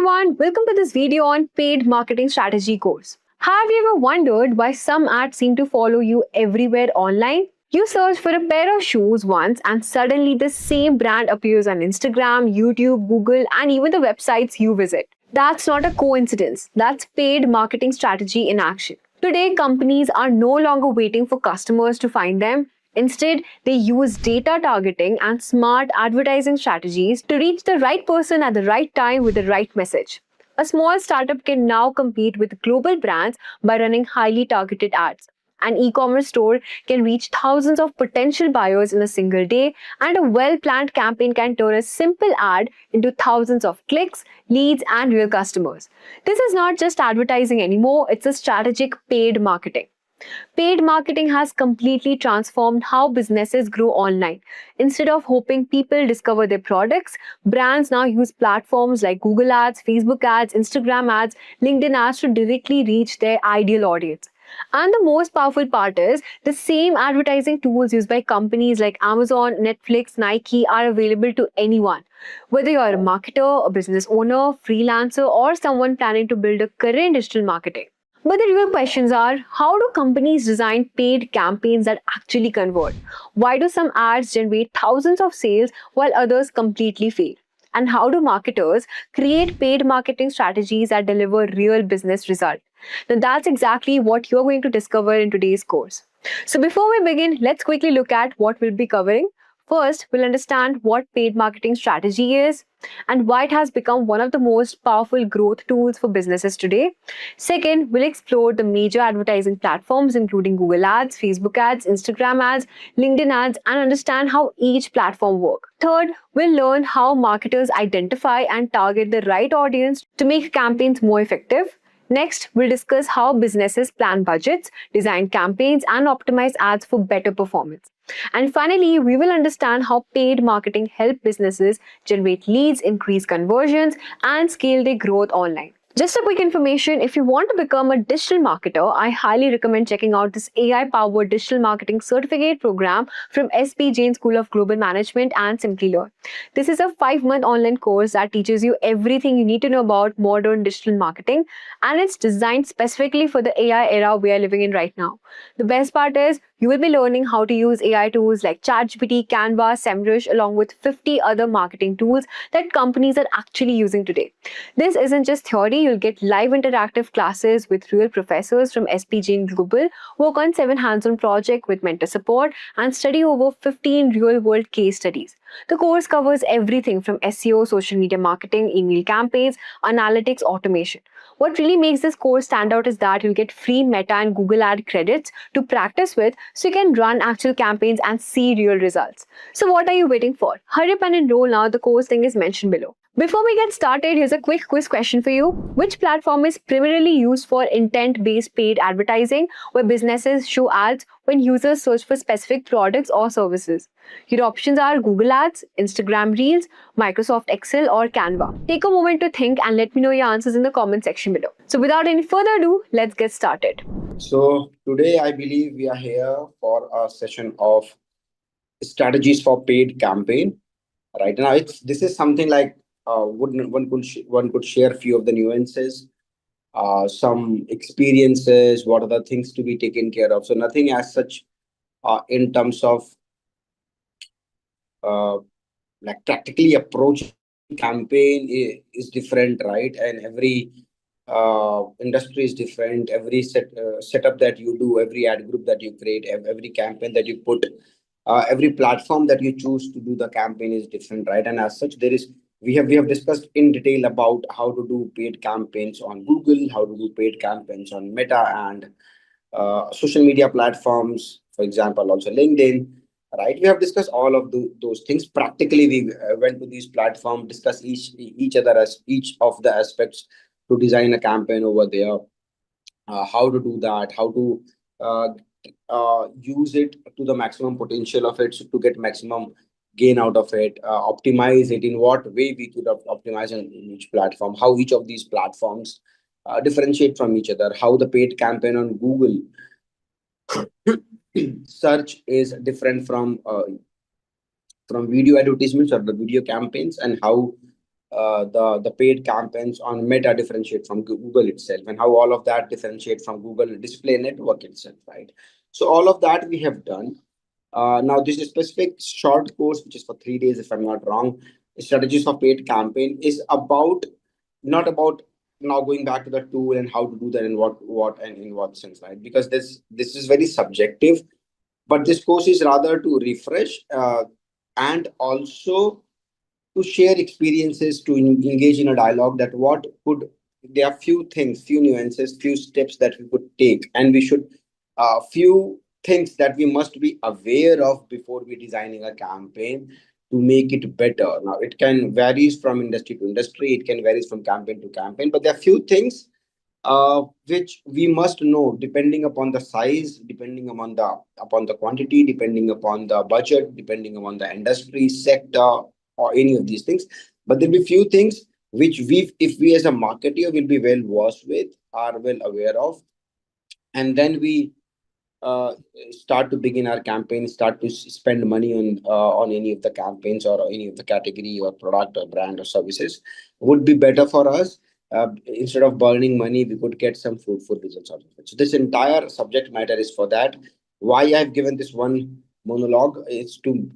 everyone, welcome to this video on paid marketing strategy course. Have you ever wondered why some ads seem to follow you everywhere online? You search for a pair of shoes once and suddenly the same brand appears on Instagram, YouTube, Google, and even the websites you visit. That's not a coincidence. That's paid marketing strategy in action. Today, companies are no longer waiting for customers to find them. Instead, they use data targeting and smart advertising strategies to reach the right person at the right time with the right message. A small startup can now compete with global brands by running highly targeted ads. An e-commerce store can reach thousands of potential buyers in a single day, and a well-planned campaign can turn a simple ad into thousands of clicks, leads, and real customers. This is not just advertising anymore, it's a strategic paid marketing. Paid marketing has completely transformed how businesses grow online. Instead of hoping people discover their products, brands now use platforms like Google Ads, Facebook Ads, Instagram Ads, LinkedIn Ads to directly reach their ideal audience. And the most powerful part is the same advertising tools used by companies like Amazon, Netflix, Nike are available to anyone. Whether you're a marketer, a business owner, freelancer, or someone planning to build a career in digital marketing. But the real questions are, how do companies design paid campaigns that actually convert? Why do some ads generate thousands of sales while others completely fail? And how do marketers create paid marketing strategies that deliver real business results? Now that's exactly what you're going to discover in today's course. So before we begin, let's quickly look at what we'll be covering. First, we'll understand what paid marketing strategy is and why it has become one of the most powerful growth tools for businesses today. Second, we'll explore the major advertising platforms including Google Ads, Facebook Ads, Instagram Ads, LinkedIn Ads, and understand how each platform works. Third, we'll learn how marketers identify and target the right audience to make campaigns more effective. Next, we'll discuss how businesses plan budgets, design campaigns, and optimize ads for better performance. And finally, we will understand how paid marketing helps businesses generate leads, increase conversions, and scale their growth online. Just a quick information, if you want to become a digital marketer, I highly recommend checking out this AI-powered digital marketing certificate program from SP Jain School of Global Management and Simplilearn. This is a 5-month online course that teaches you everything you need to know about modern digital marketing, and it's designed specifically for the AI era we are living in right now. The best part is, you will be learning how to use AI tools like ChatGPT, Canva, SEMrush, along with 50 other marketing tools that companies are actually using today. This isn't just theory, you'll get live interactive classes with real professors from SP Jain Global, work on 7 hands-on projects with mentor support, and study over 15 real-world case studies. The course covers everything from SEO, social media marketing, email campaigns, analytics, automation. What really makes this course stand out is that you'll get free Meta and Google Ad credits to practice with so you can run actual campaigns and see real results. So what are you waiting for? Hurry up and enroll now. The course link is mentioned below. Before we get started, here's a quick quiz question for you. Which platform is primarily used for intent-based paid advertising, where businesses show ads when users search for specific products or services? Your options are Google Ads, Instagram Reels, Microsoft Excel, or Canva. Take a moment to think and let me know your answers in the comment section below. So without any further ado, let's get started. So today I believe we are here for a session of strategies for paid campaign. Right now, this is something like one could share a few of the nuances, some experiences, what are the things to be taken care of. So nothing as such in terms of uh, like practically approach campaign is different, right? And every industry is different. Every setup that you do, every ad group that you create, every campaign that you put, every platform that you choose to do the campaign is different, right? And as such, we have discussed in detail about how to do paid campaigns on Google, how to do paid campaigns on Meta and social media platforms, for example, also LinkedIn. Right, we have discussed all of those things. Practically, we went to these platforms, discuss each other as each of the aspects to design a campaign over there. How to do that? How to uh, use it to the maximum potential of it, so to get maximum gain out of it. Optimize it in what way we could optimize in each platform. How each of these platforms differentiate from each other. How the paid campaign on Google search is different from video advertisements or the video campaigns, and how the paid campaigns on Meta differentiate from Google itself, and how all of that differentiate from Google display network itself, right? So all of that we have done. Now this is specific short course, which is for 3 days, if I'm not wrong. Strategies for paid campaign is about, not about now going back to the tool and how to do that and what and in what sense, right? Because this is very subjective, but this course is rather to refresh, and also to share experiences, to engage in a dialogue, that what could, there are few things, few nuances, few steps that we could take, and we should, few things that we must be aware of before we designing a campaign to make it better. Now it can varies from industry to industry, it can varies from campaign to campaign, but there are few things which we must know, depending upon the size, depending upon the quantity, depending upon the budget, depending upon the industry sector, or any of these things. But there'll be few things which if we as a marketer will be well versed with, are well aware of, and then we uh, start to begin our campaign, start to spend money on any of the campaigns or any of the category or product or brand or services, would be better for us. Instead of burning money, we could get some fruitful results out of it. So this entire subject matter is for that. Why I've given this one monologue is to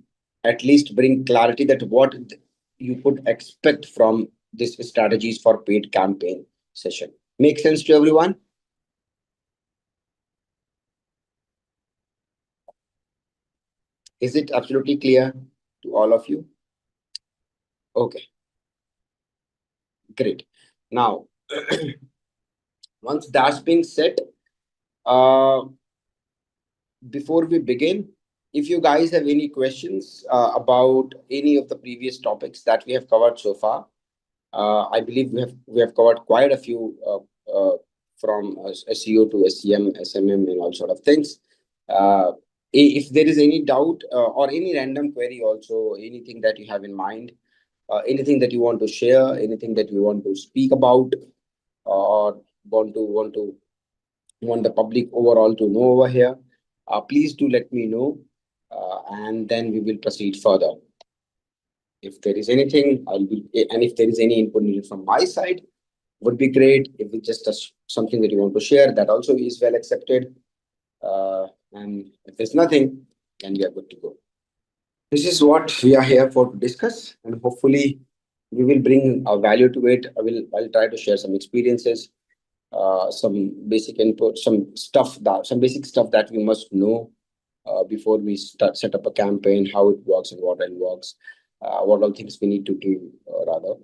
at least bring clarity that what you could expect from this strategies for paid campaign session. Make sense to everyone? Is it absolutely clear to all of you? Okay, great. Now, once that's being said, uh, before we begin, if you guys have any questions about any of the previous topics that we have covered so far, I believe we have covered quite a few, from SEO to SEM, SMM, and all sort of things. Uh, if there is any doubt, or any random query, also anything that you have in mind, anything that you want to share, anything that you want to speak about, or want the public overall to know over here, please do let me know, and then we will proceed further. If there is anything, and if there is any input needed from my side, would be great. If it's just something that you want to share, that also is well accepted. And if there's nothing, then we are good to go. This is what we are here for to discuss, and hopefully we will bring a value to it. I'll try to share some experiences, some basic input, some basic stuff that we must know before we start set up a campaign, how it works and what all works, what all things we need to do, rather,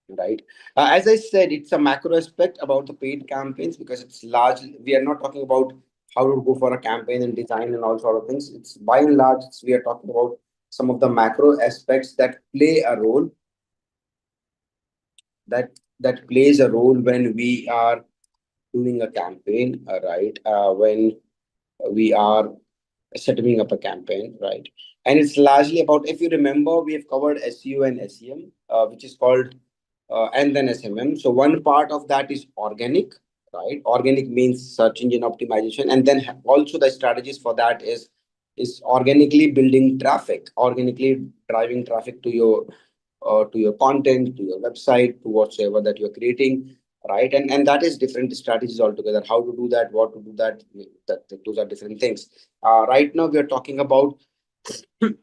right? As I said, it's a macro aspect about the paid campaigns, because it's largely, we are not talking about how to go for a campaign and design and all sort of things. It's by and large, we are talking about some of the macro aspects that play a role, that plays a role when we are doing a campaign, right? When we are setting up a campaign, right? And it's largely about, if you remember, we have covered SEO and SEM, which is called, and then SMM. So one part of that is organic, right? Organic means search engine optimization, and then also the strategies for that is organically building traffic, organically driving traffic to your content, to your website, to whatsoever that you're creating, right? And that is different strategies altogether. How to do that, what to do that, those are different things. Right now we are talking about excuse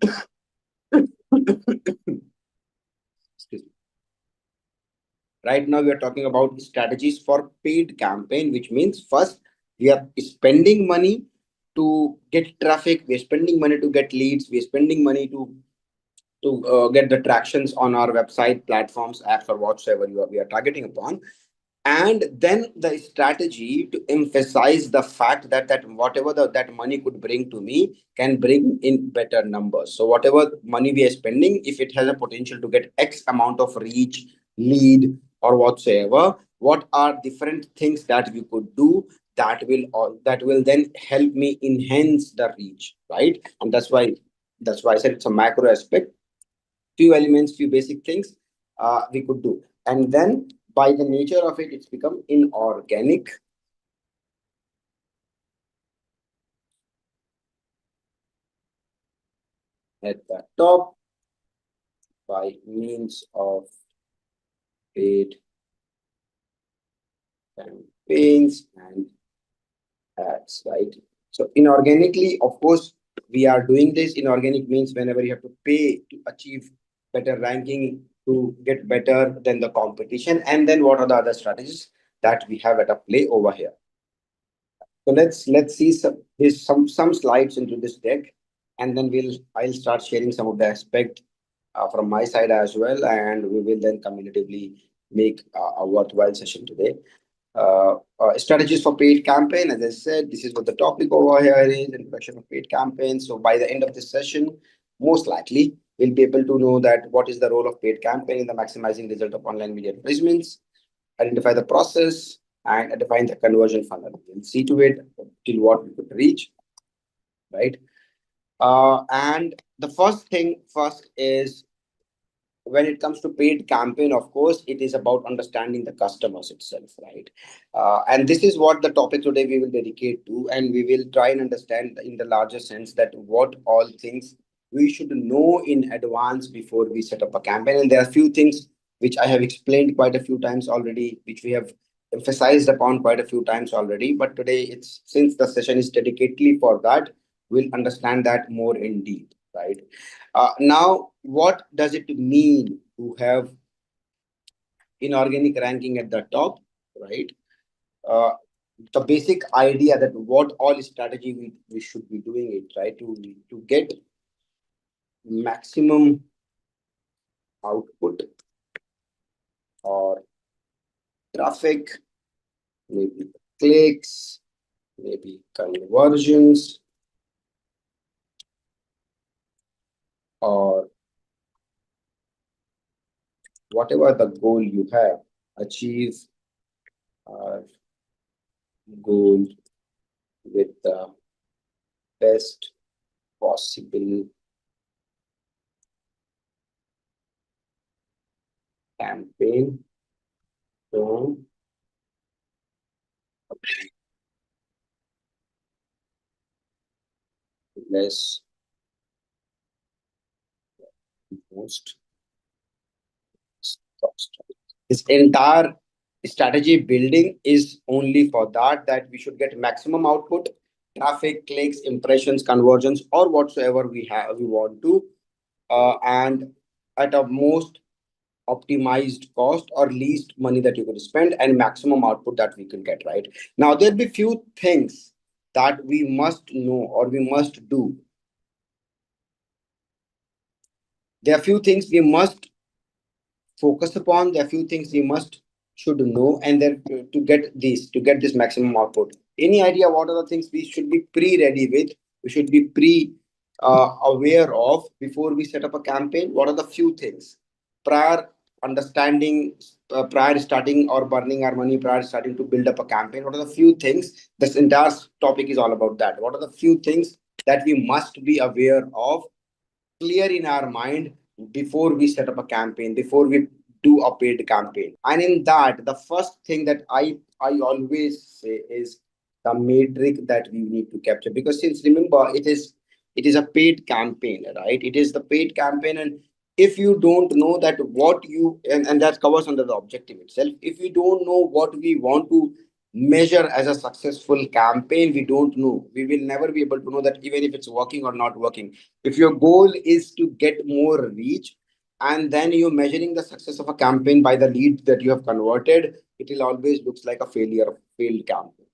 me. Right now we are talking about strategies for paid campaign, which means first we are spending money to get traffic, we're spending money to get leads, we're spending money to get the tractions on our website, platforms, apps, or whatsoever we are targeting upon. And then the strategy to emphasize the fact that whatever that money could bring to me can bring in better numbers. So whatever money we are spending, if it has a potential to get X amount of reach, lead, or whatsoever, what are different things that we could do that will then help me enhance the reach, right? And that's why I said it's a macro aspect. Few elements, few basic things we could do. And then by the nature of it, it's become inorganic at the top by means of paid campaigns and ads, right? So inorganically, of course, we are doing this. Inorganic means whenever you have to pay to achieve better ranking, to get better than the competition, and then what are the other strategies that we have at a play over here. So let's see some slides into this deck, and then I'll start sharing some of the aspect from my side as well, and we will then cumulatively make a worthwhile session today. Strategies for paid campaign. As I said, this is what the topic over here is: introduction of paid campaigns. So by the end of this session, most likely we'll be able to know that what is the role of paid campaign in the maximizing result of online media advertisements, identify the process, and define the conversion funnel. We'll see to it till what we could reach, right? And the first thing first is when it comes to paid campaign, of course, it is about understanding the customers itself, right? And this is what the topic today we will dedicate to, and we will try and understand in the larger sense that what all things we should know in advance before we set up a campaign. And there are few things which I have explained quite a few times already, which we have emphasized upon quite a few times already. But today, it's since the session is dedicatedly for that, we'll understand that more in deep, right? Now, what does it mean to have inorganic ranking at the top, right? Uh, the basic idea that what all strategy we should be doing it, right? To get maximum output or traffic, maybe clicks, maybe conversions, or whatever the goal you have, achieve our goal with the best possible campaign from less most cost. This entire strategy building is only for that we should get maximum output, traffic, clicks, impressions, conversions, or whatsoever we want to, and at a most optimized cost or least money that you could spend and maximum output that we can get, right? Now there'll be few things that we must know or we must do. There are few things we must focus upon. There are few things we must should know, and then to get this maximum output. Any idea what are the things we should be pre-ready with? We should be aware of before we set up a campaign. What are the few things prior understanding, prior starting or burning our money, prior starting to build up a campaign? What are the few things? This entire topic is all about that. What are the few things that we must be aware of, clear in our mind before we set up a campaign, before we do a paid campaign? And in that, the first thing that I always say is the metric that we need to capture. Because since remember, it is a paid campaign, right? It is the paid campaign, and if you don't know that what you and that covers under the objective itself. If we don't know what we want to measure as a successful campaign, we don't know. We will never be able to know that even if it's working or not working. If your goal is to get more reach, and then you're measuring the success of a campaign by the lead that you have converted, it will always looks like a failed campaign.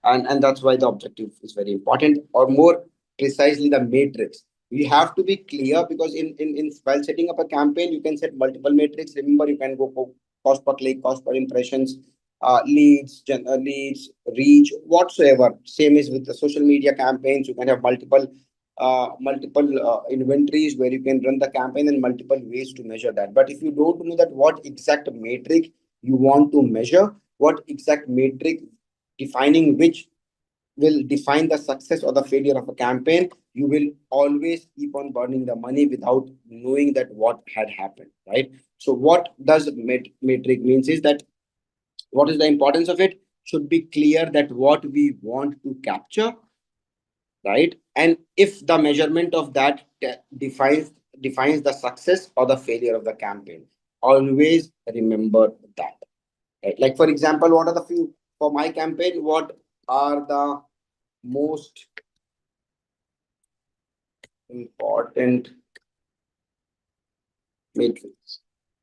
And that's why the objective is very important, or more precisely the matrix. We have to be clear, because in while setting up a campaign, you can set multiple metrics. Remember, you can go for cost per click, cost per impressions, leads, reach, whatsoever. Same is with the social media campaigns. You can have multiple inventories where you can run the campaign, and multiple ways to measure that. But if you don't know that what exact metric you want to measure, what exact metric defining which will define the success or the failure of a campaign, you will always keep on burning the money without knowing that what had happened, right? So what does metric means is that what is the importance of it should be clear, that what we want to capture, right? And if the measurement of that defines the success or the failure of the campaign. Always remember that. Right? Like for example, what are the few for my campaign? What are the most important matrix?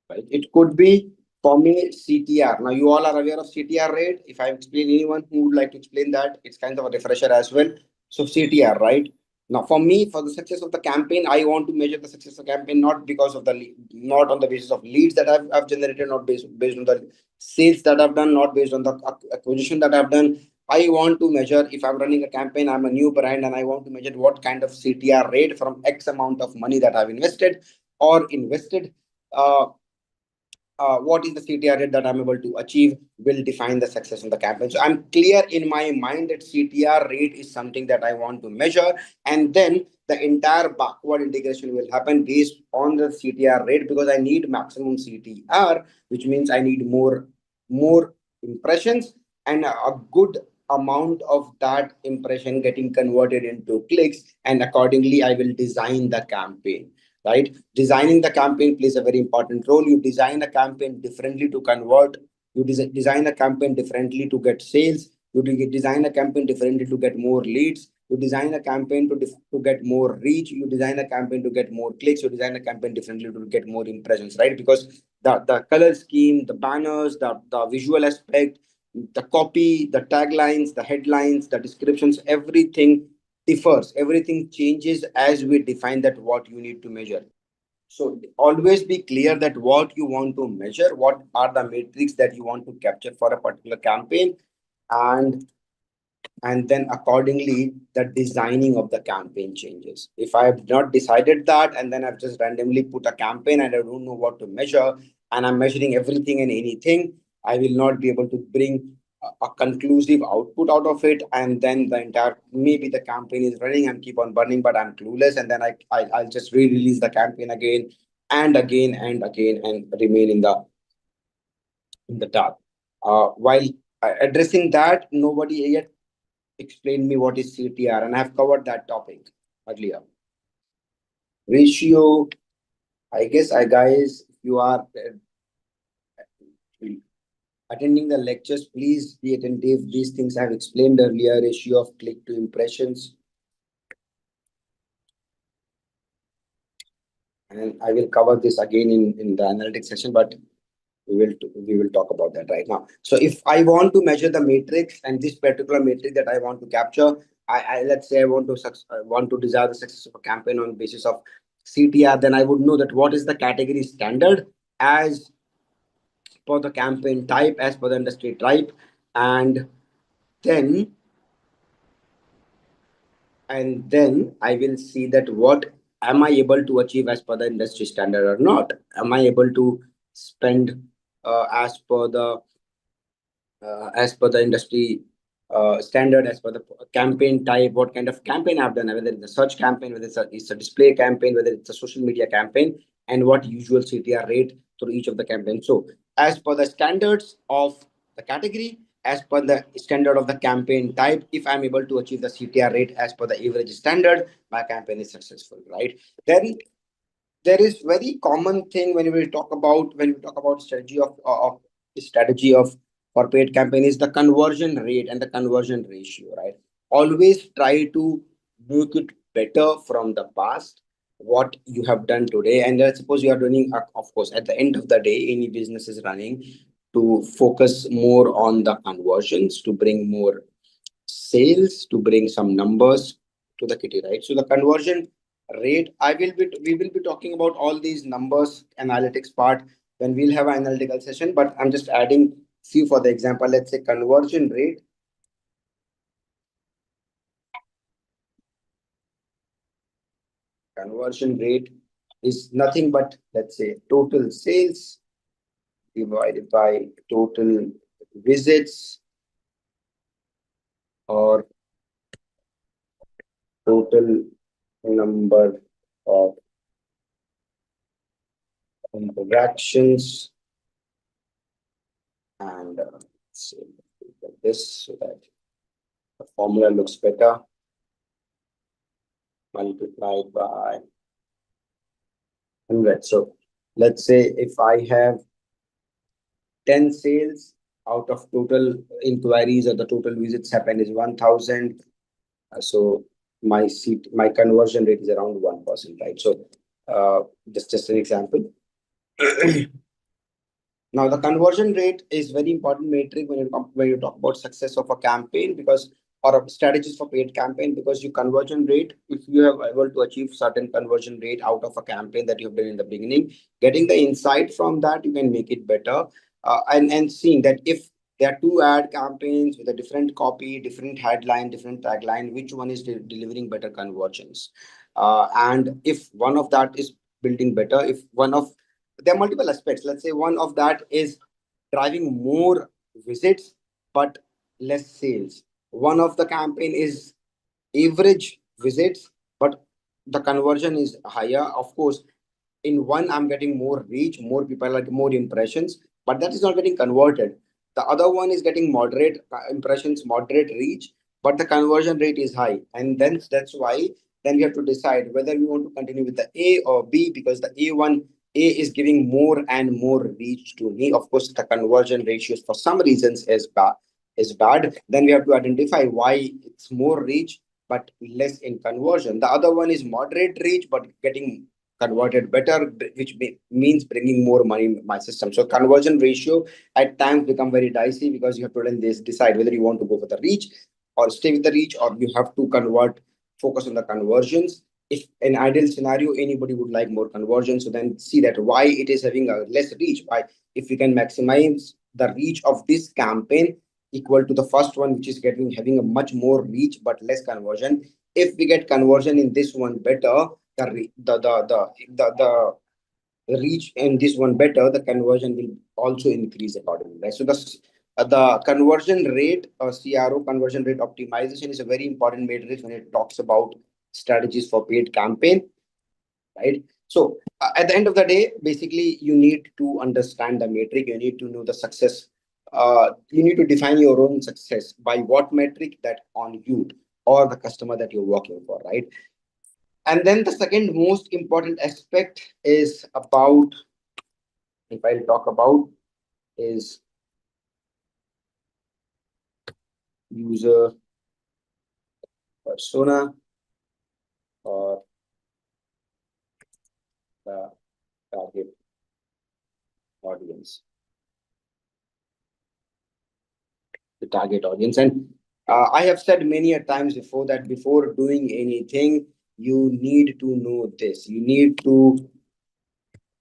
Right? It could be for me CTR. Now you all are aware of CTR rate. If I explain anyone who would like to explain that, it's kind of a refresher as well. So CTR, right? Now for me, for the success of the campaign, I want to measure the success of the campaign not because of the not on the basis of leads that I've generated, not based on the sales that I've done, not based on the acquisition that I've done. I want to measure if I'm running a campaign, I'm a new brand, and I want to measure what kind of CTR rate from X amount of money that I've invested. Uh, what is the CTR rate that I'm able to achieve will define the success of the campaign. So I'm clear in my mind that CTR rate is something that I want to measure, and then the entire backward integration will happen based on the CTR rate because I need maximum CTR, which means I need more impressions and a good amount of that impression getting converted into clicks, and accordingly I will design the campaign. Right, designing the campaign plays a very important role. You design a campaign differently to convert. You design a campaign differently to get sales. You design a campaign differently to get more leads. You design a campaign to get more reach. You design a campaign to get more clicks. You design a campaign differently to get more impressions, right? Because the color scheme, the banners, the visual aspect, the copy, the taglines, the headlines, the descriptions, everything differs. Everything changes as we define that what you need to measure. So always be clear that what you want to measure, what are the metrics that you want to capture for a particular campaign, and and then accordingly the designing of the campaign changes. If I have not decided that and then I've just randomly put a campaign and I don't know what to measure and I'm measuring everything and anything, I will not be able to bring a conclusive output out of it, and then the entire maybe the campaign is running and keep on burning but I'm clueless, and then I'll just re-release the campaign again and again and again and remain in the dark. While addressing that, nobody yet explain me what is CTR, and I have covered that topic earlier. Ratio, I guess, I guys, if you are attending the lectures, please be attentive. These things I have explained earlier, ratio of click to impressions, and I will cover this again in the analytics session, but we will talk about that right now. So if I want to measure the matrix and this particular matrix that I want to capture, I let's say I want to desire the success of a campaign on basis of CTR, then I would know that what is the category standard as per the campaign type, as per the industry type, and then then I will see that what am I able to achieve as per the industry standard or not. Am I able to spend as per the industry standard, as per the campaign type, what kind of campaign I've done, whether it's a search campaign, whether it's a display campaign, whether it's a social media campaign, and what usual CTR rate through each of the campaigns. So, as per the standards of the category, as per the standard of the campaign type, if I'm able to achieve the CTR rate as per the average standard, my campaign is successful, right? Then there is very common thing when we talk about strategy of corporate campaign is the conversion rate and the conversion ratio, right? Always try to make it better from the past what you have done today, and let's suppose you are running of course at the end of the day any business is running to focus more on the conversions to bring more sales, to bring some numbers to the kitty, right? So the conversion rate, we will be talking about all these numbers analytics part when we'll have an analytical session, but I'm just adding few for the example. Let's say conversion rate is nothing but, let's say, total sales divided by total visits or total number of interactions, and say like this so that the formula looks better, multiplied by 100. So Let's say if I have 10 sales out of total inquiries or the total visits happen is 1000. So my conversion rate is around 1%, right? So just an example. Now, the conversion rate is very important metric when you talk about success of a campaign, because or a strategies for paid campaign, because your conversion rate, if you have able to achieve certain conversion rate out of a campaign that you've done in the beginning, getting the insight from that, you can make it better. And seeing that if there are two ad campaigns with a different copy, different headline, different tagline, which one is delivering better conversions? And if one of that is building better, if one of there are multiple aspects. Let's say one of that is driving more visits but less sales. One of the campaign is average visits, but the conversion is higher. Of course, in one I'm getting more reach, more people, like more impressions, but that is not getting converted. The other one is getting moderate impressions, moderate reach, but the conversion rate is high. And then that's why then we have to decide whether we want to continue with the A or B, because the A is giving more and more reach to me. Of course, the conversion ratios for some reasons is bad. Then we have to identify why it's more reach but less in conversion. The other one is moderate reach but getting converted better, which means bringing more money in my system. So conversion ratio at times become very dicey, because you have to then decide whether you want to go for the reach or stay with the reach, or you have to focus on the conversions. If an ideal scenario, anybody would like more conversion, so then see that why it is having a less reach. Why, if we can maximize the reach of this campaign equal to the first one, which is getting having a much more reach but less conversion. If we get conversion in this one better, the reach in this one better, the conversion will also increase accordingly, right? So the conversion rate, CRO, conversion rate optimization, is a very important matrix when it talks about strategies for paid campaign, right? So at the end of the day, basically you need to understand the metric, you need to know the success, you need to define your own success by what metric that on you or the customer that you're working for, right? And then the second most important aspect is about, if I'll talk about, is user persona, or the target audience. The target audience. And I have said many a times before that before doing anything, you need to know this. You need to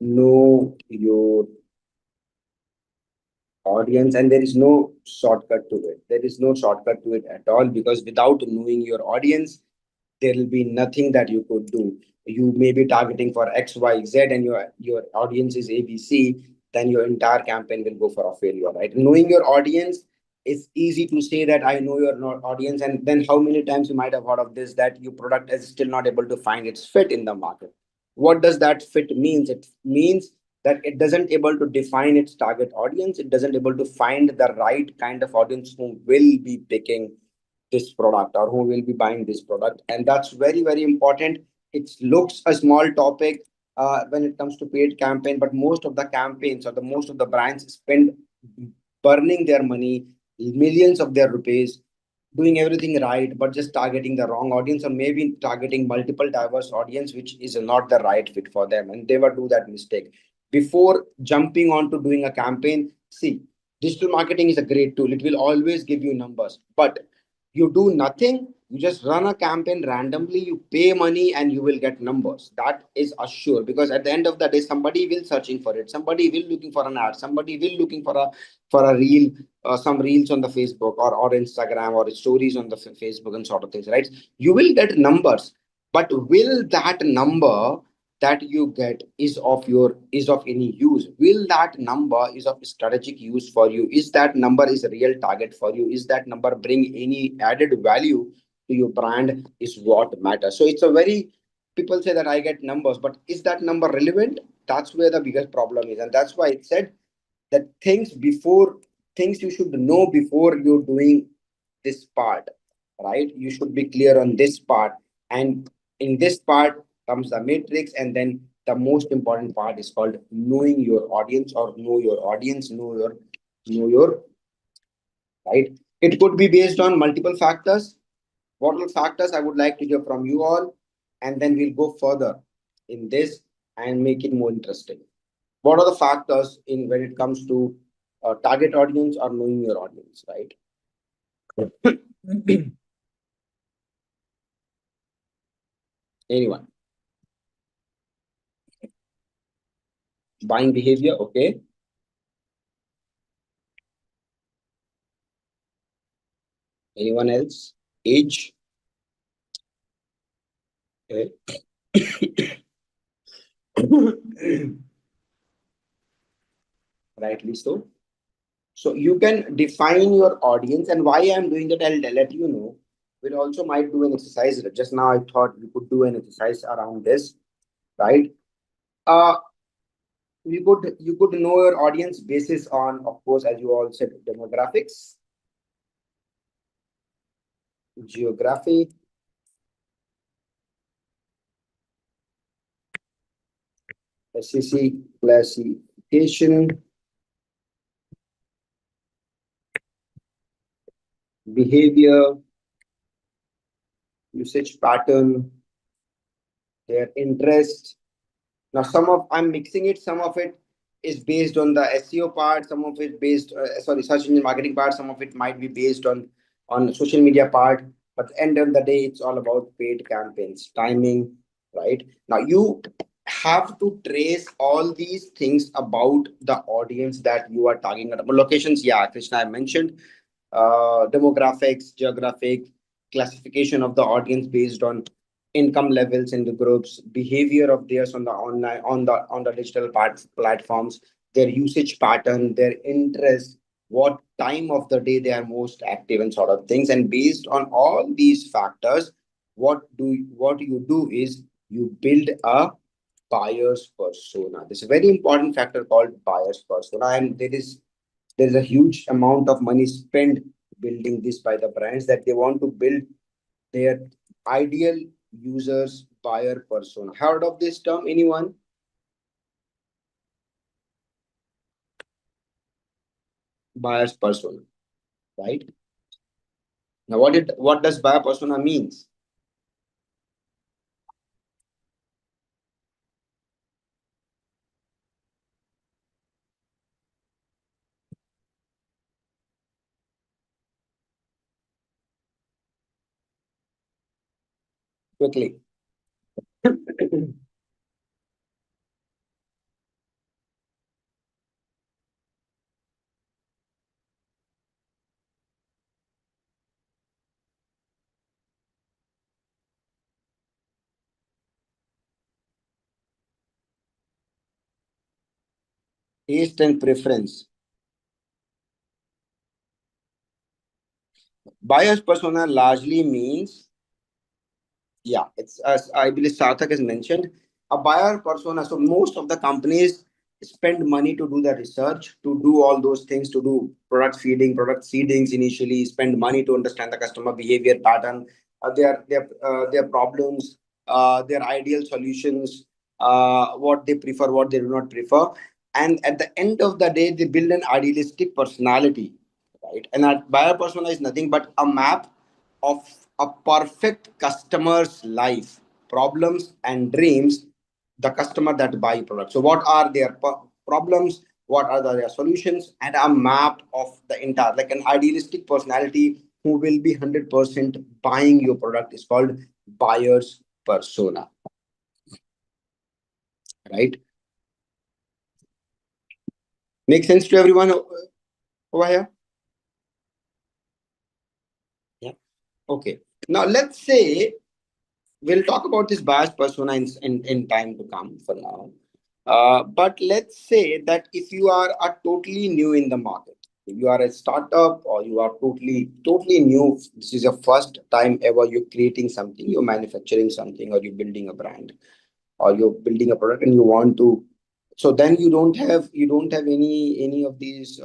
know your audience, and there is no shortcut to it. There is no shortcut to it at all, because without knowing your audience, there will be nothing that you could do. You may be targeting for XYZ and your audience is ABC, then your entire campaign will go for a failure, right? Knowing your audience, it's easy to say that I know your audience, and then how many times you might have heard of this, that your product is still not able to find its fit in the market. What does that fit means? It means that it doesn't able to define its target audience, it doesn't able to find the right kind of audience who will be picking this product or who will be buying this product. And that's very very important. It looks a small topic when it comes to paid campaign, but most of the campaigns or the most of the brands spend burning their money, millions of their rupees, doing everything right, but just targeting the wrong audience, or maybe targeting multiple diverse audience, which is not the right fit for them, and they will do that mistake before jumping on to doing a campaign. See, digital marketing is a great tool, it will always give you numbers, but you do nothing, you just run a campaign randomly, you pay money and you will get numbers. That is assured, because at the end of the day somebody will searching for it, somebody will looking for an ad, somebody will looking for a reel, some reels on the Facebook or Instagram, or stories on the Facebook and sort of things, right? You will get numbers, but will that number that you get is of any use? Will that number is of strategic use for you? Is that number is a real target for you? Is that number bring any added value to your brand? Is what matters. So it's a very, people say that I get numbers, but is that number relevant? That's where the biggest problem is, and that's why it said that things you should know before you're doing this part, right? You should be clear on this part, and in this part comes the matrix, and then the most important part is called knowing your audience, or know your audience, know your right. It could be based on multiple factors. What are factors I would like to hear from you all, and then we'll go further in this and make it more interesting. What are the factors in when it comes to target audience or knowing your audience, right? Anyone? Buying behavior, okay. Anyone else? Age, okay. Rightly so. So you can define your audience, and why I'm doing that, I'll let you know. We'll also might do an exercise. Just now I thought we could do an exercise around this, right? Uh, you could know your audience basis on, of course, as you all said, demographics, geography, SEC classification, behavior, usage pattern, their interest. Now, some of I'm mixing it. Some of it is based on the SEO part. Some of it based, sorry, search engine marketing part. Some of it might be based on social media part. But at the end of the day, it's all about paid campaigns, timing, right? Now you have to trace all these things about the audience that you are targeting. Locations, yeah, Krishna, I mentioned demographics, geographic, classification of the audience based on income levels in the groups, behavior of theirs on the online, on the digital platforms, their usage pattern, their interest, what time of the day they are most active, and sort of things. And based on all these factors, what you do is you build a buyer's persona. This is a very important factor called buyer's persona, and there is a huge amount of money spent building this by the brands, that they want to build their ideal users buyer persona. Heard of this term? Anyone? Buyer's persona, right? Now, what does buyer persona means? Quickly. Taste and preference. Buyer's persona largely means, yeah, it's as I believe Sarthak has mentioned, a buyer persona. So most of the companies spend money to do the research, to do all those things, to do product feeding, product seedings initially, spend money to understand the customer behavior pattern, their problems, their ideal solutions, what they prefer, what they do not prefer. And at the end of the day, they build an idealistic personality, right? And a buyer persona is nothing but a map of a perfect customer's life, problems and dreams, the customer that buy product. So what are their problems, what are their solutions, and a map of the entire, like an idealistic personality who will be 100% buying your product, is called buyer's persona, right? Make sense to everyone over here? Yeah. Okay. Now let's say we'll talk about this buyer's persona in time to come. For now, but let's say that if you are a totally new in the market, if you are a startup, or you are totally new, this is your first time ever you're creating something, you're manufacturing something, or you're building a brand, or you're building a product, and you want to, so then you don't have any of these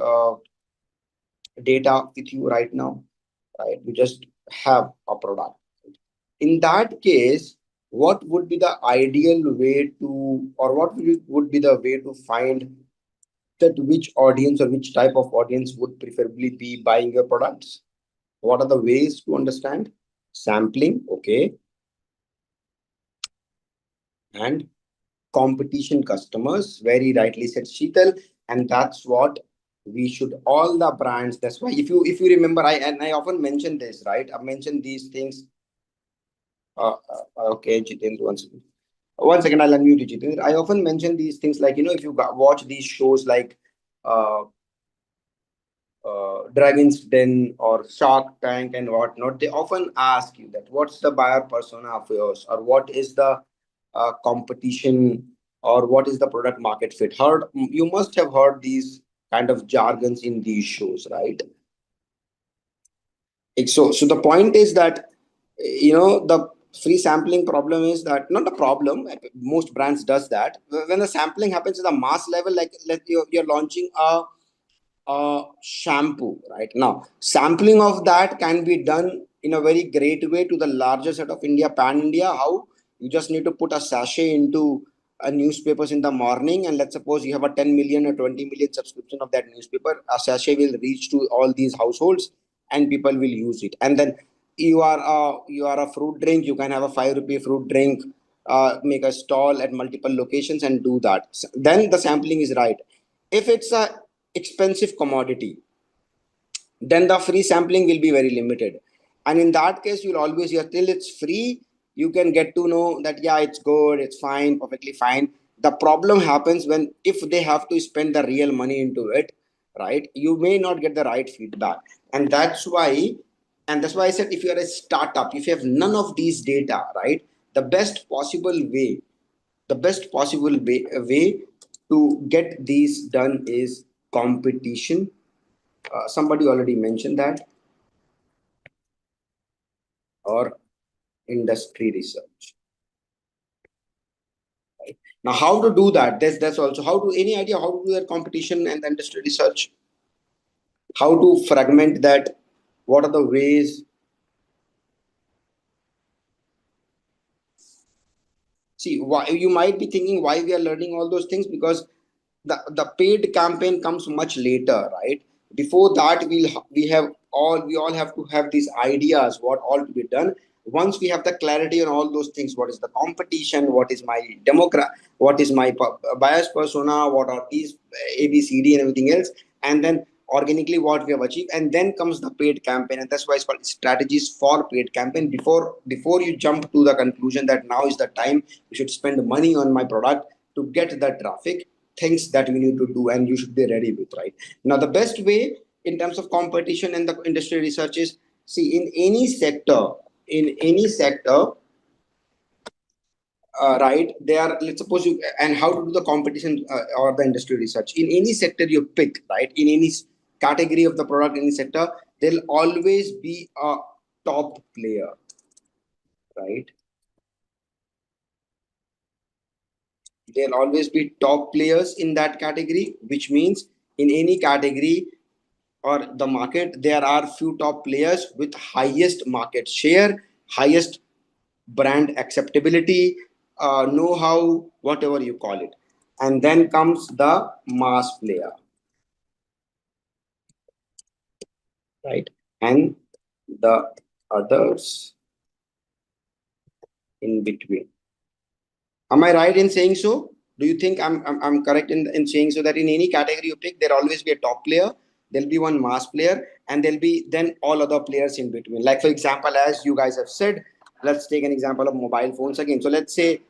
data with you right now, right? You just have a product. In that case, what would be the ideal way to, or what would be the way to find that which audience or which type of audience would preferably be buying your products? What are the ways to understand? Sampling, okay, and competition customers, very rightly said Sheetal, and that's what we should all the brands. That's why if you remember, I often mention this, right? I've mentioned these things. Okay, Jitendra, one second. One second, I'll unmute you, Jitendra. I often mention these things like, if you watch these shows like uh, Dragon's Den or Shark Tank and whatnot, they often ask you that what's the buyer persona of yours, or what is the competition, or what is the product market fit. You must have heard these kind of jargons in these shows, right? So the point is that the free sampling problem is that not a problem. Most brands does that. When the sampling happens at the mass level, like you're launching a shampoo right now, sampling of that can be done in a very great way to the larger set of India, pan India. How? You just need to put a sachet into a newspapers in the morning, and let's suppose you have a 10 million or 20 million subscription of that newspaper. A sachet will reach to all these households, and people will use it. And then you are a fruit drink, you can have a 5 rupee fruit drink, make a stall at multiple locations and do that. Then the sampling is right. If it's a expensive commodity, then the free sampling will be very limited. And in that case, you'll always hear till it's free, you can get to know that, yeah, it's good, it's fine, perfectly fine. The problem happens when if they have to spend the real money into it, right? You may not get the right feedback. And that's why I said, if you're a startup, if you have none of these data, right? The best possible way, the best possible way to get these done is competition. Somebody already mentioned that, or industry research. Right? Now, how to do that? That's also how to, any idea how to do that competition and industry research? How to fragment that? What are the ways? See, why you might be thinking why we are learning all those things, because the paid campaign comes much later, right? Before that, we all have to have these ideas what all to be done. Once we have the clarity on all those things, what is the competition, what is my what is my bias persona, what are these ABCD and everything else, and then organically what we have achieved, and then comes the paid campaign. And that's why it's called strategies for paid campaign. Before you jump to the conclusion that now is the time you should spend money on my product to get the traffic, things that we need to do and you should be ready with, right? Now, the best way in terms of competition and the industry research is, see, in any sector, right? They are, let's suppose you, and how to do the competition or the industry research in any sector you pick, right? In any category of the product, in any sector, there'll always be a top player, right? There'll always be top players in that category, which means in any category or the market, there are few top players with highest market share, highest brand acceptability, know-how, whatever you call it. And then comes the mass player, right? And the others in between. Am I right in saying so? Do you think I'm correct in saying so that in any category you pick, there'll always be a top player, there'll be one mass player, and there'll be then all other players in between. Like, for example, as you guys have said, let's take an example of mobile phones again. So let's say,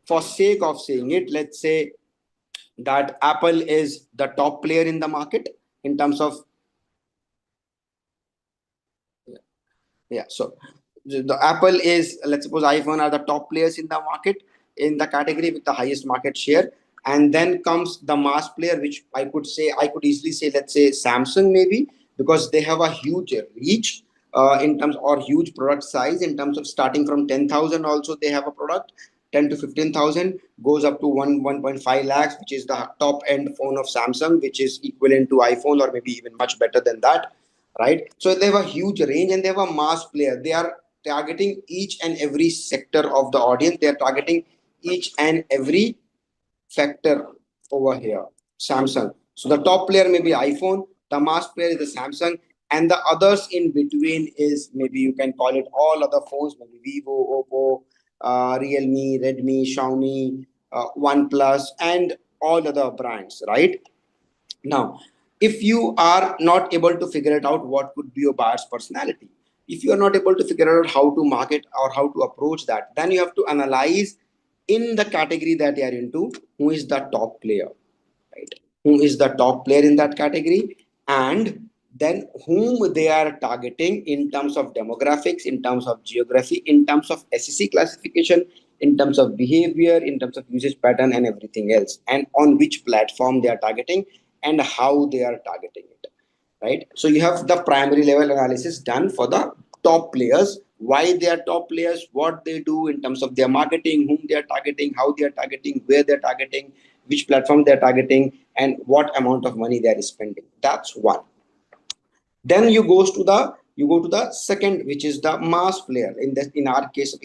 for sake of saying it, let's say that Apple is the top player in the market in terms of, yeah. So the Apple is, let's suppose iPhone are the top players in the market in the category with the highest market share. And then comes the mass player, which I could easily say, let's say Samsung maybe, because they have a huge reach in terms, or huge product size in terms of starting from 10,000. Also, they have a product 10 to 15,000, goes up to 1.5 lakhs, which is the top end phone of Samsung, which is equivalent to iPhone or maybe even much better than that, right? So they have a huge range and they have a mass player. They are targeting each and every sector of the audience. They are targeting each and every factor over here. Samsung. So the top player may be iPhone, the mass player is the Samsung, and the others in between is maybe you can call it all other phones, maybe Vivo, Oppo, Realme, Redmi, Xiaomi, OnePlus, and all other brands, right? Now, if you are not able to figure it out, what could be your buyer's personality? If you are not able to figure out how to market or how to approach that, then you have to analyze in the category that you are into, who is the top player, right? Who is the top player in that category, and then whom they are targeting in terms of demographics, in terms of geography, in terms of SEC classification, in terms of behavior, in terms of usage pattern, and everything else, and on which platform they are targeting and how they are targeting it, right? So you have the primary level analysis done for the top players, why they are top players, what they do in terms of their marketing, whom they are targeting, how they are targeting, where they are targeting, which platform they are targeting, and what amount of money they are spending. That's one. Then you go to the second, which is the mass player. In our case,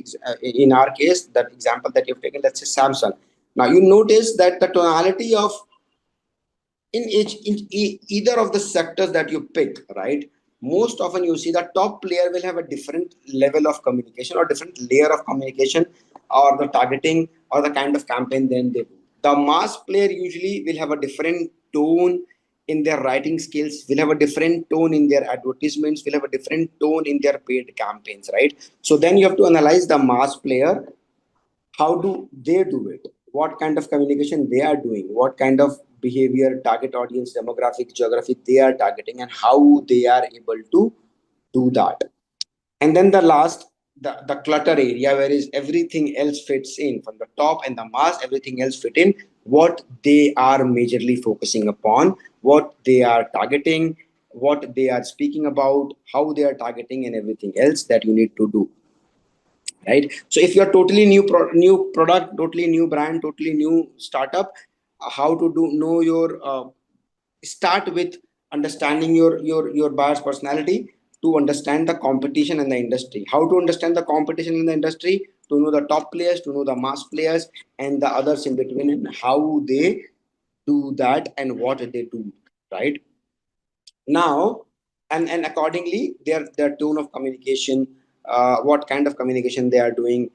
in our case, that example that you've taken, let's say Samsung. Now you notice that the tonality of either of the sectors that you pick, right? Most often you see the top player will have a different level of communication or different layer of communication, or the targeting or the kind of campaign then they do. The mass player usually will have a different tone in their writing skills, will have a different tone in their advertisements, will have a different tone in their paid campaigns, right? So then you have to analyze the mass player. How do they do it, what kind of communication they are doing, what kind of behavior, target audience, demographic, geography they are targeting, and how they are able to do that. And then the last, the clutter area, where is everything else fits in from the top and the mass, everything else fit in, what they are majorly focusing upon, what they are targeting, what they are speaking about, how they are targeting, and everything else that you need to do, right? So if you're totally new product, totally new brand, totally new startup, how to do know your start with understanding your buyer's personality, to understand the competition in the industry, how to understand the competition in the industry, to know the top players, to know the mass players, and the others in between, and how they do that and what they do, right? Now, and accordingly their tone of communication, what kind of communication they are doing,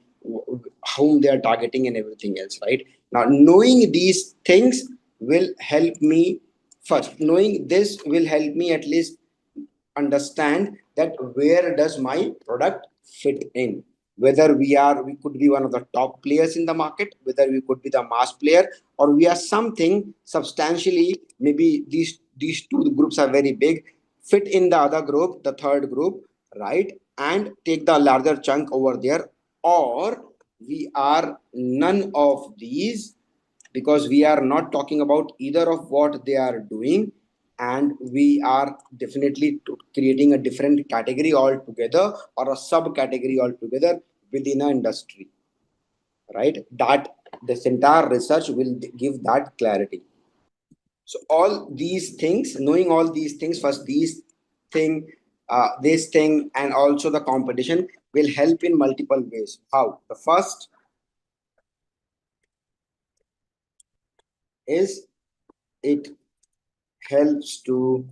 whom they are targeting, and everything else, right? Now knowing these things will help me, first knowing this will help me at least understand that where does my product fit in, whether we could be one of the top players in the market, whether we could be the mass player, or we are something substantially, maybe these two groups are very big, fit in the other group, the third group, right? And take the larger chunk over there, or we are none of these, because we are not talking about either of what they are doing, and we are definitely creating a different category altogether, or a subcategory altogether within an industry, right? That this entire research will give that clarity. So all these things, knowing all these things, first thing this thing, and also the competition, will help in multiple ways. How? The first is, it helps to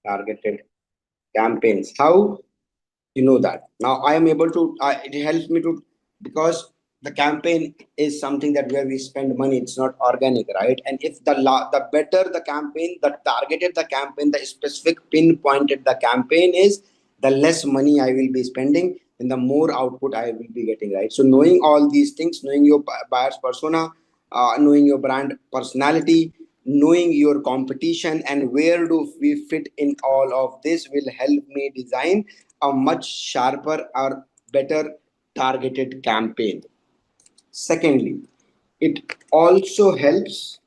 targeted campaigns. How you know that? Now I am able to, it helps me to, because the campaign is something that where we spend money, it's not organic, right? And if the better the campaign, the targeted the campaign, the specific pinpointed the campaign is, the less money I will be spending and the more output I will be getting, right? So knowing all these things, knowing your buyer's persona, knowing your brand personality, knowing your competition, and where do we fit in all of this, will help me design a much sharper or better targeted campaign. Secondly, it also helps,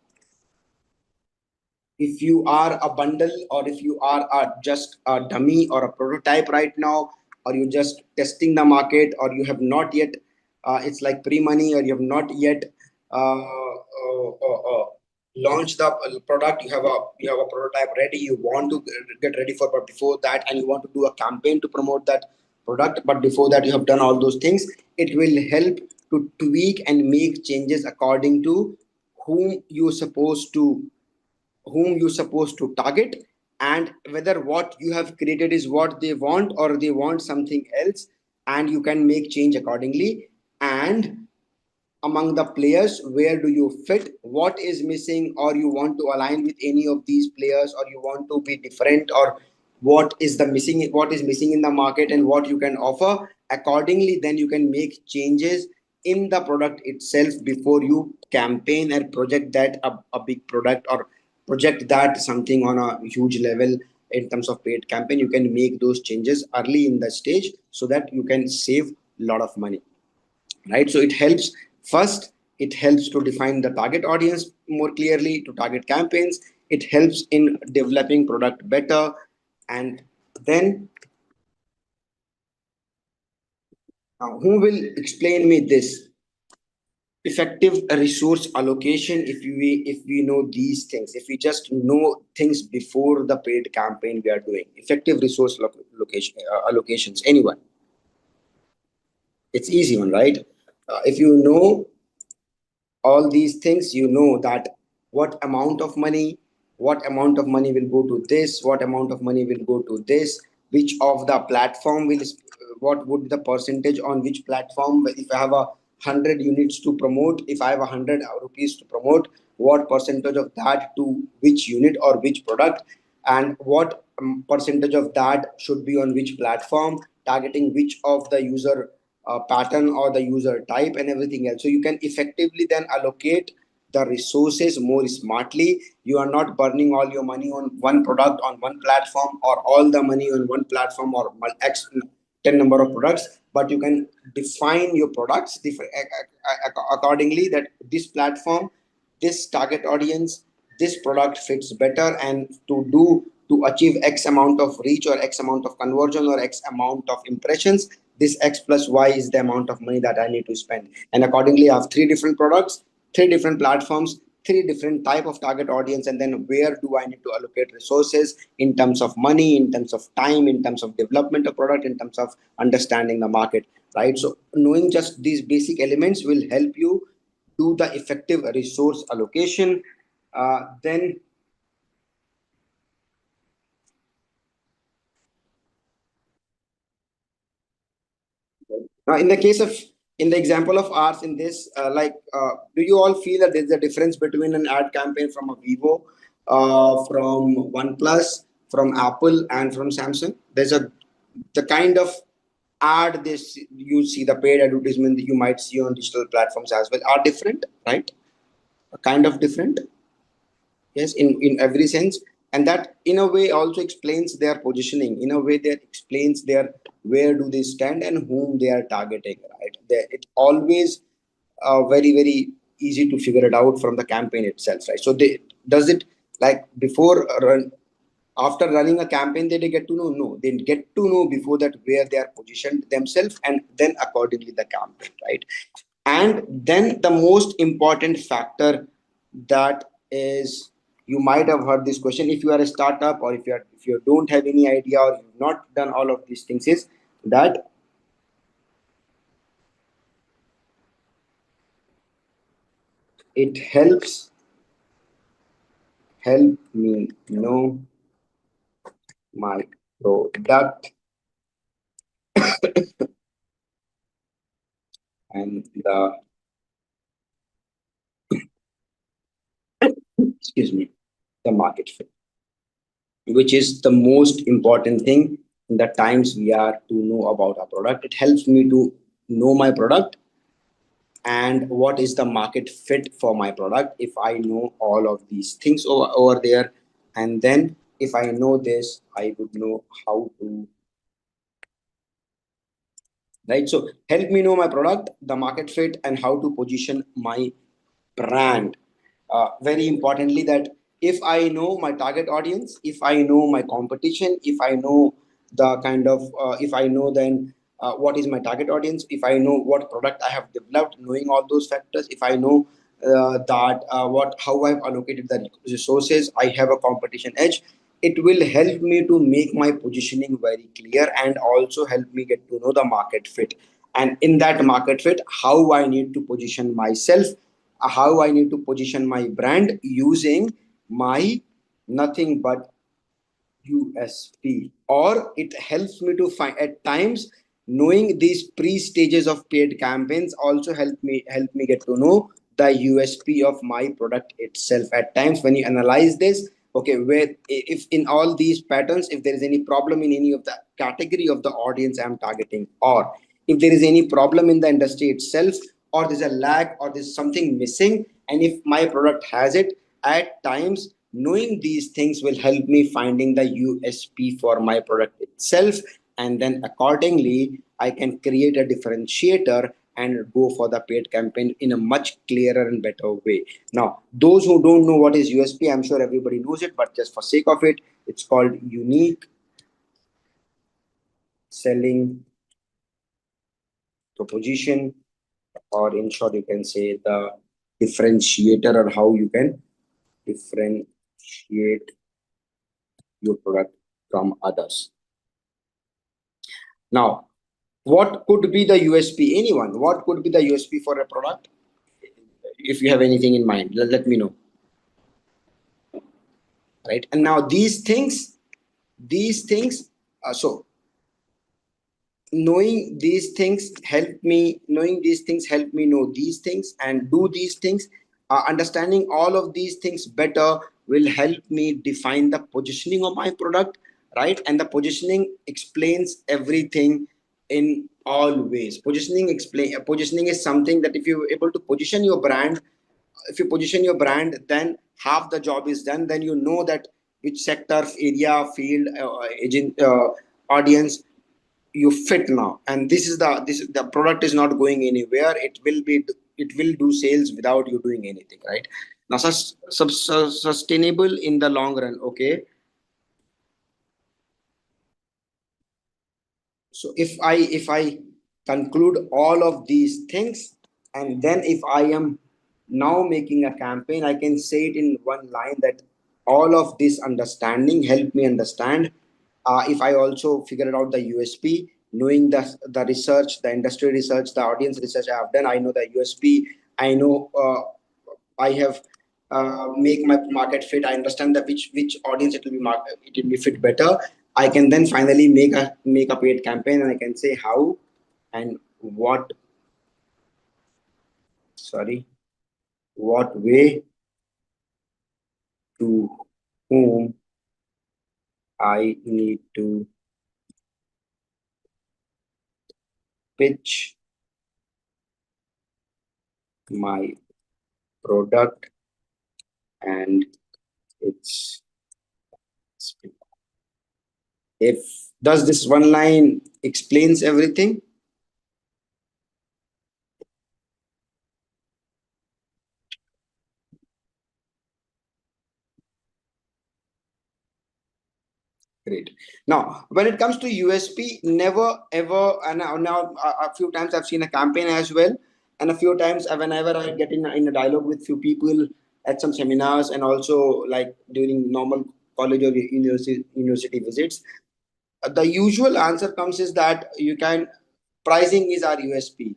if you are a bundle, or if you are just a dummy or a prototype right now, or you're just testing the market, or you have not yet, it's like pre-money, or you have not yet uh, uh, uh, uh, launch the product, you have a prototype ready, you want to get ready for, but before that, and you want to do a campaign to promote that product, but before that you have done all those things. It will help to tweak and make changes according to whom you're supposed to target, and whether what you have created is what they want or they want something else, and you can make change accordingly. And among the players, where do you fit, what is missing, or you want to align with any of these players, or you want to be different, or what is missing in the market and what you can offer accordingly. Then you can make changes in the product itself before you campaign and project that a big product, or project that something on a huge level. In terms of paid campaign, you can make those changes early in the stage so that you can save a lot of money, right? So it helps. First, it helps to define the target audience more clearly, to target campaigns. It helps in developing product better. And then, who will explain me this effective resource allocation? If we know these things, if we just know things before the paid campaign we are doing, effective resource location allocations, anyone? It's easy one, right? If you know all these things, you know that what amount of money will go to this, what amount of money will go to this, which of the platform will, what would the percentage on which platform. If I have 100 units to promote, if I have 100 rupees to promote, what percentage of that to which unit or which product, and what percentage of that should be on which platform, targeting which of the user pattern or the user type, and everything else. So you can effectively then allocate the resources more smartly. You are not burning all your money on one product on one platform, or all the money on one platform, or x 10 number of products, but you can define your products accordingly, that this platform, this target audience, this product fits better, and to achieve x amount of reach, or x amount of conversion, or x amount of impressions, this x plus y is the amount of money that I need to spend. And accordingly, I have three different products, three different platforms, three different type of target audience, and then where do I need to allocate resources in terms of money, in terms of time, in terms of development of product, in terms of understanding the market, right? So knowing just these basic elements will help you do the effective resource allocation. Then, in the case of, in the example of ours in this, do you all feel that there's a difference between an ad campaign from a Vivo, from OnePlus, from Apple, and from Samsung? There's a the kind of ad this you see, the paid advertisement that you might see on digital platforms as well are different, right? A kind of different, yes, in every sense. And that in a way also explains their positioning, in a way that explains their where do they stand and whom they are targeting, right? It always very easy to figure it out from the campaign itself, right? So they does it, like before run, after running a campaign they get to know, no, they get to know before that where they are positioned themselves, and then accordingly the campaign, right? And then the most important factor, that is, you might have heard this question if you are a startup, or if you don't have any idea, or you've not done all of these things, is that it help me know my product and the, excuse me, the market fit, which is the most important thing in the times we are to know about our product. It helps me to know my product and what is the market fit for my product if I know all of these things over there. And then if I know this, I would know how to, right? So help me know my product, the market fit, and how to position my brand. Very importantly, that if I know my target audience, if I know my competition, if I know the kind of, if I know then what is my target audience, if I know what product I have developed, knowing all those factors, if I know that what how I've allocated the resources, I have a competition edge. It will help me to make my positioning very clear and also help me get to know the market fit. And in that market fit, how I need to position myself, how I need to position my brand using my nothing but USP, or it helps me to find at times knowing these pre-stages of paid campaigns also help me get to know the USP of my product itself. At times when you analyze this, okay, where if in all these patterns, if there is any problem in any of the category of the audience I'm targeting, or if there is any problem in the industry itself, or there's a lag, or there's something missing, and if my product has it, at times knowing these things will help me finding the USP for my product itself, and then accordingly I can create a differentiator and go for the paid campaign in a much clearer and better way. Now, those who don't know what is USP, I'm sure everybody knows it, but just for sake of it, it's called unique selling proposition, or in short, you can say the differentiator, or how you can differentiate your product from others. Now, what could be the USP? Anyone, what could be the USP for a product? If you have anything in mind, let me know. Right. And now so knowing these things help me know these things and do these things. Understanding all of these things better will help me define the positioning of my product, right? And the positioning explains everything in all ways. Positioning is something that if you're able to position your brand, if you position your brand, then half the job is done. Then you know that which sector, area, field, agent, audience you fit now. And this the product is not going anywhere. It will do sales without you doing anything, right? Now, sustainable in the long run. Okay, so if I conclude all of these things, and then if I am now making a campaign, I can say it in one line that all of this understanding help me understand. If I also figure out the USP, knowing the research, the industry research, the audience research I have done, I know the USP. I know I have make my market fit. I understand that which audience it will be fit better. I can then finally make a paid campaign, and I can say how and what, sorry, what way, to whom I need to pitch my product and its, if does this one line explains everything? Great. Now, when it comes to USP, never ever, and now a few times I've seen a campaign as well, and a few times whenever I get in a dialogue with few people at some seminars, and also like during normal college or university visits, the usual answer comes is that you can, pricing is our USP.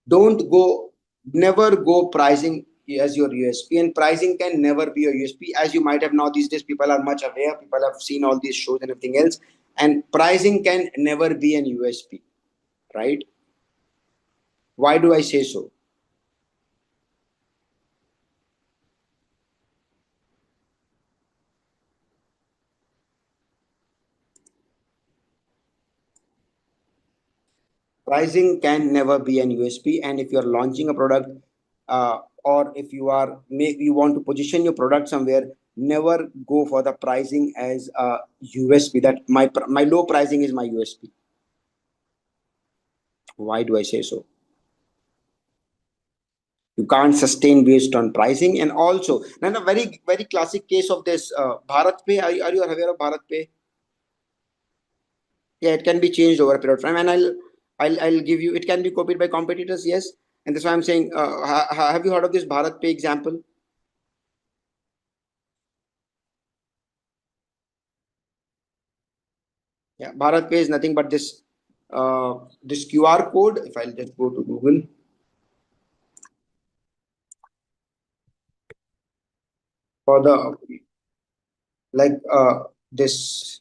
Don't go, never go pricing as your USP, and pricing can never be your USP. As you might have now, these days people are much aware, people have seen all these shows and everything else, and pricing can never be an USP, right? Why do I say so? Pricing can never be an USP, and if you are launching a product, or if you want to position your product somewhere, never go for the pricing as a USP. That my low pricing is my USP. Why do I say so? You can't sustain based on pricing. And also, and a very very classic case of this, Bharat Pay. Are you aware of Bharat Pay? Yeah, it can be changed over a period of time, and I'll give you, it can be copied by competitors, yes, And that's why I'm saying, have you heard of this Bharat Pay example? Yeah, Bharat Pay is nothing but this QR code. If I'll just go to Google for the like this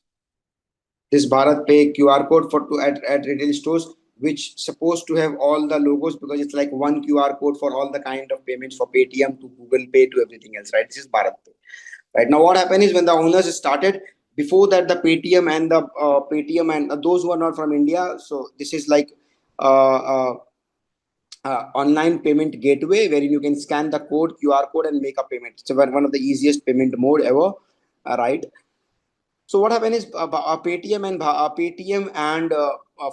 this Bharat Pay QR code for to at retail stores, which supposed to have all the logos because it's like one QR code for all the kind of payments for Paytm to Google Pay to everything else, right? This is Bharat Pay. Right now, what happened is when the owners started, before that, the Paytm and those who are not from India, so this is like uh, uh, online payment gateway wherein you can scan the QR code and make a payment. It's one of the easiest payment mode ever, right? So what happened is Paytm and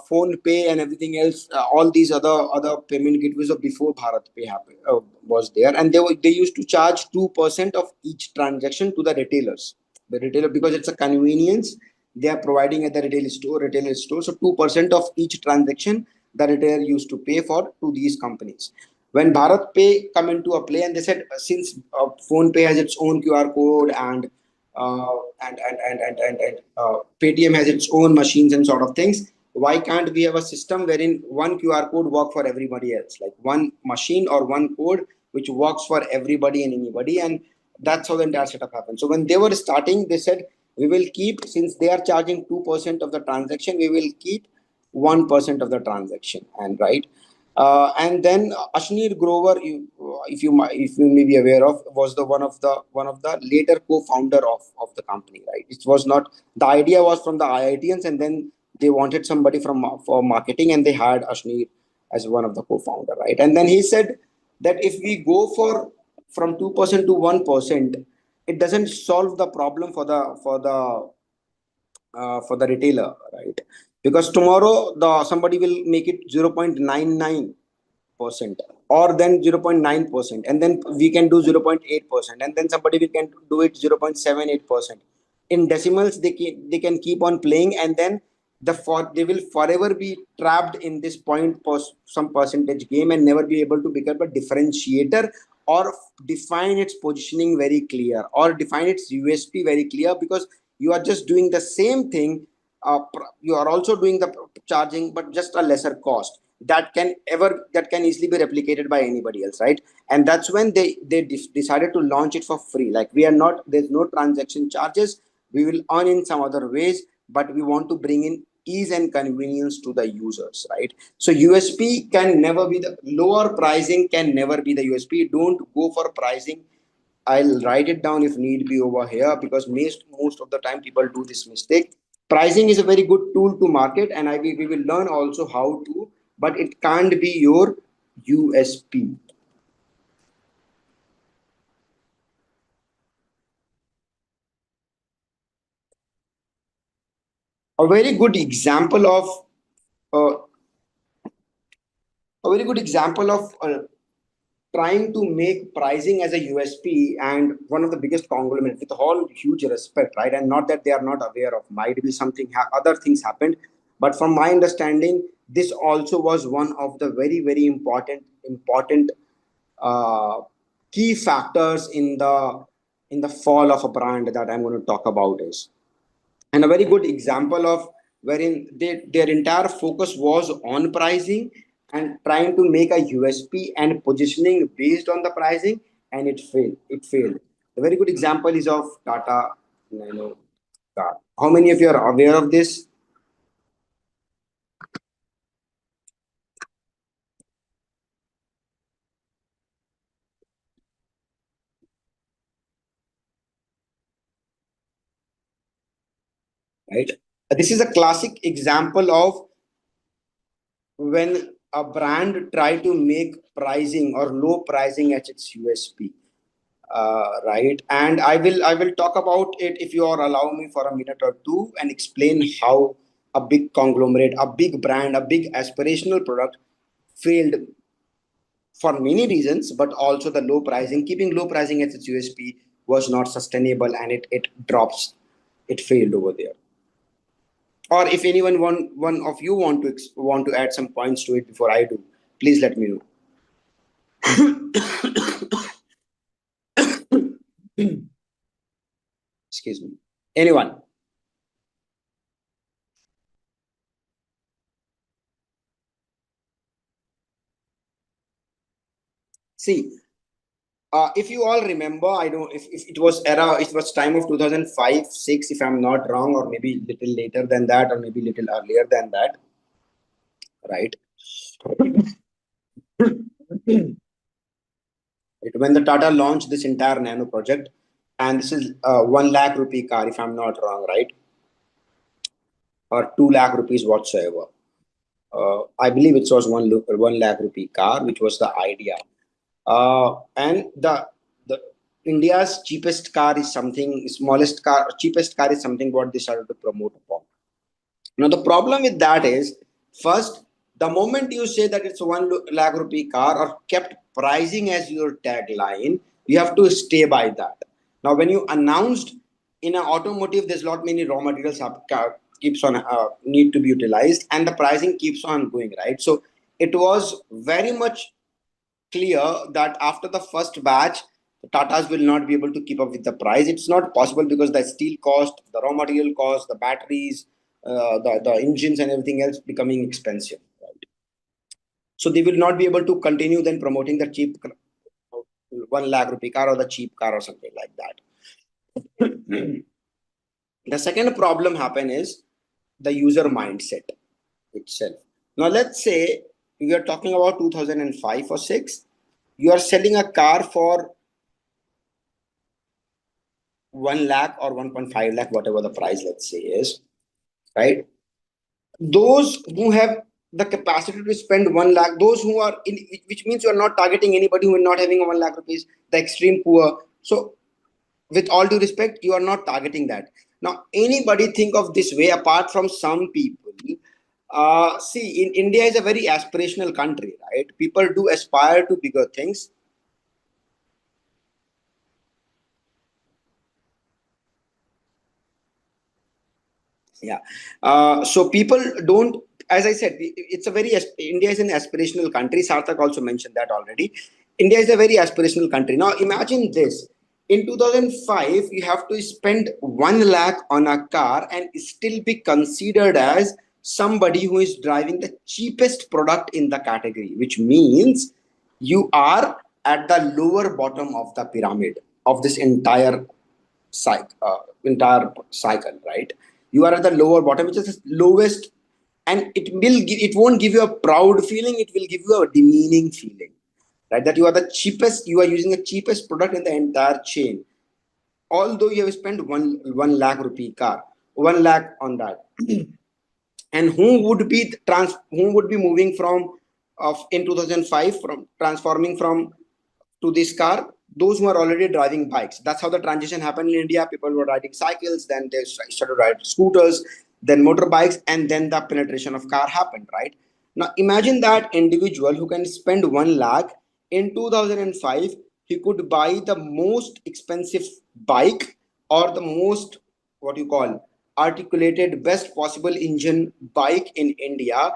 Phone Pay and everything else, all these other payment gateways of before Bharat Pay happened, was there, and they used to charge 2% of each transaction to the retailers. The retailer, because it's a convenience they are providing at the retail store. So 2% of each transaction the retailer used to pay for to these companies. When Bharat Pay come into a play, and they said since Phone Pay has its own QR code and Paytm has its own machines and sort of things. Why can't we have a system wherein one QR code work for everybody else, like one machine or one code which works for everybody and anybody? And that's how the entire setup happened. So when they were starting, they said we will keep, since they are charging 2% of the transaction, we will keep 1% of the transaction, and right. And then Ashneer Grover, if you may be aware of, was the one of the later co-founder of the company, right? It was not, the idea was from the IITians, and then they wanted somebody for marketing, and they hired Ashneer as one of the co-founder, right? And then he said that if we go for from 2% to 1%, it doesn't solve the problem for the retailer, right? Because tomorrow the somebody will make it 0.99% or then 0.9%, and then we can do 0.8%, and then somebody we can do it 0.78%. In decimals they can keep on playing, and then they will forever be trapped in this some percentage game and never be able to become a differentiator or define its positioning very clear or define its USP very clear, because you are just doing the same thing. You are also doing the charging, but just a lesser cost that can easily be replicated by anybody else, right? And that's when they decided to launch it for free. Like, we are not, there's no transaction charges, we will earn in some other ways, but we want to bring in ease and convenience to the users, right? So USP can never be the lower pricing, can never be the USP. Don't go for pricing. I'll write it down if need be over here, because most of the time people do this mistake. Pricing is a very good tool to market, and we will learn also how to, but it can't be your USP. A very good example of uh, a very good example of trying to make pricing as a USP, and one of the biggest conglomerates, with all huge respect, right? And not that they are not aware of, might be something other things happened, but from my understanding, this also was one of the very important uh, key factors in the fall of a brand that I'm going to talk about is, and a very good example of wherein their entire focus was on pricing and trying to make a USP and positioning based on the pricing, and it failed. A very good example is of Tata Nano car. How many of you are aware of this? Right, this is a classic example of when a brand try to make pricing or low pricing at its USP, right? And I will talk about it, if you are allow me, for a minute or two, and explain how a big conglomerate, a big brand, a big aspirational product failed for many reasons, but also the low pricing, keeping low pricing as its USP was not sustainable, and it drops, it failed over there. Or if one of you want to add some points to it before I do, please let me know. Excuse me. Anyone? See, if you all remember, I don't, if it was era, it was time of 2005, 6, if I'm not wrong, or maybe little later than that, or maybe little earlier than that, right? When the Tata launched this entire Nano project, and this is 1 lakh rupee car, if I'm not wrong, right? Or 2 lakh rupees whatsoever. I believe it was 1 lakh rupee car, which was the idea. And the India's cheapest car is something, smallest car, cheapest car is something what they started to promote upon. Now the problem with that is, first, the moment you say that it's 1 lakh rupee car or kept pricing as your tagline, you have to stay by that. Now, when you announced in an automotive, there's a lot many raw materials keeps on need to be utilized, and the pricing keeps on going, right. So it was very much clear that after the first batch, the Tatas will not be able to keep up with the price. It's not possible because the steel cost, the raw material cost, the batteries, the engines and everything else becoming expensive. Right? So they will not be able to continue then promoting the cheap 1 lakh rupee car or the cheap car or something like that. The second problem happen is the user mindset itself. Now let's say we are talking about 2005 or 6. You are selling a car for 1 lakh or 1.5 lakh, whatever the price, let's say, is, right? Those who have the capacity to spend 1 lakh, those who are in, which means you are not targeting anybody who is not having a 1 lakh rupees, the extreme poor. So, with all due respect, you are not targeting that. Now, anybody think of this way apart from some people? See, in India is a very aspirational country, right? People do aspire to bigger things. Yeah. So people don't, as I said, it's a very, India is an aspirational country. Sarthak also mentioned that already. India is a very aspirational country. Now imagine this. In 2005, you have to spend 1 lakh on a car and still be considered as somebody who is driving the cheapest product in the category, which means you are at the lower bottom of the pyramid of this entire cycle, right? You are at the lower bottom, which is the lowest, and it won't give you a proud feeling. It will give you a demeaning feeling, right? That you are the cheapest. You are using the cheapest product in the entire chain, although you have spent one lakh rupee car, 1 lakh on that. And who would be moving from of in 2005 from transforming from to this car, those who are already driving bikes. That's how the transition happened in India. People were riding cycles, then they started riding scooters, then motorbikes, and then the penetration of car happened, right? Now imagine that individual who can spend 1 lakh in 2005, he could buy the most expensive bike or the most, what you call, articulated best possible engine bike in India.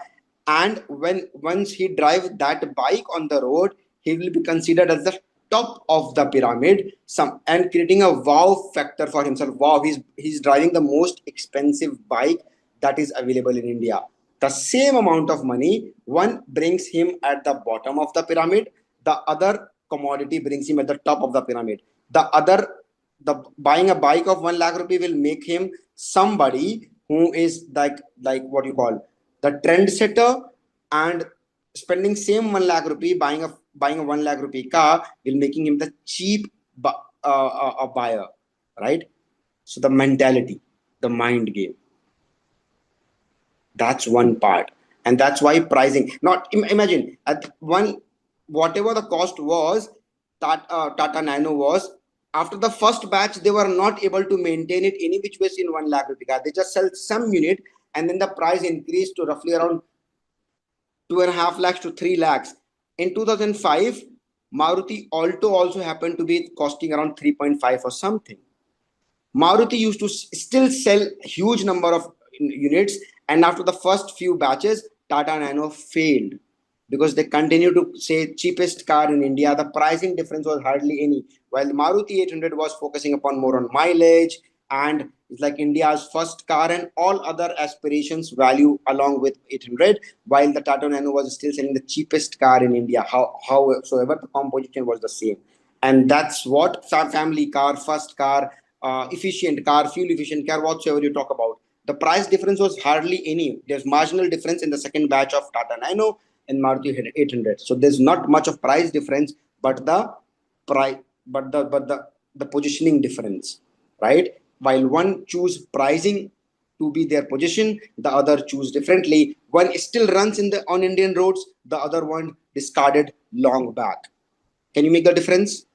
And when once he drive that bike on the road, he will be considered as the top of the pyramid, some, and creating a wow factor for himself. Wow, he's driving the most expensive bike that is available in India. The same amount of money, one brings him at the bottom of the pyramid, the other commodity brings him at the top of the pyramid. The other, the buying a bike of 1 lakh rupee will make him somebody who is like what you call the trendsetter, and spending same 1 lakh rupee buying a 1 lakh rupee car will making him the cheap buyer, right? So the mentality, the mind game, that's one part. And that's why pricing, not imagine at one, whatever the cost was, Tata Nano was, after the first batch they were not able to maintain it any which ways in 1 lakh rupee car. They just sell some unit, and then the price increased to roughly around 2.5 lakhs to 3 lakhs. In 2005, Maruti Alto also happened to be costing around 3.5 or something. Maruti used to still sell huge number of units, and after the first few batches, Tata Nano failed. because they continue to say cheapest car in India. The pricing difference was hardly any. While Maruti 800 was focusing upon more on mileage, and it's like India's first car, and all other aspirations value along with 800. While the Tata Nano was still selling the cheapest car in India, howsoever the composition was the same, and that's what family car, first car, efficient car, fuel efficient car, whatsoever you talk about. The price difference was hardly any. There's marginal difference in the second batch of Tata Nano and Maruti 800. So there's not much of price difference, but the price, but the positioning difference, right? While one choose pricing to be their position, the other choose differently. One still runs in the on Indian roads, the other one discarded long back. Can you make the difference?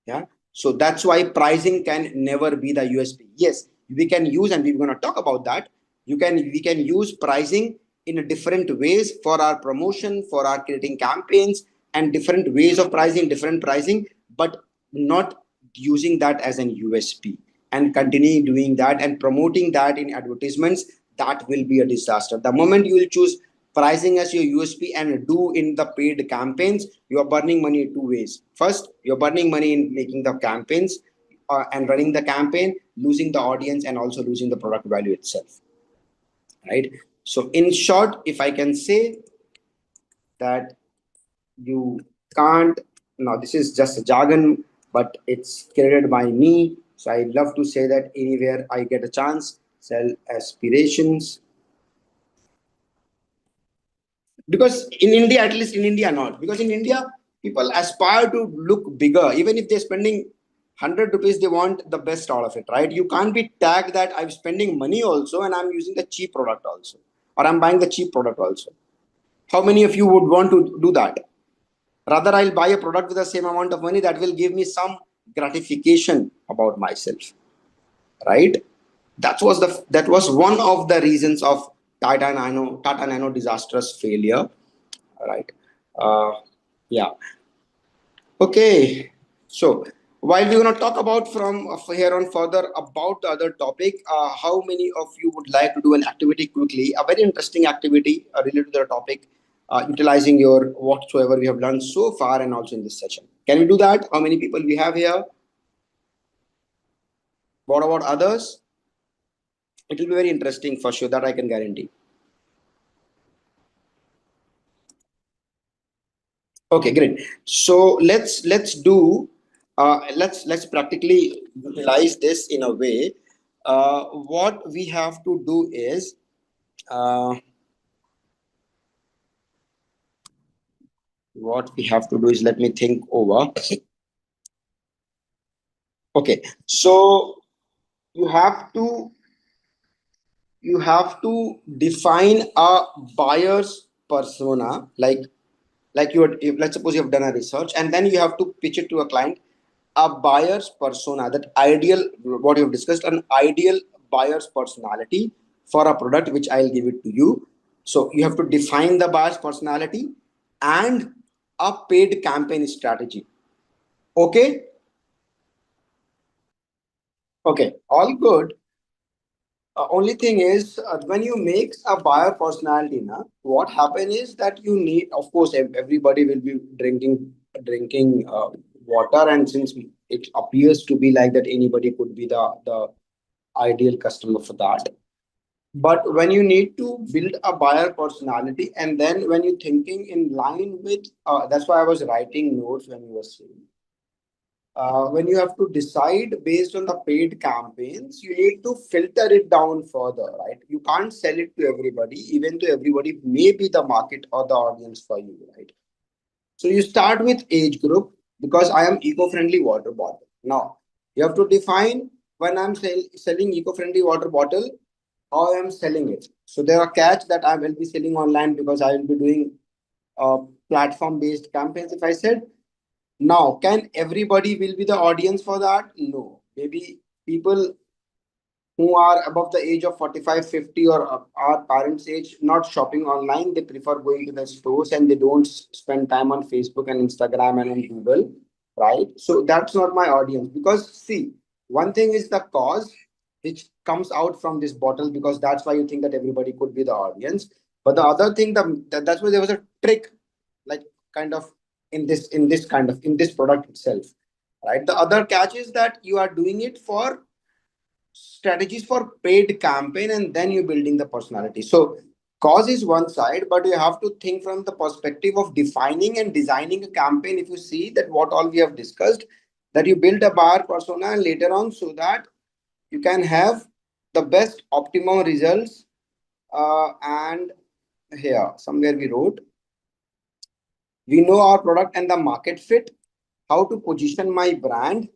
Yeah. So that's why pricing can never be the USP. Yes, we can use, and we're going to talk about that. We can use pricing in different ways for our promotion, for our creating campaigns, and different ways of pricing, different pricing, but not using that as an USP and continue doing that and promoting that in advertisements. That will be a disaster. The moment you will choose pricing as your USP and do in the paid campaigns, you are burning money two ways. First, you're burning money in making the campaigns and running the campaign, losing the audience, and also losing the product value itself. Right. So, in short, if I can say that you can't, now this is just a jargon, but it's created by me. So, I love to say that anywhere I get a chance, sell aspirations, because in India, at least in India, not because in India people aspire to look bigger. Even if they're spending 100 rupees, they want the best out of it, right? You can't be tagged that I'm spending money also and I'm using the cheap product also, or I'm buying the cheap product also. How many of you would want to do that? Rather, I'll buy a product with the same amount of money that will give me some gratification about myself, right? That was one of the reasons of Tata Nano disastrous failure, right? uh, yeah. Okay. So while we're going to talk about from here on further about the other topic, how many of you would like to do an activity quickly, a very interesting activity related to the topic, utilizing your whatsoever we have learned so far and also in this session? Can we do that? How many people we have here? What about others? It will be very interesting for sure, that I can guarantee. Okay, great. So let's practically utilize this in a way. What we have to do is, uh, let me think over. Okay, so you have to you have to define a buyer's persona, like let's suppose you have done a research and then you have to pitch it to a client, a buyer's persona, that ideal, what you've discussed, an ideal buyer's personality for a product, which I'll give it to you. So you have to define the buyer's personality and a paid campaign strategy. Okay. Okay, all good. Only thing is, when you make a buyer personality, na, what happen is that you need, of course, everybody will be drinking water, and since it appears to be like that, anybody could be the ideal customer for that. But when you need to build a buyer personality, and then when you're thinking in line with, that's why I was writing notes when you were saying, when you have to decide based on the paid campaigns, you need to filter it down further, right? You can't sell it to everybody, even though everybody may be the market or the audience for you, right? So you start with age group, because I am eco-friendly water bottle. Now you have to define, when I'm selling eco-friendly water bottle, how I am selling it. So there are catch that I will be selling online, because I will be doing platform-based campaigns. If I said, now, can everybody will be the audience for that? No. Maybe people who are above the age of 45, 50, or our parents' age, not shopping online. They prefer going to the stores, and they don't spend time on Facebook and Instagram and on Google, right? So that's not my audience, because see, one thing is the cause, which comes out from this bottle, because that's why you think that everybody could be the audience. But the other thing, that's why there was a trick, like kind of in this product itself, right? The other catch is that you are doing it for strategies for paid campaign, and then you're building the personality. So cause is one side, but you have to think from the perspective of defining and designing a campaign. If you see that what all we have discussed, that you build a buyer persona and later on, so that you can have the best optimum results. And here somewhere we wrote, we know our product and the market fit, how to position my brand,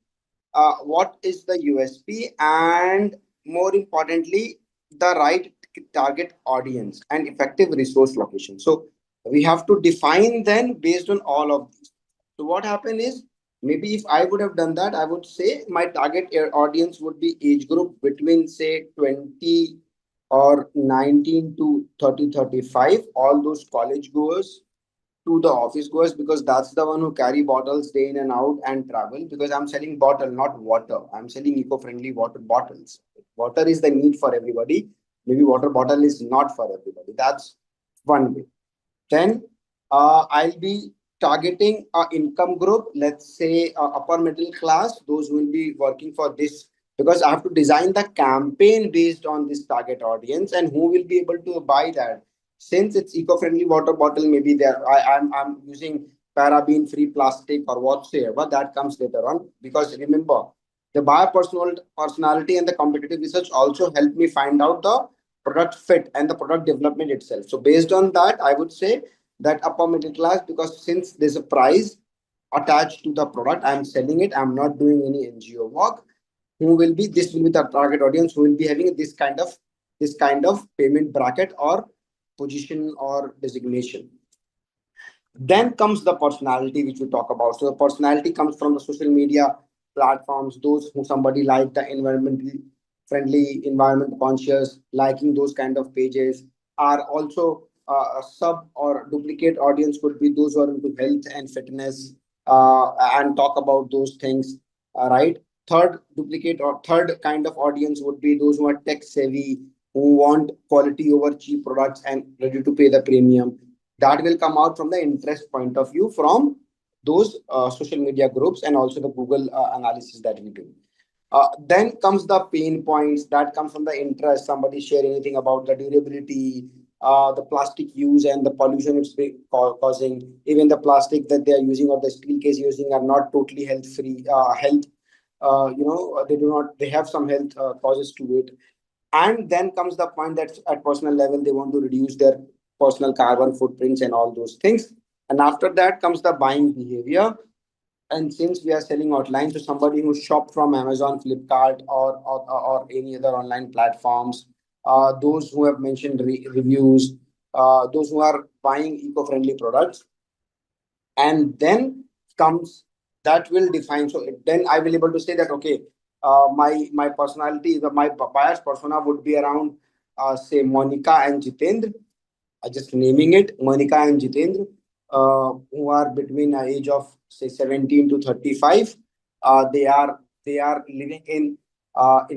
what is the USP, and more importantly, the right target audience and effective resource location. So we have to define then based on all of these. So what happened is, maybe if I would have done that, I would say my target audience would be age group between say 20 or 19 to 30, 35, all those college goers to the office goers, because that's the one who carry bottles day in and out and travel, because I'm selling bottle, not water. I'm selling eco-friendly water bottles. Water is the need for everybody. Maybe water bottle is not for everybody. That's one way. Then I'll be targeting a income group, let's say upper middle class, those who will be working for this, because I have to design the campaign based on this target audience and who will be able to buy that. Since it's eco-friendly water bottle, maybe I'm using paraben free plastic or whatsoever, that comes later on. Because remember, the buyer personality and the competitive research also help me find out the product fit and the product development itself. So based on that, I would say that upper middle class, because since there's a price attached to the product, I'm selling it, I'm not doing any NGO work. Who will be This will be the target audience who will be having this kind of payment bracket or position or designation. Then comes the personality, which we talk about. So the personality comes from the social media platforms, those who somebody like the environmentally friendly, environment conscious, liking those kind of pages, are also a sub or duplicate audience could be those who are into health and fitness, and talk about those things, right? Third duplicate or third kind of audience would be those who are tech savvy, who want quality over cheap products and ready to pay the premium. That will come out from the interest point of view from those social media groups and also the Google analysis that we do. Then comes the pain points that come from the interest. Somebody share anything about the durability, the plastic use and the pollution it's causing. Even the plastic that they are using or the steel case using are not totally health free. They do not. They have some health causes to it. And then comes the point that at personal level they want to reduce their personal carbon footprints and all those things. And after that comes the buying behavior. And since we are selling online, so somebody who shop from Amazon, Flipkart, or any other online platforms, those who have mentioned reviews, those who are buying eco-friendly products, and then comes that will define. So then I will able to say that okay, my personality, my buyer's persona would be around say Monica and Jitendra, just naming it, Monica and Jitendra, who are between the age of say 17 to 35. They are living in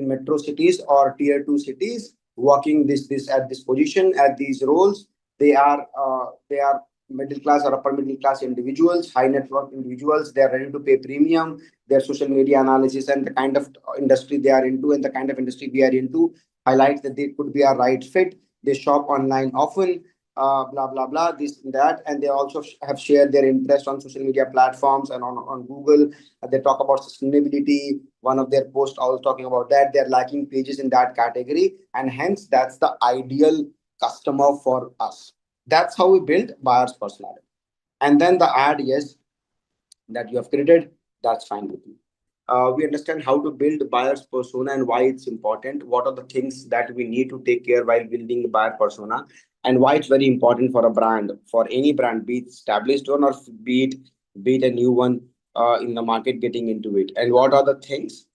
metro cities or tier two cities, working this at this position at these roles. They are middle class or upper middle class individuals, high net worth individuals. They are ready to pay premium. Their social media analysis and the kind of industry they are into and the kind of industry we are into highlights that they could be a right fit. They shop online often, blah blah blah, this and that, and they also have shared their interest on social media platforms and on Google. They talk about sustainability. One of their posts also talking about that. They're liking pages in that category, and hence that's the ideal customer for us. That's how we build buyer's personality. And then the ad, yes, that you have created, that's fine with me. We understand how to build buyer's persona and why it's important. What are the things that we need to take care while building the buyer persona, and why it's very important for a brand, for any brand, be it established one or be it a new one in the market getting into it. And what are the things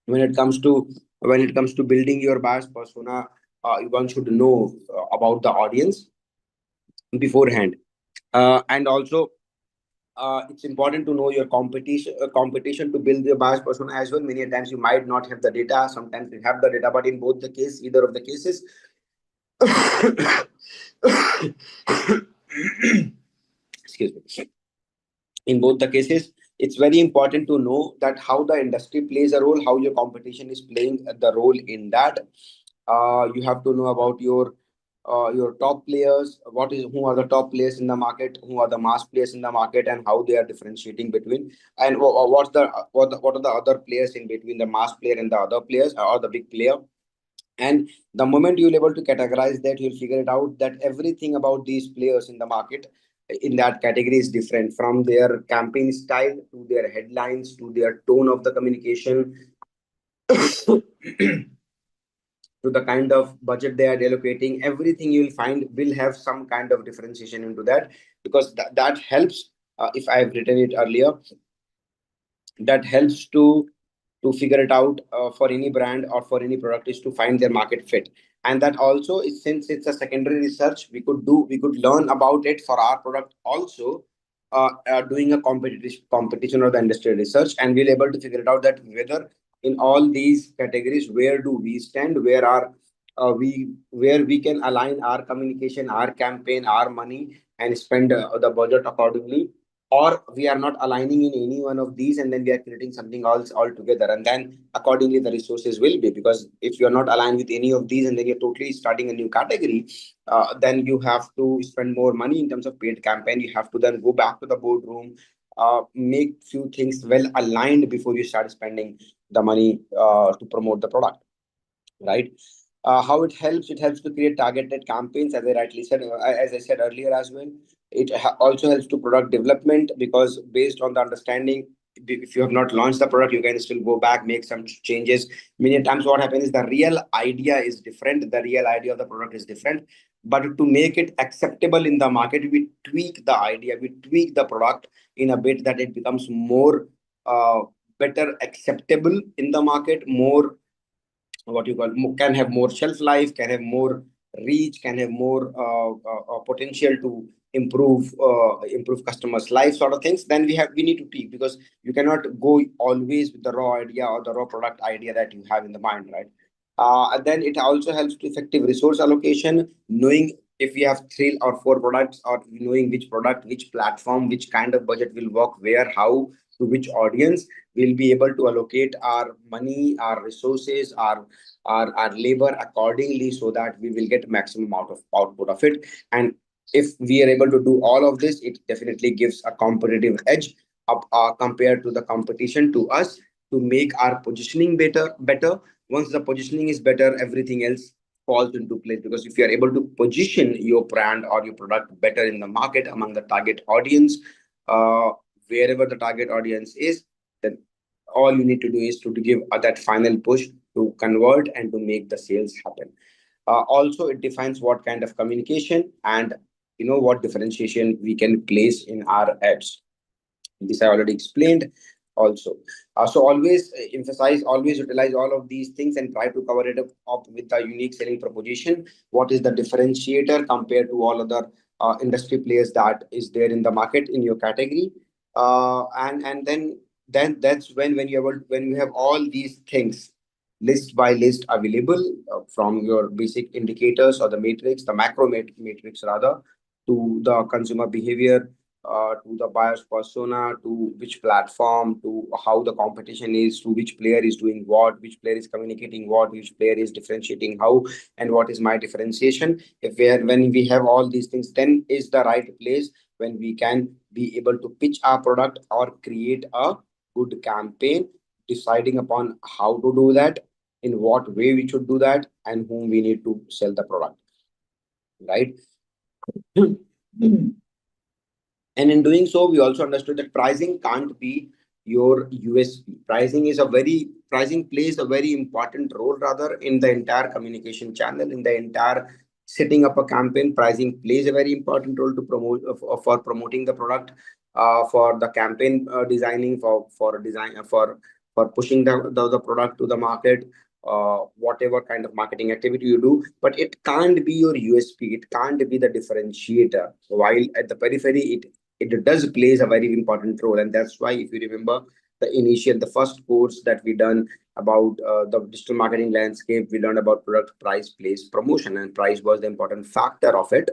when it comes to building your buyer's persona, one should know about the audience beforehand. And also it's important to know your competition to build your buyers persona as well. Many times you might not have the data, sometimes you have the data, but in both the case, either of the cases, excuse me, in both the cases, it's very important to know that how the industry plays a role, how your competition is playing the role in that. You have to know about your top players, who are the top players in the market, who are the mass players in the market, and how they are differentiating between, and what are the other players in between the mass player and the other players, or the big player. And the moment you'll able to categorize that, you'll figure it out that everything about these players in the market in that category is different, from their campaign style to their headlines to their tone of the communication to the kind of budget they are allocating. Everything you'll find will have some kind of differentiation into that, because that helps. If I've written it earlier, that helps to figure it out for any brand or for any product, is to find their market fit. And that also is, since it's a secondary research, we could learn about it for our product also, doing a competition or the industry research, and we'll able to figure it out that whether in all these categories, where do we stand, where we can align our communication, our campaign, our money, and spend the budget accordingly, or we are not aligning in any one of these, and then we are creating something else altogether, and then accordingly the resources will be, because if you're not aligned with any of these and then you're totally starting a new category, then you have to spend more money in terms of paid campaign. You have to then go back to the boardroom, make few things well aligned before you start spending the money to promote the product, right? How it helps to create targeted campaigns, as I rightly said, as I said earlier as well. Also helps to product development, because based on the understanding, if you have not launched the product, you can still go back, make some changes. Many times what happens is the real idea is different, the real idea of the product is different, but to make it acceptable in the market, we tweak the idea, we tweak the product in a bit that it becomes more better acceptable in the market, more what you call can have more shelf life, can have more reach, can have more potential to improve customers life, sort of things. Then we need to tweak, because you cannot go always with the raw idea or the raw product idea that you have in the mind, right? And then it also helps to effective resource allocation, knowing if we have three or four products, or knowing which product, which platform, which kind of budget will work where, how, to which audience, we'll be able to allocate our money, our resources, our labor accordingly, so that we will get maximum out of output of it. And if we are able to do all of this, it definitely gives a competitive edge up, compared to the competition to us, to make our positioning better. Once the positioning is better, everything else falls into place, because if you are able to position your brand or your product better in the market among the target audience, uh, wherever the target audience is, then all you need to do is to give that final push to convert and to make the sales happen. Also, it defines what kind of communication and what differentiation we can place in our ads. This I already explained also. So always emphasize, always utilize all of these things and try to cover it up with a unique selling proposition. What is the differentiator compared to all other industry players that is there in the market in your category? And then that's when you have all these things list by list available, from your basic indicators or the matrix, the matrix rather, to the consumer behavior, to the buyer's persona, to which platform, to how the competition is, to which player is doing what, which player is communicating what, which player is differentiating how, and what is my differentiation. When we have all these things, then is the right place when we can be able to pitch our product or create a good campaign, deciding upon how to do that, in what way we should do that, and whom we need to sell the product, right? And in doing so, we also understood that pricing can't be your USP. Pricing plays a very important role rather in the entire communication channel, in the entire setting up a campaign. Pricing plays a very important role to promote for promoting the product, for the campaign designing, for design for pushing the product to the market, whatever kind of marketing activity you do, but it can't be your USP. It can't be the differentiator. While at the periphery, it does plays a very important role. And that's why, if you remember the first course that we done about the digital marketing landscape, we learned about product, price, place, promotion, and price was the important factor of it.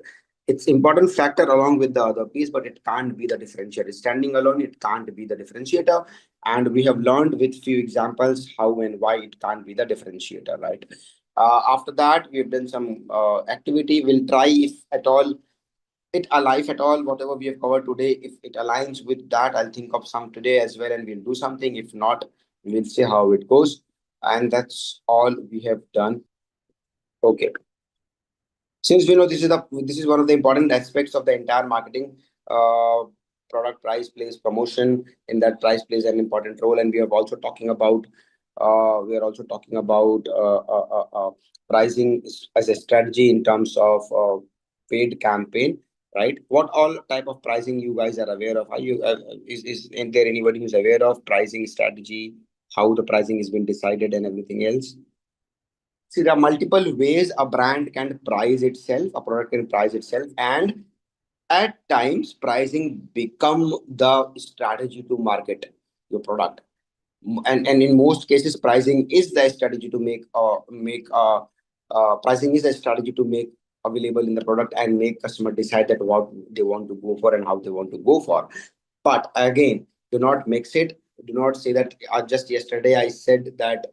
It's important factor along with the other piece, but it can't be the differentiator. Standing alone, it can't be the differentiator. And we have learned with few examples how and why it can't be the differentiator, right? After that, we've done some activity. We'll try, if at all it alive at all, whatever we have covered today, if it aligns with that, I'll think of some today as well, and we'll do something. If not, we'll see how it goes. And that's all we have done. Okay. Since we know this is one of the important aspects of the entire marketing, uh, product, price, place, promotion. In that, price plays an important role, and we are also talking about pricing as a strategy in terms of paid campaign, right? What all type of pricing you guys are aware of? Are you is there anybody who's aware of pricing strategy, how the pricing has been decided, and everything else? See, there are multiple ways a brand can price itself, a product can price itself, and at times pricing become the strategy to market your product. And in most cases, pricing is the strategy to pricing is a strategy to make available in the product and make customer decide that what they want to go for and how they want to go for. But again, do not mix it. Do not say that just yesterday I said that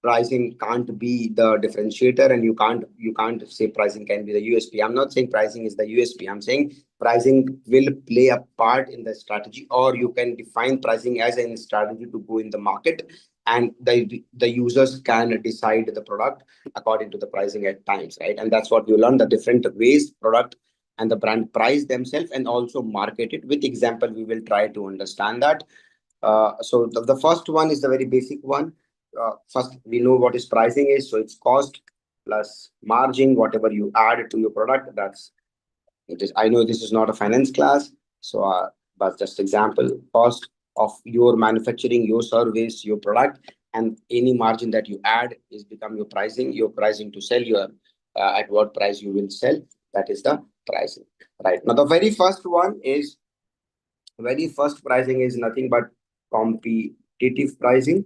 pricing can't be the differentiator, and you can't say pricing can be the USP. I'm not saying pricing is the USP. I'm saying pricing will play a part in the strategy, or you can define pricing as a strategy to go in the market, and the users can decide the product according to the pricing at times, right? And that's what you learn, the different ways product and the brand price themselves and also market it. With example, we will try to understand that. So the first one is the very basic one. First, we know what is pricing is. So it's cost plus margin, whatever you add to your product. That's it is. I know this is not a finance class, so but just example, cost of your manufacturing, your service, your product, and any margin that you add is become your pricing. Your pricing to sell your at what price you will sell. That is the pricing, right? Now, the very first pricing is nothing but competitive pricing.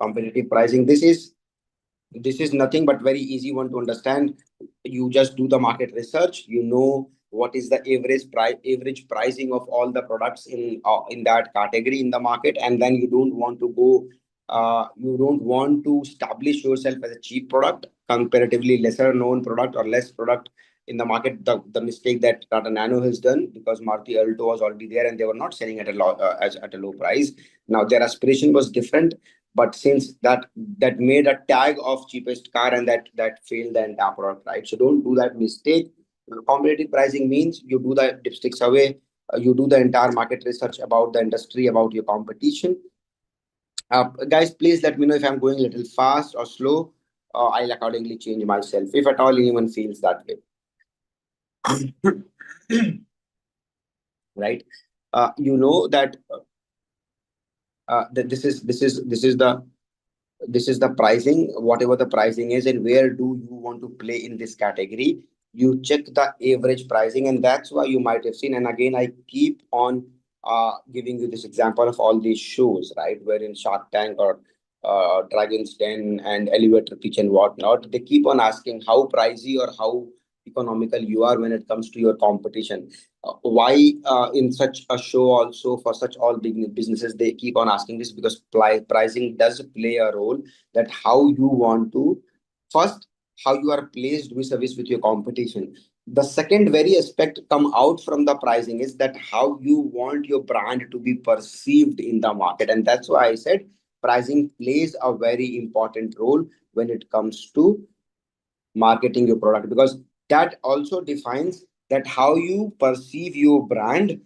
Competitive pricing. This is nothing but very easy one to understand. You just do the market research. You know what is the average pricing of all the products in that category in the market, and then you don't want to establish yourself as a cheap product, comparatively lesser known product or less product in the market. The mistake that Tata Nano has done, because Maruti Alto was already there and they were not selling at at a low price. Now their aspiration was different, but since that made a tag of cheapest car, and that failed the entire product, right? So don't do that mistake. Competitive pricing means you do the dipstick survey, you do the entire market research about the industry, about your competition. Guys, please let me know if I'm going a little fast or slow. I'll accordingly change myself if at all anyone feels that way. Right? You know that this is the pricing, whatever the pricing is, and where do you want to play in this category. You check the average pricing, and that's why you might have seen, and again I keep on giving you this example of all these shows, right, where in Shark Tank or Dragon's Den and Elevator Pitch and whatnot, they keep on asking how pricey or how economical you are when it comes to your competition. Why in such a show, also for such all big businesses, they keep on asking this, because pricing does play a role, that how you want to first, how you are placed vis-a-vis with your competition. The second very aspect come out from the pricing is that how you want your brand to be perceived in the market. And that's why I said pricing plays a very important role when it comes to marketing your product, because that also defines that how you perceive your brand,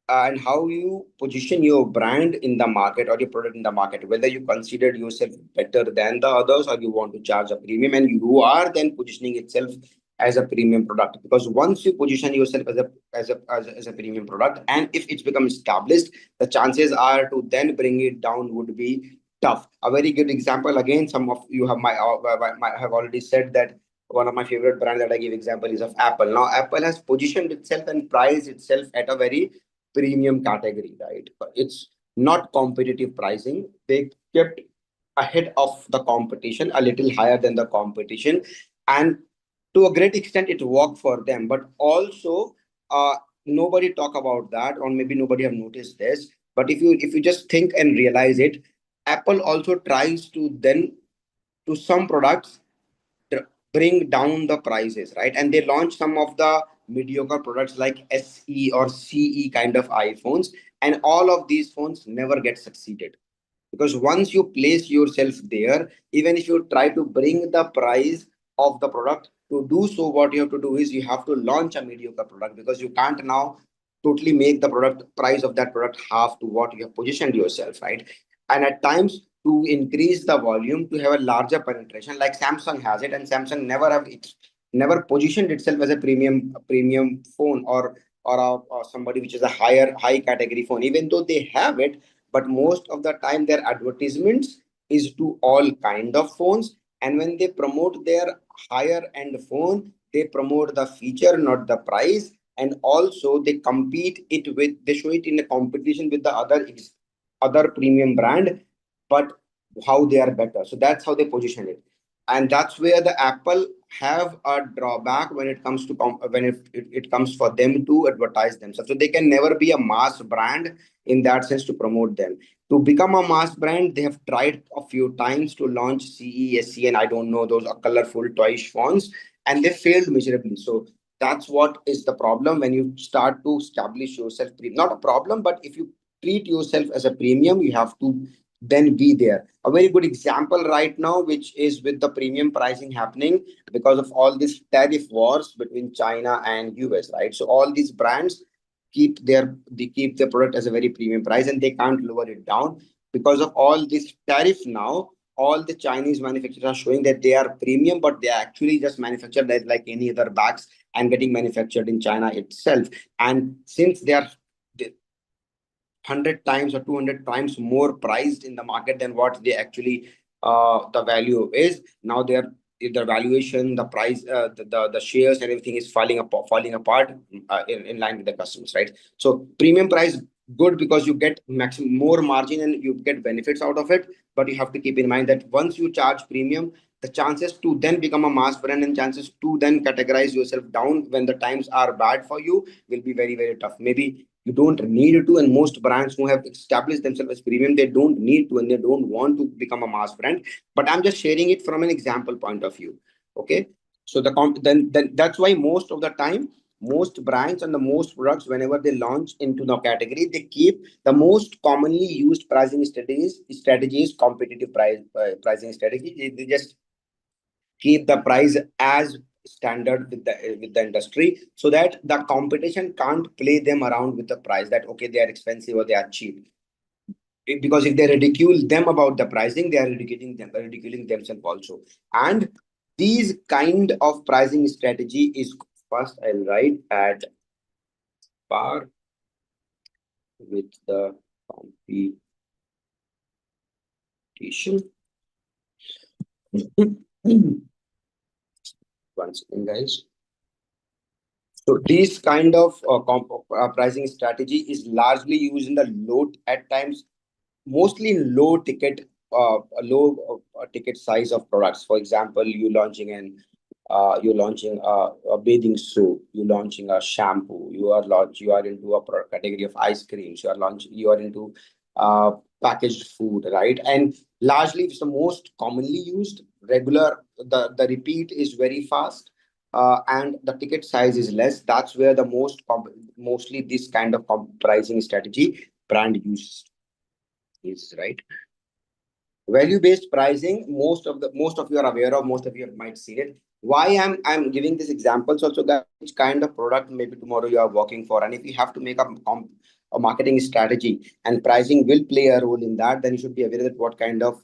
and how you position your brand in the market or your product in the market, whether you consider yourself better than the others or you want to charge a premium, and you are then positioning itself as a premium product. Because once you position yourself as a premium product, and if it's become established, the chances are to then bring it down would be tough. A very good example, again, some of you have have already said that one of my favorite brand that I give example is of Apple. Now, Apple has positioned itself and priced itself at a very premium category, right? It's not competitive pricing. They kept ahead of the competition, a little higher than the competition, and to a great extent, it worked for them. But also, nobody talk about that, or maybe nobody have noticed this. But if you just think and realize it, Apple also tries to then to some products bring down the prices, right? And they launch some of the mediocre products like SE or CE kind of iPhones, and all of these phones never get succeeded because once you place yourself there, even if you try to bring the price of the product, to do so what you have to do is you have to launch a mediocre product because you can't now totally make the product price of that product half to what you have positioned yourself, right? And at times, to increase the volume, to have a larger penetration, like Samsung has it, and Samsung never positioned itself as a premium phone, or somebody which is a high category phone, even though they have it. But most of the time their advertisements is to all kind of phones, and when they promote their higher end phone, they promote the feature, not the price. And also they compete it with, they show it in a competition with the other premium brand, but how they are better. So that's how they position it. And that's where the Apple have a drawback when it comes to when it comes for them to advertise themselves. So they can never be a mass brand in that sense to promote them. To become a mass brand, they have tried a few times to launch CESC, and I don't know, those are colorful toyish fonts, and they failed miserably. So that's what is the problem when you start to establish yourself. Not a problem, but if you treat yourself as a premium, you have to then be there. A very good example right now, which is with the premium pricing happening because of all these tariff wars between China and US, right? So all these brands they keep their product as a very premium price and they can't lower it down because of all this tariff. Now all the Chinese manufacturers are showing that they are premium, but they are actually just manufactured like any other bags and getting manufactured in China itself. And since they are 100 times or 200 times more priced in the market than what they actually the value is, now the valuation, the price, the shares and everything is falling apart in line with the customers, right? So premium price good because you get maximum more margin and you get benefits out of it. But you have to keep in mind that once you charge premium, the chances to then become a mass brand and chances to then categorize yourself down when the times are bad for you will be very, very tough. Maybe you don't need to, and most brands who have established themselves as premium, they don't need to and they don't want to become a mass brand. But I'm just sharing it from an example point of view. Okay. So then that's why most of the time, most brands and the most products, whenever they launch into the category, they keep the most commonly used pricing strategies competitive pricing strategy. They just keep the price as standard with the industry, so that the competition can't play them around with the price that okay, they are expensive or they are cheap. Because if they ridicule them about the pricing, they are ridiculing themselves also. And these kind of pricing strategy is, first I'll write at par with the competition. One second, guys. So this kind of pricing strategy is largely used in the at times, mostly in low ticket size of products. For example, you're launching a bathing soap, you're launching a shampoo, you are into a product category of ice creams, you are into uh, packaged food, right? And largely it's the most commonly used regular, the repeat is very fast, and the ticket size is less. That's where the mostly this kind of pricing strategy brand uses is, right? Value based pricing, most of you are aware of, most of you might see it. Why I'm giving these examples also, guys, which kind of product maybe tomorrow you are working for, and if you have to make a marketing strategy and pricing will play a role in that, then you should be aware that what kind of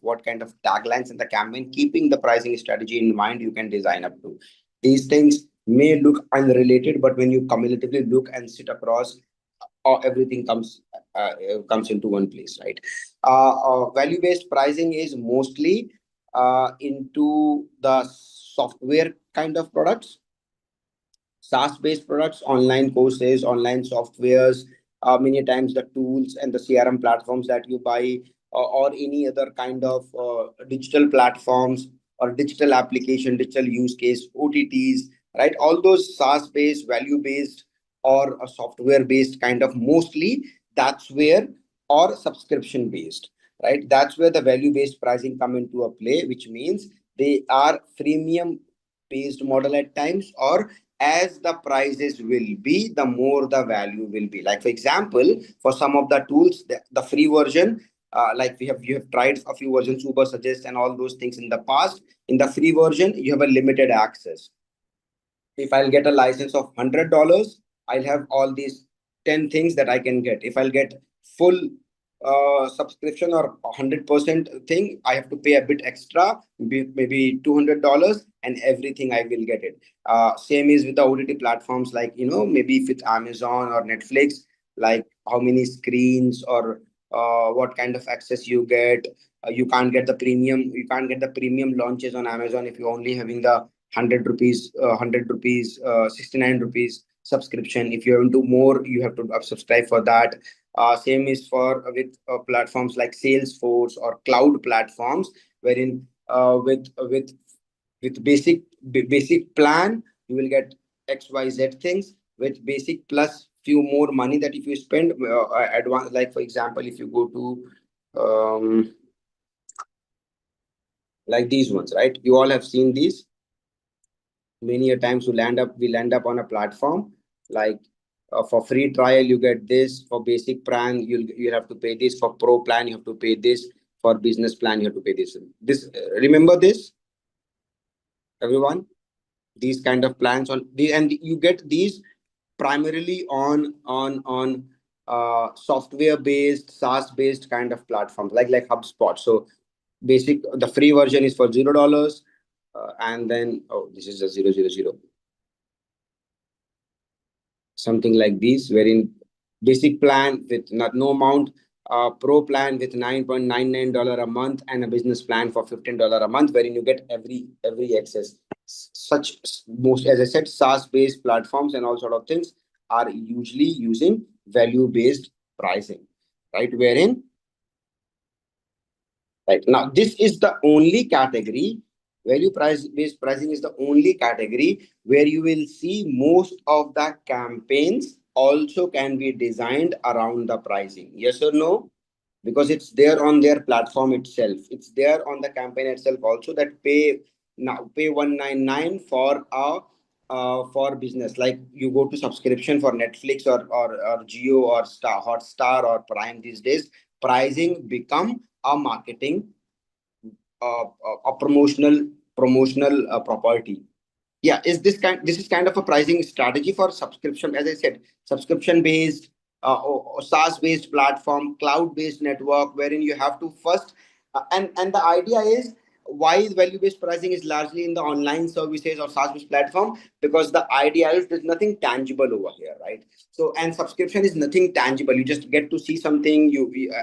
taglines in the campaign, keeping the pricing strategy in mind, you can design up to. These things may look unrelated, but when you cumulatively look and sit across, everything comes into one place, right? Value based pricing is mostly into the software kind of products, SaaS-based products, online courses, online softwares, many times the tools and the CRM platforms that you buy, or any other kind of digital platforms or digital application, digital use case, OTTs, right? All those SaaS-based, value-based, or a software-based kind of, mostly that's where, or subscription-based, right? That's where the value-based pricing come into a play, which means they are freemium-based model at times, or as the prices will be, the more the value will be. Like for example, for some of the tools, the free version, like you have tried a few versions, Uber Suggest and all those things in the past. In the free version, you have a limited access. If I'll get a license of $100, I'll have all these 10 things that I can get. If I'll get full subscription or 100% thing, I have to pay a bit extra, maybe $200, and everything I will get it. Same is with the OTT platforms, like, maybe if it's Amazon or Netflix, like how many screens or what kind of access you get. You can't get the premium. You can't get the premium launches on Amazon if you're only having the 100 rupees, 69 rupees subscription. If you're into more, you have to subscribe for that. Same is for with platforms like Salesforce or cloud platforms, wherein with basic plan you will get XYZ things. With basic plus few more money, that if you spend advance, like for example, if you go to like these ones, right? You all have seen these many a times. We land up on a platform like, for free trial you get this, for basic plan you have to pay this, for pro plan you have to pay this, for business plan you have to pay this. Remember this, everyone? These kind of plans on the, and you get these primarily on software based, SaaS based kind of platforms, like HubSpot. So basic, the free version is for $0, and then, oh, this is a 000, something like this, wherein basic plan with not no amount, pro plan with $9.99 a month, and a business plan for $15 a month, wherein you get every access. Such, most, as I said, SaaS based platforms and all sort of things are usually using value based pricing, right? Wherein, right now, this is the only category. Value price based pricing is the only category where you will see most of the campaigns also can be designed around the pricing. Yes or no? Because it's there on their platform itself. It's there on the campaign itself also, that pay 199 for a for business. Like you go to subscription for Netflix or Geo or Hotstar or Prime these days, pricing become a marketing, a promotional property. Yeah, this is kind of a pricing strategy for subscription, as I said, subscription based, or SaaS based platform, cloud based network, wherein you have to first, and the idea is, why value based pricing is largely in the online services or SaaS based platform, because the idea is there's nothing tangible over here, right? So, and subscription is nothing tangible. You just get to see something,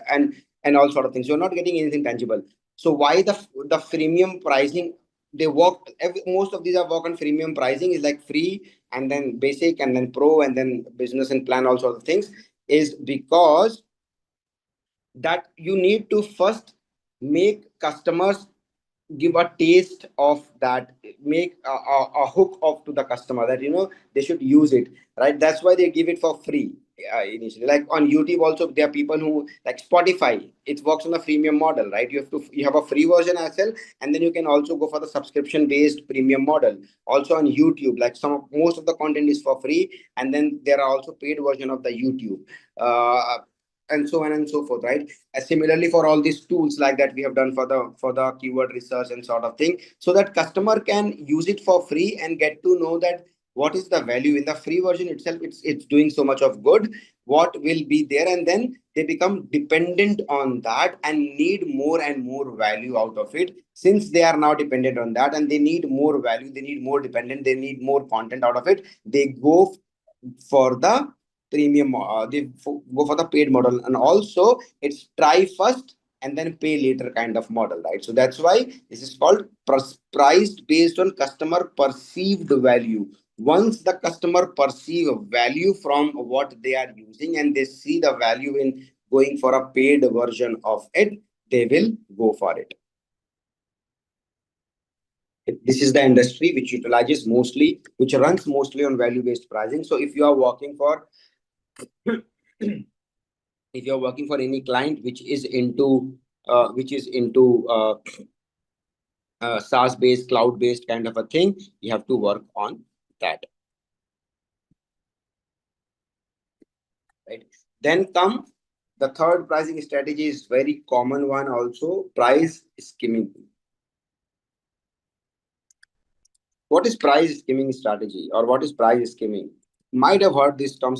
and all sort of things. You're not getting anything tangible. So why the freemium pricing, they work, most of these are work on freemium pricing, is like free and then basic and then pro and then business and plan, all sorts of things, is because that you need to first make customers give a taste of that, make a hook of to the customer, that they should use it, right? That's why they give it for free initially. Like on YouTube also, there are people who, like Spotify, it works on a freemium model, right? You have a free version as well, and then you can also go for the subscription based premium model. Also on YouTube, like most of the content is for free, and then there are also paid version of the YouTube, and so on and so forth, right? Similarly, for all these tools like that we have done for the keyword research and sort of thing, so that customer can use it for free and get to know that what is the value in the free version itself. It's doing so much of good, what will be there, and then they become dependent on that and need more and more value out of it. Since they are now dependent on that and they need more value, they need more dependent, they need more content out of it, they go for the premium, go for the paid model. And also, it's try first and then pay later kind of model, right? So that's why this is called priced based on customer perceived value. Once the customer perceive value from what they are using and they see the value in going for a paid version of it, they will go for it. This is the industry which utilizes mostly, which runs mostly on value based pricing. So if you are working for if you're working for any client which is into SaaS based, cloud based kind of a thing, you have to work on that, right? Then come the third pricing strategy is very common one also, price skimming. What is price skimming strategy, or what is price skimming? Might have heard this term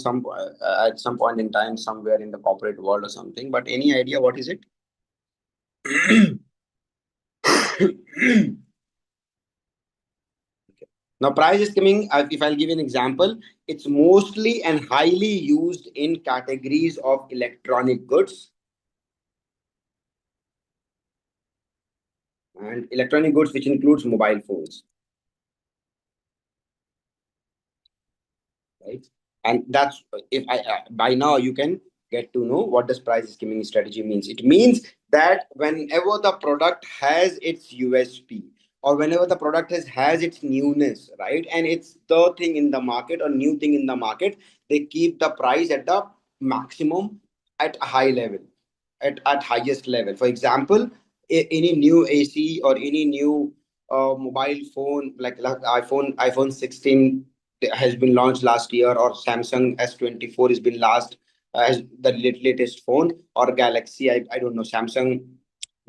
at some point in time somewhere in the corporate world or something, but any idea what is it? Now, price skimming, if I'll give you an example, it's mostly and highly used in categories of electronic goods, and electronic goods, which includes mobile phones, right? And that's if I by now you can get to know what this price skimming strategy means. It means that whenever the product has its USP, or whenever the product has its newness, right, and it's the thing in the market or new thing in the market, they keep the price at the maximum, at a high level, at highest level. For example, any new AC or any new mobile phone like iPhone 16 has been launched last year, or Samsung S24 has been last as the latest phone, or Galaxy, I don't know, Samsung,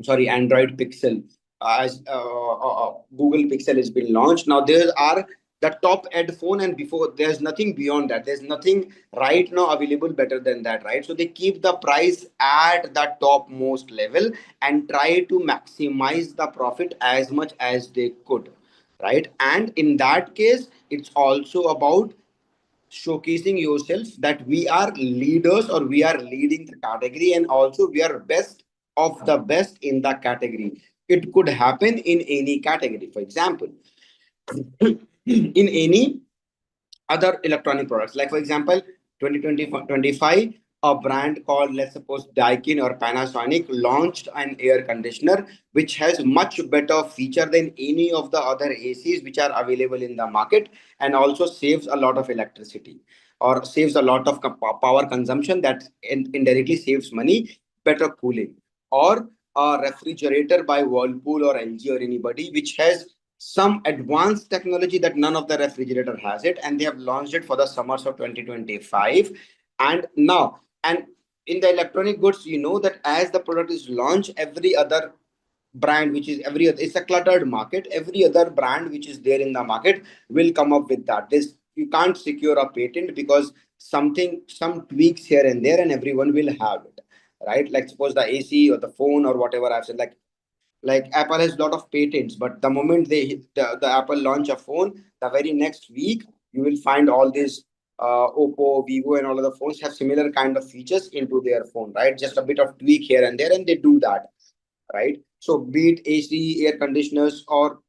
sorry, Android Pixel, as Google Pixel has been launched. Now there are the top end phone, and before there's nothing beyond that. There's nothing right now available better than that, right? So they keep the price at the topmost level and try to maximize the profit as much as they could, right? And in that case, it's also about showcasing yourself that we are leaders, or we are leading the category, and also we are best of the best in the category. It could happen in any category. For example, in any other electronic products, like for example 2025, a brand called, let's suppose, Daikin or Panasonic launched an air conditioner which has much better feature than any of the other ACs which are available in the market, and also saves a lot of electricity, or saves a lot of power consumption, that indirectly saves money, better cooling. Or a refrigerator by Whirlpool or LG or anybody which has some advanced technology that none of the refrigerator has it, and they have launched it for the summers of 2025. And now, and in the electronic goods, you know that as the product is launched, every other brand which is every other, it's a cluttered market, every other brand which is there in the market will come up with that. This, you can't secure a patent, because some tweaks here and there, and everyone will have it, right? Like suppose the AC or the phone or whatever I've said, like Apple has a lot of patents, but the moment the Apple launch a phone, the very next week you will find all these Oppo, Vivo, and all of the phones have similar kind of features into their phone, right? Just a bit of tweak here and there, and they do that, right? So be it AC, air conditioners, or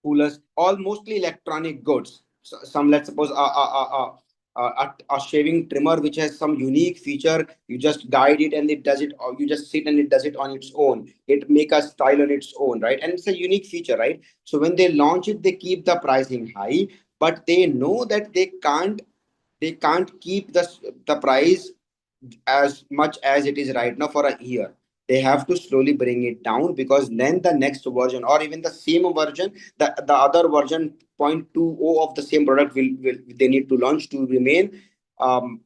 coolers, all mostly electronic goods. So some, let's suppose, a shaving trimmer which has some unique feature. You just guide it and it does it, or you just sit and it does it on its own. It make a style on its own, right? And it's a unique feature, right? So when they launch it, they keep the pricing high, but they know that they can't keep the price as much as it is right now for a year. They have to slowly bring it down, because then the next version, or even the same version, the other version 0.20 of the same product will they need to launch to um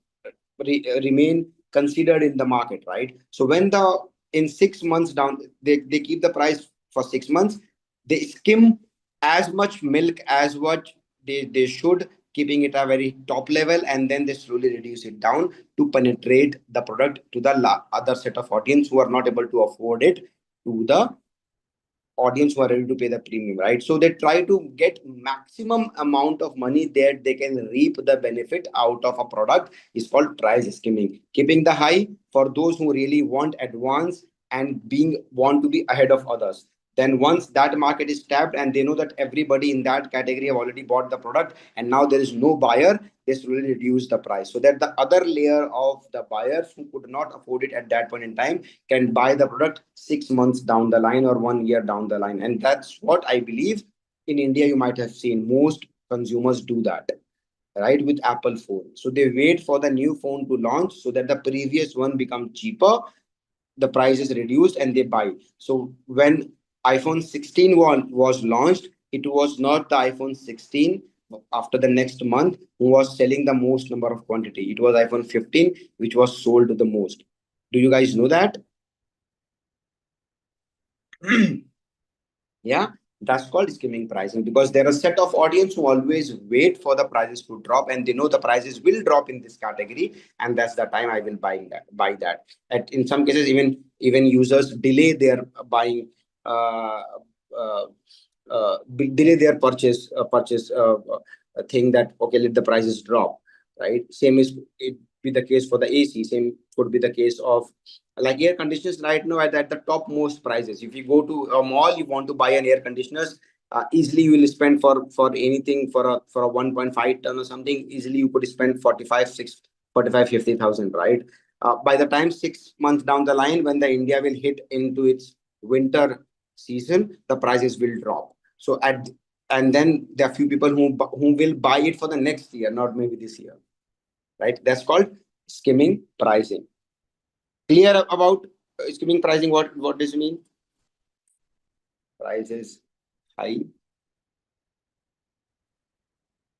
remain considered in the market, right? So when the in 6 months down, they keep the price for 6 months, they skim as much milk as what they should, keeping it a very top level, and then they slowly reduce it down to penetrate the product to the other set of audience who are not able to afford it, to the audience who are ready to pay the premium, right? So they try to get maximum amount of money that they can reap the benefit out of a product, is called price skimming. Keeping the high for those who really want advanced and being want to be ahead of others. Then once that market is tapped and they know that everybody in that category have already bought the product and now there is no buyer, this will reduce the price so that the other layer of the buyers who could not afford it at that point in time can buy the product 6 months down the line or 1 year down the line. And that's what I believe in India you might have seen most consumers do that, right? With Apple phone, so they wait for the new phone to launch so that the previous one becomes cheaper, the price is reduced and they buy. So when iPhone 16 was launched, it was not the iPhone 16 after the next month who was selling the most number of quantity. It was iPhone 15 which was sold the most. Do you guys know that? Yeah, that's called skimming pricing because there are a set of audience who always wait for the prices to drop and they know the prices will drop in this category, and that's the time I will buy that. In some cases, even users delay their buying, uh, uh, delay their purchase thing that okay, let the prices drop, right? Same is it be the case for the AC. Same could be the case of like air conditioners right now at the top most prices. If you go to a mall, you want to buy an air conditioners, easily you will spend for anything for a 1.5 ton or something. Easily you could spend 50,000, right? By the time 6 months down the line, when the India will hit into its winter season, the prices will drop. So at and then there are few people who will buy it for the next year, not maybe this year, right? That's called skimming pricing. Clear about skimming pricing? What does it mean? Prices high.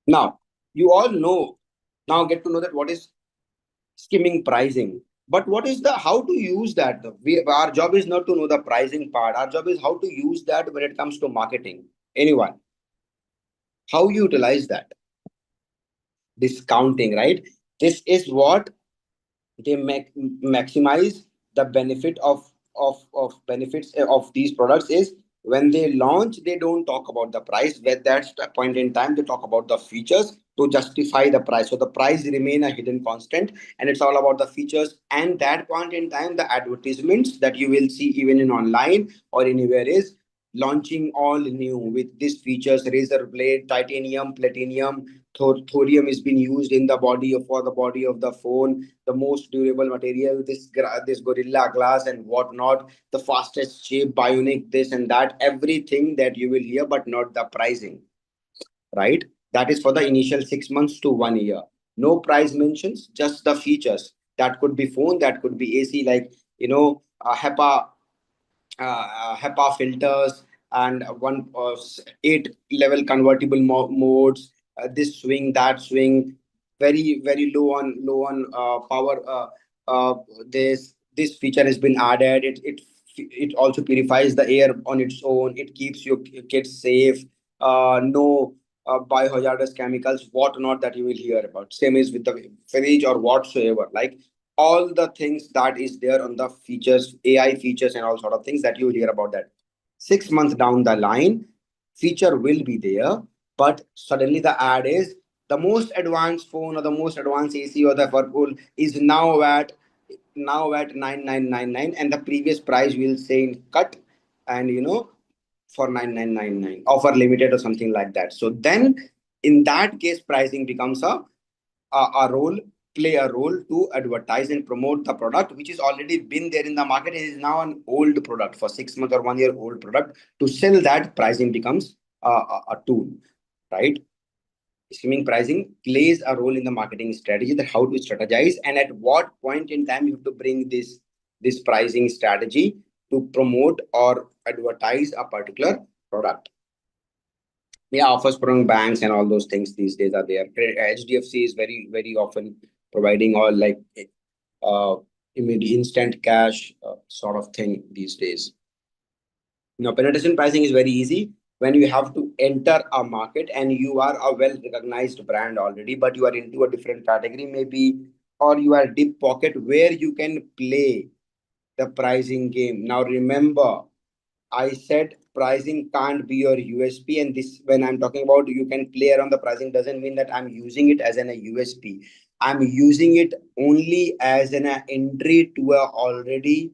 Now you all know. Now get to know that what is skimming pricing. But what is the how to use that? Our job is not to know the pricing part. Our job is how to use that when it comes to marketing. Anyone? How you utilize that? Discounting, right? This is what they maximize the benefit of benefits of these products is when they launch they don't talk about the price. Where that's the point in time they talk about the features to justify the price, so the price remain a hidden constant and it's all about the features. And that point in time the advertisements that you will see even in online or anywhere is launching all new with these features: razor blade, titanium, platinum, thorium is being used in the body of for the body of the phone, the most durable material, this gorilla glass and whatnot, the fastest chip, bionic, this and that, everything that you will hear, but not the pricing, right? That is for the initial 6 months to 1 year. No price mentions, just the features. That could be phone, that could be AC, like HEPA HEPA filters and one 8 level convertible modes. This swing, that swing, very low on power. This feature has been added. It also purifies the air on its own. It keeps your kids safe. No biohazardous chemicals, whatnot that you will hear about. Same is with the fridge or whatsoever. Like all the things that is there on the features, AI features and all sort of things that you will hear about that. 6 months down the line, feature will be there, but suddenly the ad is the most advanced phone or the most advanced AC or the Whirlpool is now at 9999 and the previous price will say in cut and for 9999 offer limited or something like that. So then in that case pricing becomes a role play a role to advertise and promote the product which is already been there in the market. It is now an old product for 6 months or 1 year old product. To sell that, pricing becomes a tool, right? Skimming pricing plays a role in the marketing strategy, that how to strategize and at what point in time you have to bring this pricing strategy to promote or advertise a particular product. Yeah, offers from banks and all those things these days are there. HDFC is very often providing all like uh immediate instant cash sort of thing these days. Now penetration pricing is very easy when you have to enter a market and you are a well recognized brand already, but you are into a different category maybe, or you are deep pocket where you can play the pricing game. Now remember, I said pricing can't be your USP, and this when I'm talking about you can play around the pricing doesn't mean that I'm using it as a USP. I'm using it only as an entry to a already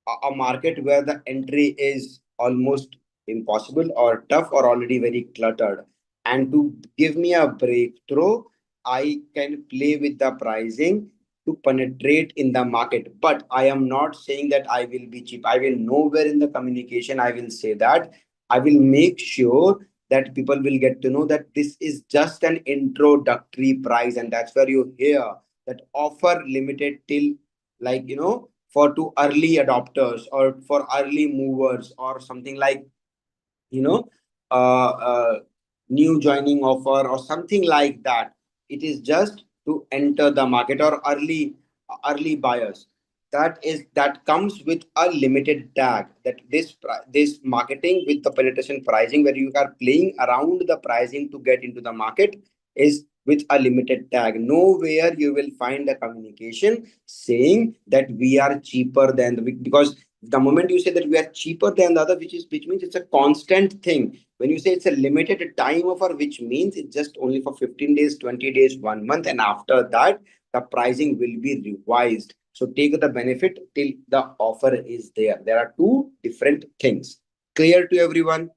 a market where the entry is almost impossible or tough or already very cluttered. And to give me a breakthrough, I can play with the pricing to penetrate in the market. But I am not saying that I will be cheap. I will nowhere in the communication I will say that. I will make sure that people will get to know that this is just an introductory price, and that's where you hear that offer limited till, like, for to early adopters or for early movers or something like, you know uh, uh, new joining offer or something like that. It is just to enter the market or early buyers. That comes with a limited tag, that this marketing with the penetration pricing where you are playing around the pricing to get into the market is with a limited tag. Nowhere you will find the communication saying that we are cheaper than because the moment you say that we are cheaper than the other, which means it's a constant thing. When you say it's a limited time offer, which means it's just only for 15 days, 20 days, 1 month, and after that the pricing will be revised. So take the benefit till the offer is there. There are two different things. Clear to everyone?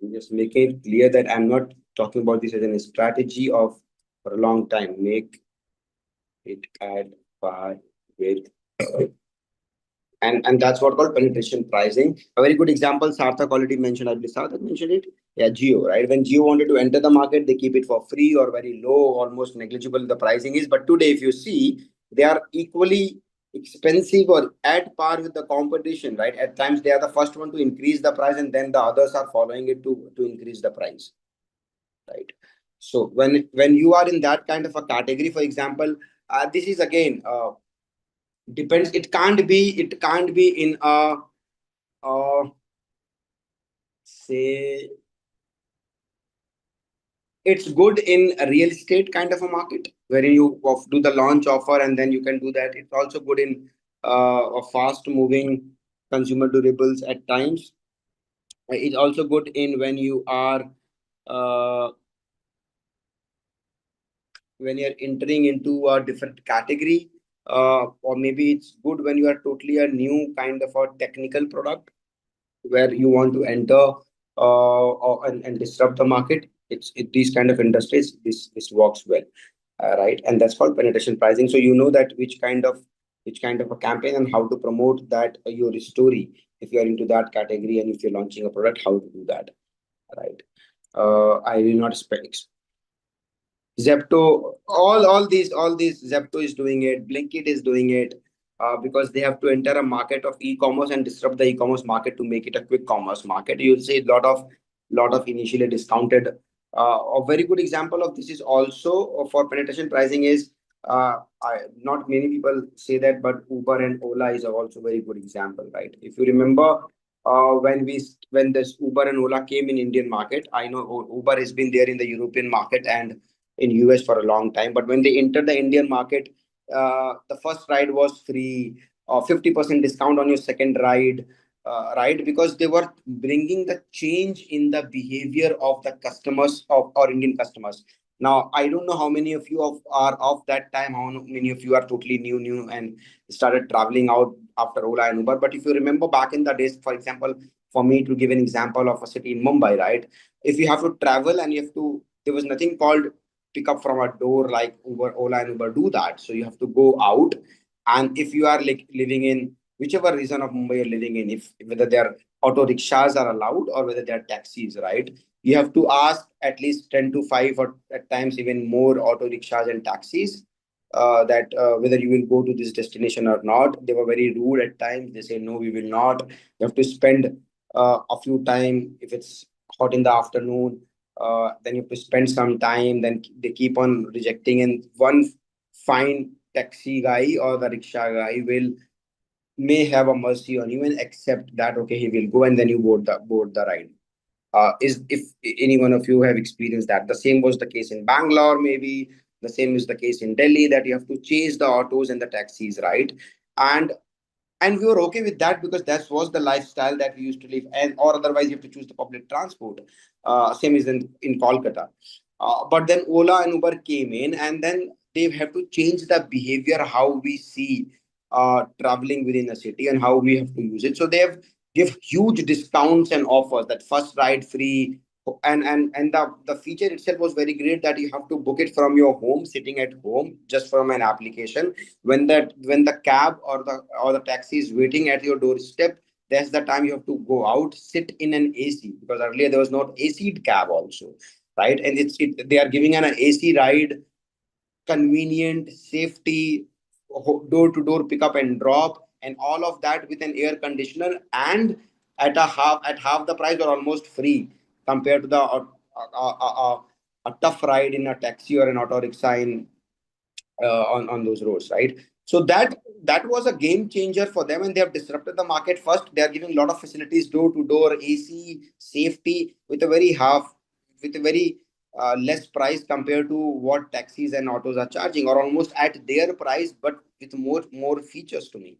I'm just making it clear that I'm not talking about this as a strategy of for a long time. Make it add by with, and that's what called penetration pricing. A very good example, Sarthak already mentioned. I believe Sarthak mentioned it. Yeah, Geo, right? When Geo wanted to enter the market, they keep it for free or very low, almost negligible the pricing is. But today, if you see, they are equally expensive or at par with the competition, right? At times, they are the first one to increase the price, and then the others are following it to increase the price, right? So when you are in that kind of a category, for example, this is again depends. It can't be in a say, it's good in a real estate kind of a market where you do the launch offer and then you can do that. It's also good in a fast moving consumer durables at times. It's also good in uh, when you're entering into a different category, or maybe it's good when you are totally a new kind of a technical product where you want to enter and disrupt the market. These kind of industries, this works well, right? And that's called penetration pricing. So you know that which kind of a campaign and how to promote that your story if you are into that category, and if you're launching a product, how to do that, right? I will not expect Zepto, all these Zepto is doing it, Blinkit is doing it, because they have to enter a market of e-commerce and disrupt the e-commerce market to make it a quick commerce market. You'll see a lot of initially discounted. A very good example of this is also for penetration pricing is, not many people say that, but Uber and Ola is also very good example, right? If you remember, when this Uber and Ola came in Indian market, I know Uber has been there in the European market and in US for a long time. But when they entered the Indian market, the first ride was free, or 50% discount on your second ride, right? Because they were bringing the change in the behavior of the customers of our Indian customers. Now, I don't know how many of you are of that time, how many of you are totally new and started traveling out after Ola and Uber. But if you remember back in the days, for example, for me to give an example of a city in Mumbai, right? If you have to travel and you have to, there was nothing called pick up from a door like Uber, Ola, and Uber do that. So you have to go out, and if you are like living in whichever region of Mumbai you're living in, if whether their auto rickshaws are allowed or whether they are taxis, right? You have to ask at least 10 to 5 or at times even more auto rickshaws and taxis. That whether you will go to this destination or not. They were very rude at times. They say no, we will not. You have to spend a few time if it's hot in the afternoon, then you have to spend some time, then they keep on rejecting, and one fine taxi guy or the rickshaw guy will may have a mercy on you and accept that okay, he will go, and then you board the ride. Is if any one of you have experienced that. The same was the case in Bangalore, maybe the same is the case in Delhi, that you have to chase the autos and the taxis, right? And we were okay with that because that was the lifestyle that we used to live, and or otherwise you have to choose the public transport. Same is in Kolkata. But then Ola and Uber came in, and then they have to change the behavior how we see traveling within a city and how we have to use it. So they have give huge discounts and offers that first ride free, and the feature itself was very great that you have to book it from your home, sitting at home, just from an application. When the cab or the taxi is waiting at your doorstep, that's the time you have to go out, sit in an AC, because earlier there was not AC cab also, right? And they are giving an AC ride, convenient, safety, door to door pickup and drop, and all of that with an air conditioner, and at half the price or almost free compared to the a tough ride in a taxi or an auto rickshaw on those roads, right? So that was a game changer for them, and they have disrupted the market. First, they are giving a lot of facilities, door to door, AC, safety, with a very less price compared to what taxis and autos are charging, or almost at their price, but with more features to me,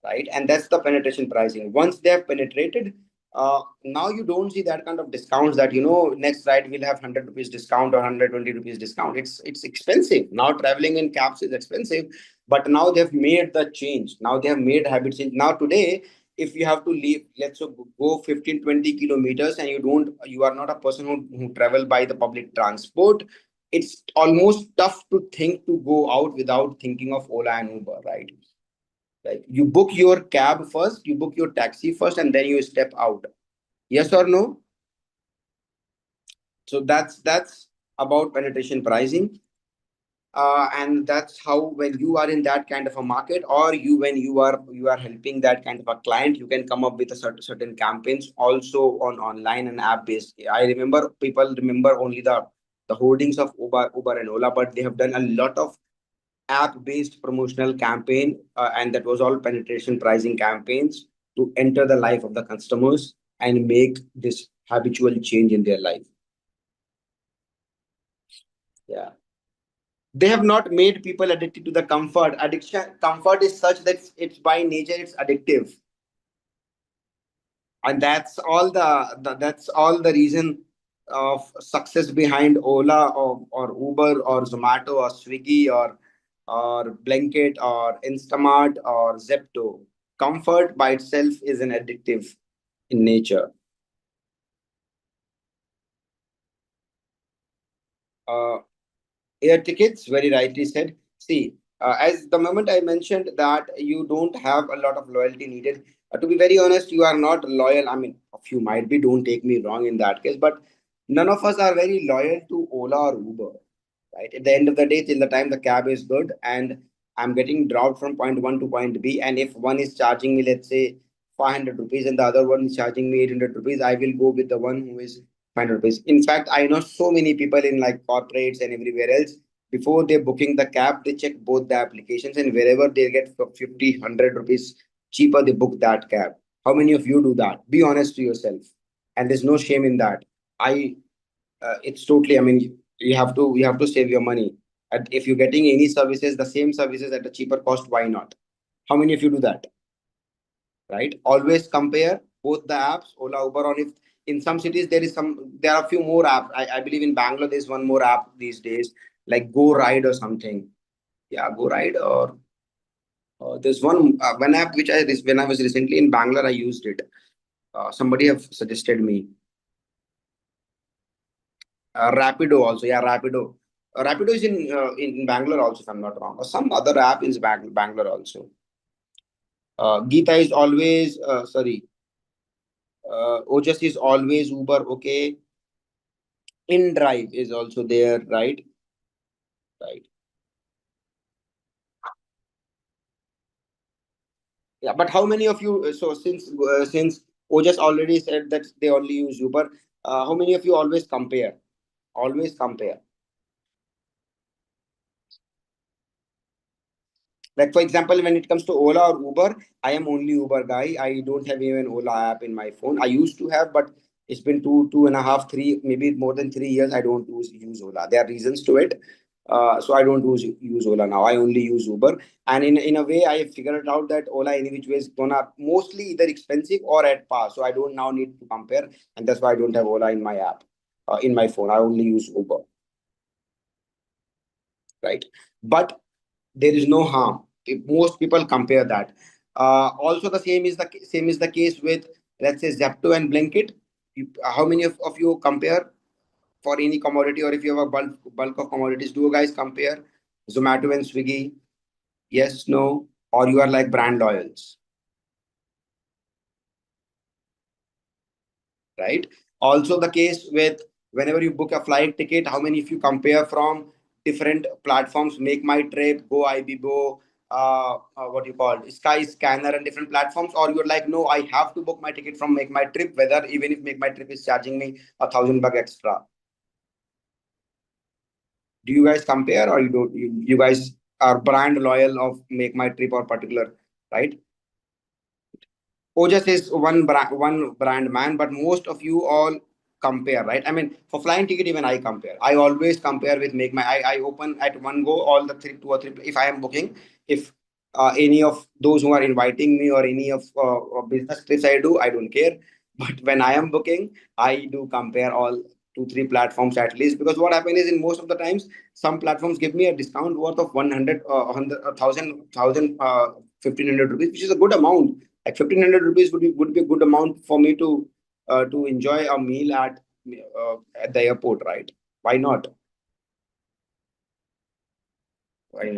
right? And that's the penetration pricing. Once they have penetrated, now you don't see that kind of discounts that, next ride will have 100 rupees discount or 120 rupees discount. It's expensive now. Traveling in cabs is expensive, but now they've made the change. Now they have made habit change. Now today, if you have to leave, let's say, go 15 20 kilometers, and you are not a person who travel by the public transport, it's almost tough to think to go out without thinking of Ola and Uber, right? Like, you book your cab first, you book your taxi first, and then you step out. Yes or no? So that's about penetration pricing. And that's how, when you are in that kind of a market, or when you are helping that kind of a client, you can come up with a certain campaigns also on online and app based. I remember people remember only the hoardings of Uber and Ola, but they have done a lot of app based promotional campaign, and that was all penetration pricing campaigns to enter the life of the customers and make this habitual change in their life. Yeah, they have not made people addicted to the comfort. Comfort is such that it's by nature it's addictive, and that's all the reason of success behind Ola or Uber or Zomato or Swiggy or Blanket or Instamart or Zepto. Comfort by itself is an addictive in nature. uh, Air tickets, very rightly said. See, as the moment I mentioned that you don't have a lot of loyalty needed. To be very honest, you are not loyal. I mean, a few might be, don't take me wrong in that case, but none of us are very loyal to Ola or Uber, right? At the end of the day, till the time the cab is good and I'm getting dropped from point one to point B, and if one is charging me, let's say, 500 rupees, and the other one is charging me 800 rupees, I will go with the one who is 500 rupees. In fact, I know so many people in like corporates and everywhere else, before they booking the cab, they check both the applications, and wherever they get for 50, 100 rupees cheaper, they book that cab. How many of you do that? Be honest to yourself. And there's no shame in that. I It's totally, I mean, you have to save your money. And if you're getting any services, the same services at a cheaper cost, why not? How many of you do that? Right? Always compare both the apps, Ola, Uber. On, if in some cities there are a few more apps. I believe in Bangalore there's one more app these days, like Go Ride or something. Yeah, Go Ride, or there's one app which when I was recently in Bangalore, I used it. Somebody have suggested me. Rapido also, yeah, Rapido. Rapido is in Bangalore also, if I'm not wrong, or some other app is Bangalore also. Geeta is always sorry. Ojas is always Uber. Okay, InDrive is also there, right? Right. Yeah, but how many of you? So since Ojas already said that they only use Uber, how many of you always compare? Always compare. Like, for example, when it comes to Ola or Uber, I am only Uber guy. I don't have even Ola app in my phone. I used to have, but it's been 2.5, 3, maybe more than 3 years. I don't use Ola. There are reasons to it. So I don't use Ola now. I only use Uber. And in a way, I figured it out that Ola in which way is gonna mostly either expensive or at par. So I don't now need to compare, and that's why I don't have Ola in my app, in my phone. I only use Uber, right? But there is no harm. Most people compare that. Also, the same is the case with, let's say, Zepto and Blinkit. How many of you compare for any commodity, or if you have a bulk of commodities, do you guys compare Zomato and Swiggy? Yes, no, or you are like brand loyals, right? Also, the case with whenever you book a flight ticket, how many if you compare from different platforms, Make My Trip, Go Ibibo, what you call Sky Scanner, and different platforms, or you're like, no, I have to book my ticket from Make My Trip, whether even if Make My Trip is charging me $1,000 extra. Do you guys compare, or you don't? You guys are brand loyal of Make My Trip or particular, right? Ojas is one brand man, but most of you all compare, right? I mean, for flying ticket, even I compare. I always compare with Make My. I open at one go all the three, two or three. If I am booking, if any of those who are inviting me, or any of business trips I don't care. But when I am booking, I do compare all two, three platforms at least, because what happens is in most of the times, some platforms give me a discount worth of 100, 100, 1,500 rupees, which is a good amount. Like 1,500 rupees would be a good amount for me to enjoy a meal at the airport, right? Why not?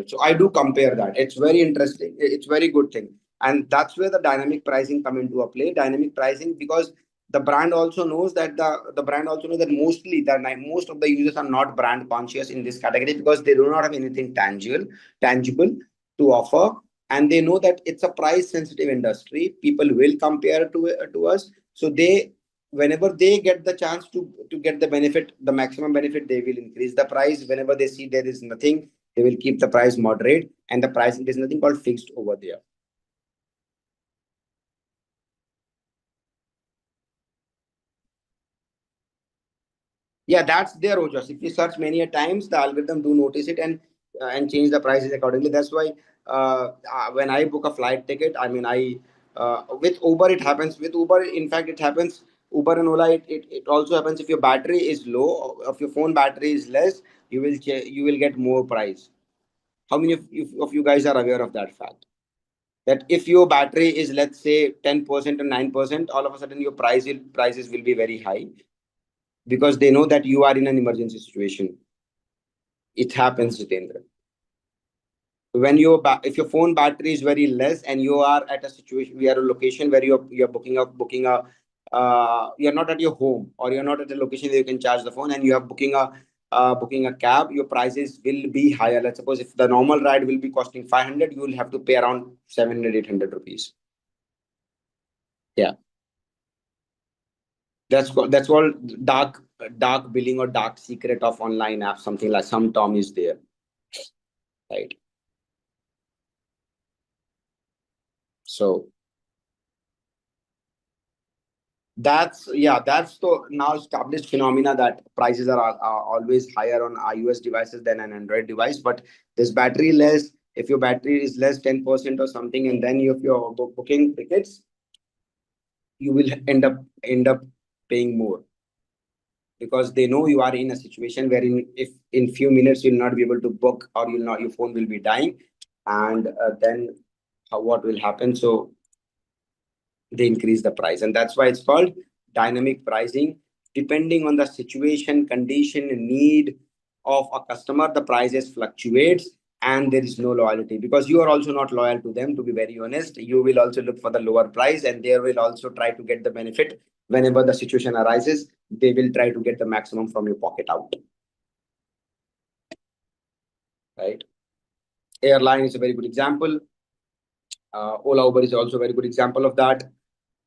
So I do compare that. It's very interesting. It's very good thing, and that's where the dynamic pricing come into a play. Dynamic pricing, because the brand also knows that the brand also knows that most of the users are not brand conscious in this category, because they do not have anything tangible to offer, and they know that it's a price sensitive industry. People will compare to us, so they, whenever they get the chance to get the benefit, the maximum benefit, they will increase the price. Whenever they see there is nothing, they will keep the price moderate, and the pricing, there's nothing called fixed over there. Yeah, that's there, Ojas. If you search many a times, the algorithm do notice it, and change the prices accordingly. That's why when I book a flight ticket, I mean, I with Uber it happens. With Uber, in fact, it happens. Uber and Ola, it also happens. If your battery is low, if your phone battery is less, you will get more price. How many of you guys are aware of that fact? That if your battery is, let's say, 10% or 9%, all of a sudden your prices will be very high, because they know that you are in an emergency situation. It happens, Jitendra. When if your phone battery is very less, and you are at a situation, we are a location where you're booking a you're not at your home, or you're not at a location where you can charge the phone, and you are booking a cab, your prices will be higher. Let's suppose if the normal ride will be costing 500, you will have to pay around 700, 800 rupees. Yeah, that's called dark billing, or dark secret of online apps. Something like, some term is there, right? So that's the now established phenomena, that prices are always higher on iOS devices than an Android device. But this battery less, if your battery is less 10% or something, and then if you're booking tickets, you will end up paying more, because they know you are in a situation wherein, if in few minutes you'll not be able to book, or you'll not, your phone will be dying, and then what will happen? So they increase the price, and that's why it's called dynamic pricing. Depending on the situation, condition, and need of a customer, the prices fluctuates, and there is no loyalty, because you are also not loyal to them. To be very honest, you will also look for the lower price, and they will also try to get the benefit. Whenever the situation arises, they will try to get the maximum from your pocket out, right? Airline is a very good example. Ola, Uber is also a very good example of that.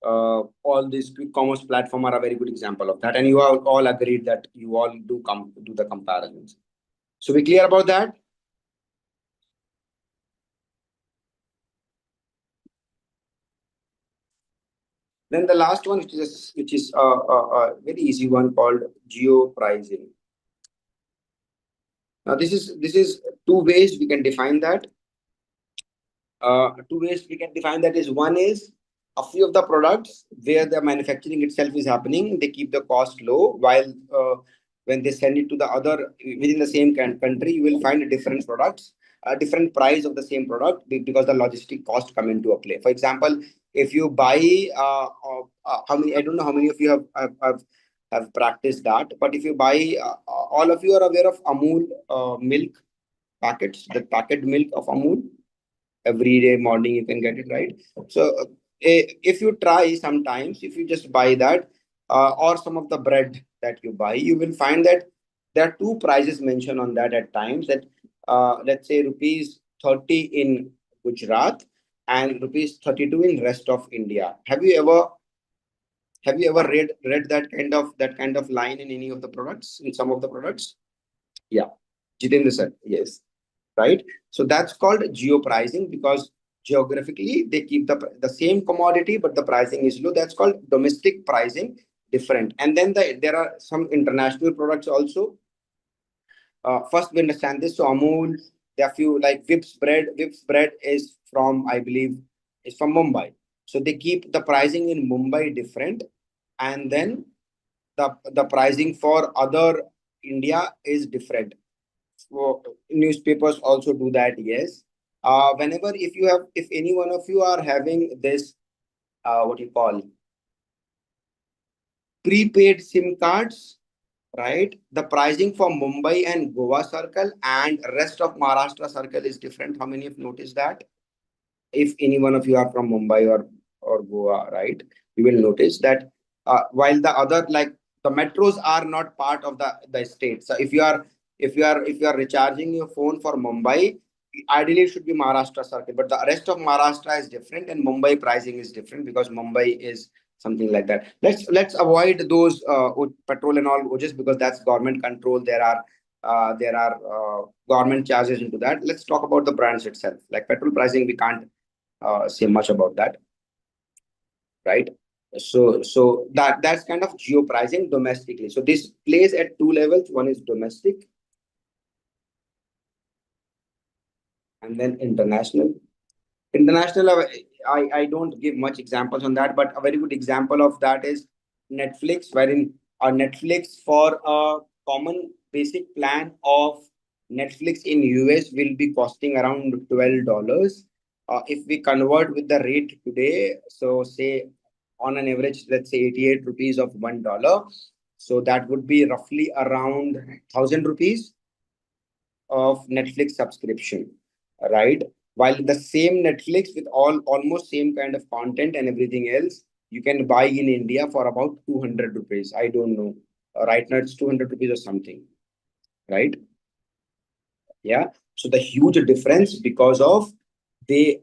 All these quick commerce platform are a very good example of that, and you are all agreed that you all do the comparisons. So we clear about that? Then the last one, which is a very easy one, called geo pricing. Now this is two ways we can define that. Two ways we can define that is, one is, a few of the products where the manufacturing itself is happening, they keep the cost low, while when they send it to the other within the same country, you will find different products. a different price of the same product because the logistic cost come into a play. For example, if you buy how many, I don't know how many of you have practiced that, but if you buy all of you are aware of Amul milk packets, the packet milk of Amul. Every day morning you can get it, right? So if you try, sometimes if you just buy that or some of the bread that you buy, you will find that there are two prices mentioned on that at times, that let's say rupees 30 in Gujarat and rupees 32 in rest of India. Have you ever read that kind of line in any of the products, in some of the products? Yeah, Jitendra sir, yes, right? So that's called geo pricing, because geographically they keep the same commodity, but the pricing is low. That's called domestic pricing, different. And then there are some international products also. First, we understand this. So Amul, there are few like Vips bread. Vips bread is from, I believe, is from Mumbai. So they keep the pricing in Mumbai different, and then the pricing for other India is different. So newspapers also do that, yes. Whenever, if any one of you are having this, what you call, prepaid SIM cards, right? The pricing for Mumbai and Goa circle and rest of Maharashtra circle is different. How many have noticed that? If any one of you are from Mumbai or Goa, right, you will notice that while the other, like the metros are not part of the state. So if you are recharging your phone for Mumbai, ideally it should be Maharashtra circuit, but the rest of Maharashtra is different and Mumbai pricing is different because Mumbai is something like that. Let's avoid those petrol and all just because that's government control. There are government charges into that. Let's talk about the brands itself. Like petrol pricing, we can't say much about that, right? So that's kind of geo pricing domestically. So this plays at two levels. One is domestic and then international. International, I don't give much examples on that, but a very good example of that is Netflix, wherein a Netflix for a common basic plan of Netflix in US will be costing around $12. If we convert with the rate today, so say on an average, let's say 88 rupees of $1. So that would be roughly around 1,000 rupees of Netflix subscription, right? While the same Netflix with almost same kind of content and everything else, you can buy in India for about 200 rupees. I don't know. Right now it's 200 rupees or something, right? Yeah. So the huge difference they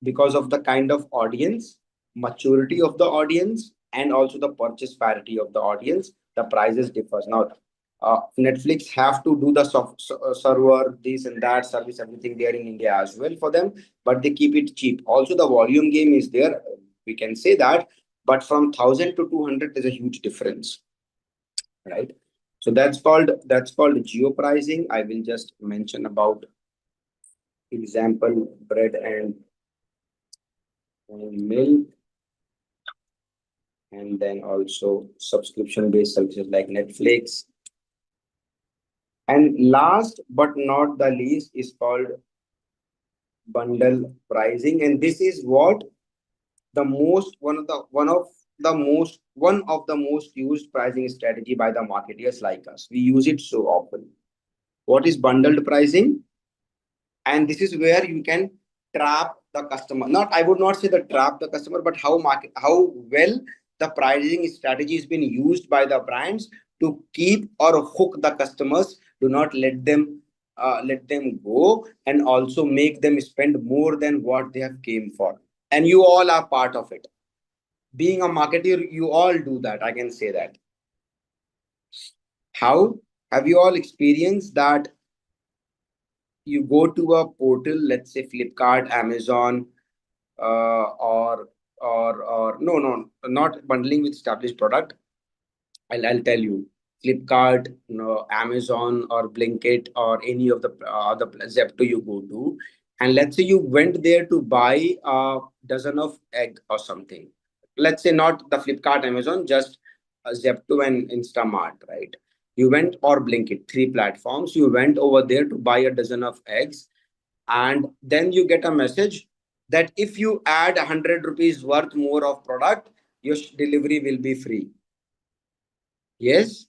because of the kind of audience, maturity of the audience, and also the purchase parity of the audience, the prices differs. Now Netflix have to do the server, this and that service, everything there in India as well for them, but they keep it cheap. Also the volume game is there, we can say that, but from 1,000 to 200 is a huge difference, right? So that's called geo pricing. I will just mention about example bread and milk, and then also subscription based services like Netflix. And last but not the least is called bundle pricing. And this is what the most one of the most used pricing strategy by the marketers like us. We use it so often. What is bundled pricing? And this is where you can trap the customer. Not, I would not say the trap the customer, but how well the pricing strategy has been used by the brands to keep or hook the customers. Do not let them go, and also make them spend more than what they have came for. And you all are part of it. Being a marketer, you all do that, I can say that. How have you all experienced that? You go to a portal, let's say Flipkart, Amazon, or no, not bundling with established product. I'll tell you, Flipkart, Amazon, or Blinkit, or any of the other Zepto you go to, and let's say you went there to buy a dozen of egg or something. Let's say not the Flipkart, Amazon, just Zepto and Instamart, right? You went, or Blinkit, three platforms. You went over there to buy a dozen of eggs. and then you get a message that if you add 100 rupees worth more of product, your delivery will be free. Yes.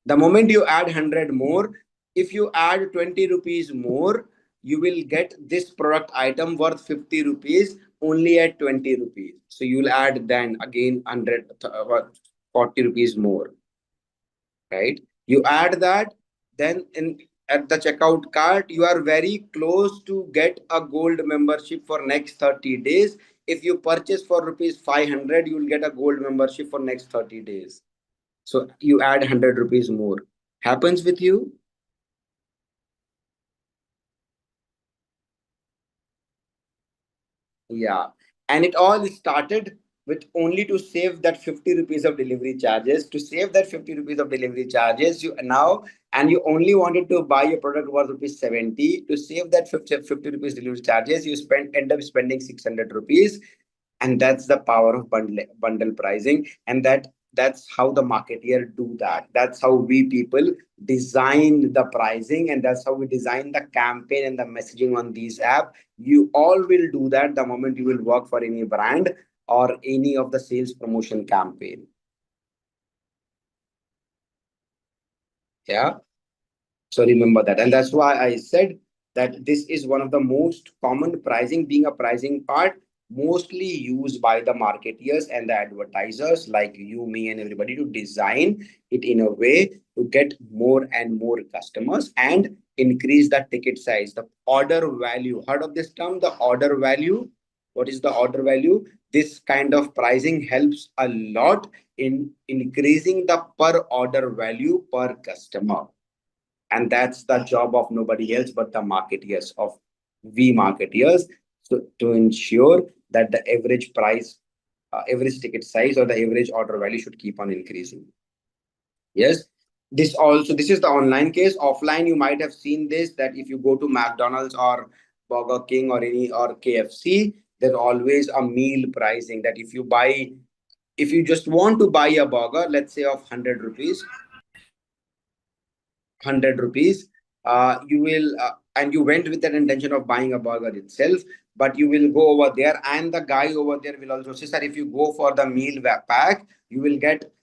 The moment you add 100 more, if you add 20 rupees more, you will get this product item worth 50 rupees only at 20 rupees. So you'll add then again 100, 40 rupees more, right? You add that, then in at the checkout cart, you are very close to get a gold membership for next 30 days. If you purchase for rupees 500, you will get a gold membership for next 30 days. So you add 100 rupees more. Happens with you? Yeah. And it all started with only to save that 50 rupees of delivery charges. To save that 50 rupees of delivery charges, you now, and you only wanted to buy a product worth rupees 70. To save that 50 rupees delivery charges, you end up spending 600 rupees. And that's the power of bundle pricing. And that's how the marketeer do that. That's how we people design the pricing, and that's how we design the campaign and the messaging on these apps. You all will do that the moment you will work for any brand or any of the sales promotion campaign. Yeah. So remember that. And that's why I said that this is one of the most common pricing, being a pricing part, mostly used by the marketeers and the advertisers like you, me, and everybody to design it in a way to get more and more customers and increase the ticket size, the order value. Heard of this term, the order value? What is the order value? This kind of pricing helps a lot in increasing the per order value per customer, and that's the job of nobody else but the marketeers of we marketeers, so to ensure that the average price, average ticket size or the average order value should keep on increasing. Yes. This is the online case. Offline, you might have seen this, that if you go to McDonald's or Burger King or any or KFC, there's always a meal pricing, that if you just want to buy a burger, let's say of 100 rupees, 100 rupees, you will and you went with that intention of buying a burger itself, but you will go over there and the guy over there will also say, sir, if you go for the meal pack, you will get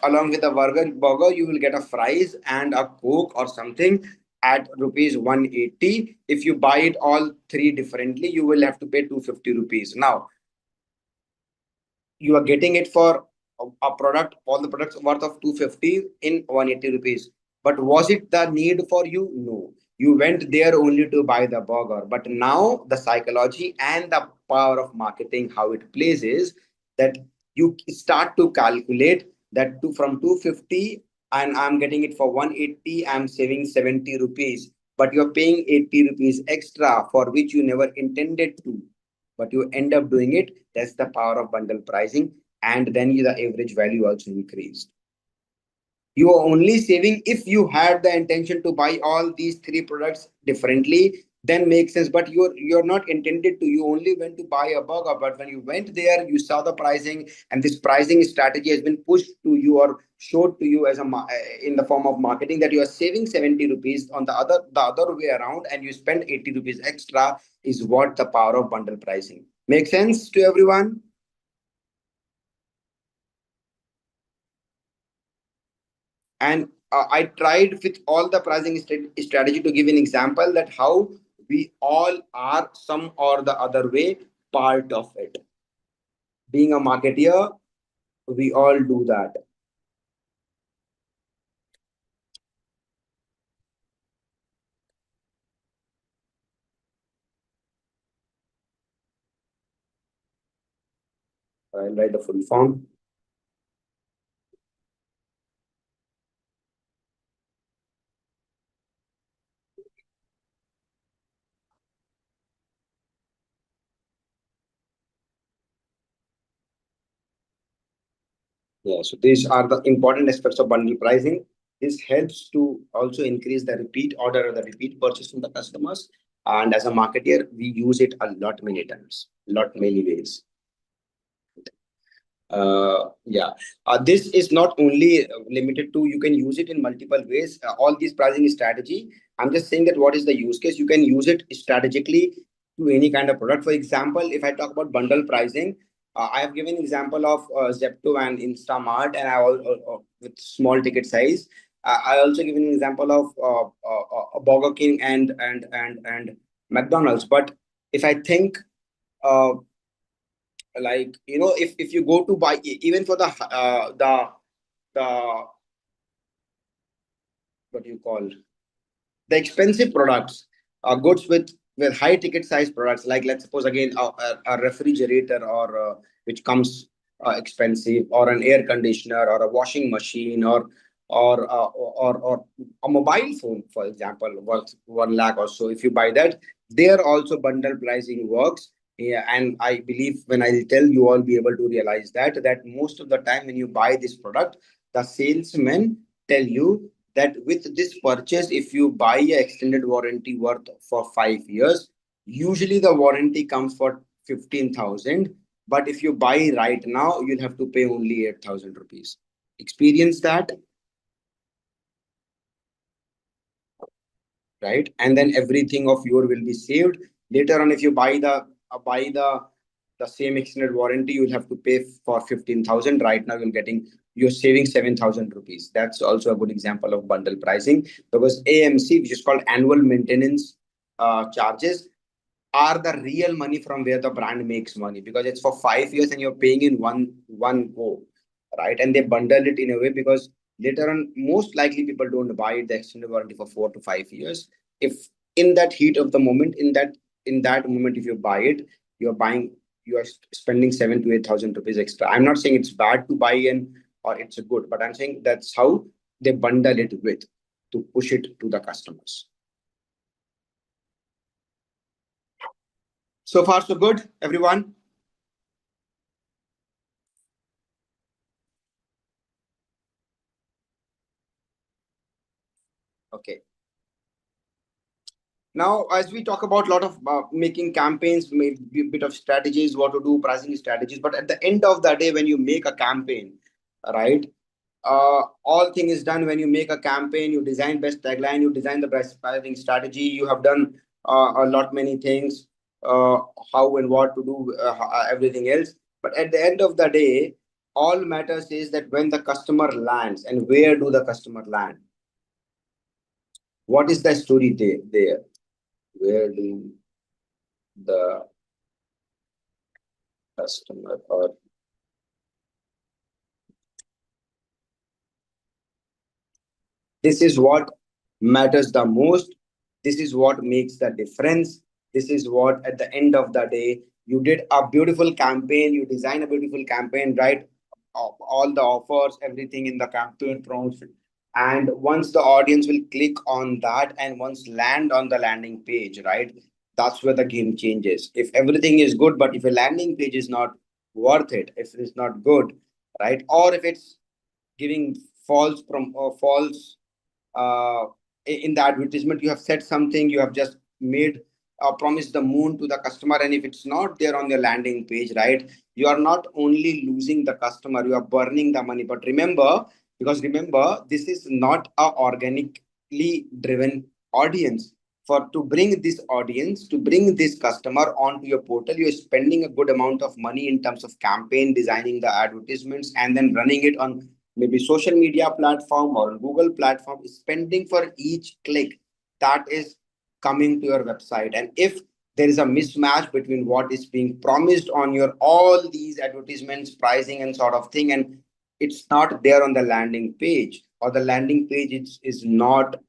along with the burger you will get a fries and a coke or something at rupees 180. If you buy it all three differently, you will have to pay 250 rupees. Now you are getting it for a product, all the products worth of 250 in 180 rupees. But was it the need for you? No. You went there only to buy the burger. But now the psychology and the power of marketing, how it plays is that you start to calculate that from 250 and I'm getting it for 180, I'm saving 70 rupees. But you're paying 80 rupees extra for which you never intended to, but you end up doing it. That's the power of bundle pricing. And then the average value also increased. You are only saving if you had the intention to buy all these three products differently, then makes sense. But you're not intended to. You only went to buy a burger. But when you went there, you saw the pricing, and this pricing strategy has been pushed to you or showed to you as in the form of marketing, that you are saving 70 rupees on the other way around, and you spend 80 rupees extra. Is what the power of bundle pricing. Make sense to everyone? And I tried with all the pricing strategy to give an example that how we all are some or the other way part of it. Being a marketeer, we all do that. I'll write the full form. Yeah, so these are the important aspects of bundle pricing. This helps to also increase the repeat order or the repeat purchase from the customers. And as a marketeer, we use it a lot, many times, lot, many ways. Yeah, this is not only limited to, you can use it in multiple ways. All these pricing strategy, I'm just saying that what is the use case. You can use it strategically to any kind of product. For example, if I talk about bundle pricing, I have given example of Zepto and Instamart, and with small ticket size. I also given an example of Burger King and McDonald's. But if I think, uh, like, if you go to buy even for the what do you call, the expensive products, goods with high ticket size products, like let's suppose again a refrigerator, or which comes expensive, or an air conditioner, or a washing machine, or a mobile phone, for example, worth 1 lakh or so. If you buy that, there also bundle pricing works. Yeah, and I believe when I tell you all be able to realize that most of the time when you buy this product, the salesmen tell you that with this purchase, if you buy a extended warranty worth for 5 years, usually the warranty comes for 15,000. But if you buy right now, you'll have to pay only 8,000 rupees. Experience that, right? And then everything of your will be saved. Later on, if you buy the same extended warranty, you'll have to pay for 15,000. Right now, you're saving 7,000 rupees. That's also a good example of bundle pricing, because AMC, which is called annual maintenance charges, are the real money from where the brand makes money, because it's for 5 years and you're paying in one go, right? And they bundle it in a way because later on, most likely people don't buy the extended warranty for 4 to 5 years. If in that heat of the moment, in that moment, if you buy it, you're buying, you are spending 7 to 8,000 rupees extra. I'm not saying it's bad to buy in or it's good, but I'm saying that's how they bundle it with, to push it to the customers. So far, so good, everyone. Okay. Now, as we talk about a lot of making campaigns, maybe a bit of strategies, what to do, pricing strategies. But at the end of the day, when you make a campaign, right, all thing is done. When you make a campaign, you design best tagline, you design the best pricing strategy, you have done a lot many things, uh, how and what to do, everything else. But at the end of the day, all matters is that when the customer lands, and where do the customer land? What is the story there? Where do the customer, or this is what matters the most, this is what makes the difference, this is what at the end of the day, you did a beautiful campaign, you design a beautiful campaign, right? All the offers, everything in the campaign prompts, and once the audience will click on that and once land on the landing page, right, that's where the game changes. If everything is good, but if a landing page is not worth it, if it's not good, right, or if it's giving false, uh, in the advertisement you have said something, you have just made promised the moon to the customer, and if it's not there on your landing page, right, you are not only losing the customer, you are burning the money. But remember, because remember, this is not a organically driven audience. For to bring this audience, to bring this customer onto your portal, you're spending a good amount of money in terms of campaign, designing the advertisements, and then running it on maybe social media platform or Google platform, spending for each click that is coming to your website. And if there is a mismatch between what is being promised on your all these advertisements, pricing and sort of thing, and it's not there on the landing page, or the landing page is not,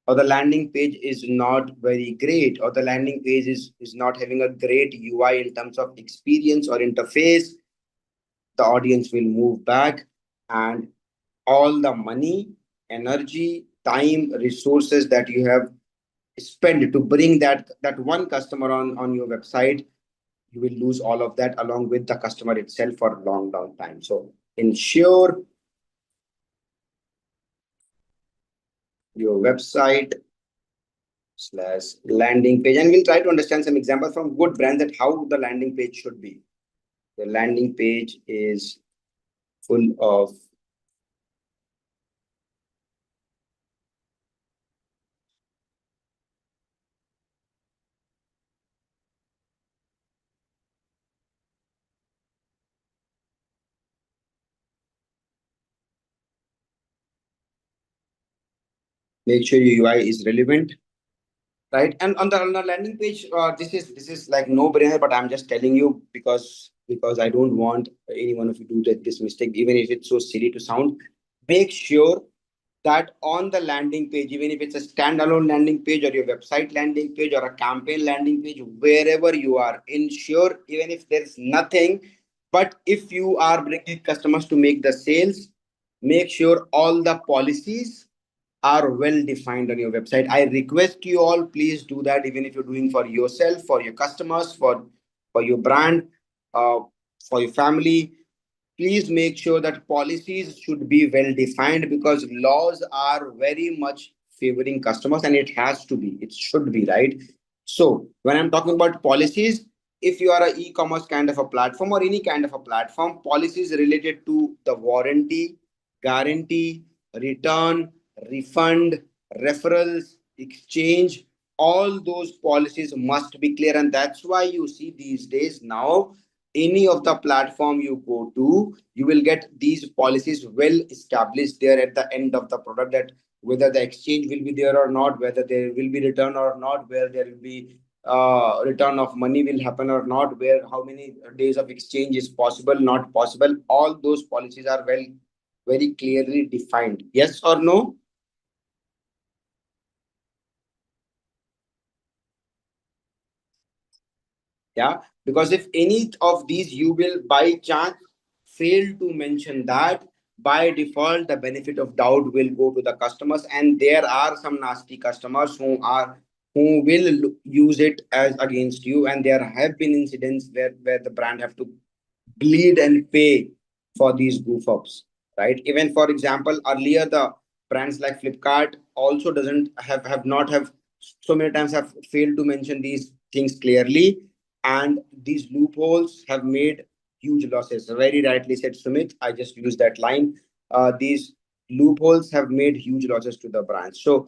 or the landing page is not very great, or the landing page is not having a great UI in terms of experience or interface, the audience will move back, and all the money, energy, time, resources that you have spent to bring that one customer on your website, you will lose all of that along with the customer itself for a long time. So ensure your website slash landing page, and we'll try to understand some examples from good brands that how the landing page should be. The landing page is full of make sure your UI is relevant, right? And on the landing page, this is like no brainer, but I'm just telling you because I don't want any one of you to do this mistake, even if it's so silly to sound. Make sure that on the landing page, even if it's a standalone landing page or your website landing page or a campaign landing page, wherever you are, ensure even if there's nothing, but if you are bringing customers to make the sales, make sure all the policies are well defined on your website. I request you all, please do that, even if you're doing for yourself, for your customers, for your brand, uh, for your family. Please make sure that policies should be well defined, because laws are very much favoring customers, and it has to be, it should be, right? So when I'm talking about policies, if you are a e-commerce kind of a platform or any kind of a platform, policies related to the warranty, guarantee, return, refund, referrals, exchange, all those policies must be clear. And that's why you see these days now, any of the platform you go to, you will get these policies well established there at the end of the product, that whether the exchange will be there or not, whether there will be return or not, where there will be return of money will happen or not, where how many days of exchange is possible, not possible. All those policies are well, very clearly defined. Yes or no? Yeah, because if any of these you will by chance fail to mention that, by default the benefit of doubt will go to the customers, and there are some nasty customers who will use it as against you, and there have been incidents where the brand have to bleed and pay for these goof ups, right? Even for example, earlier the brands like Flipkart also doesn't have not have so many times have failed to mention these things clearly, and these loopholes have made huge losses. Very rightly said, Sumit. I just used that line. These loopholes have made huge losses to the brands. So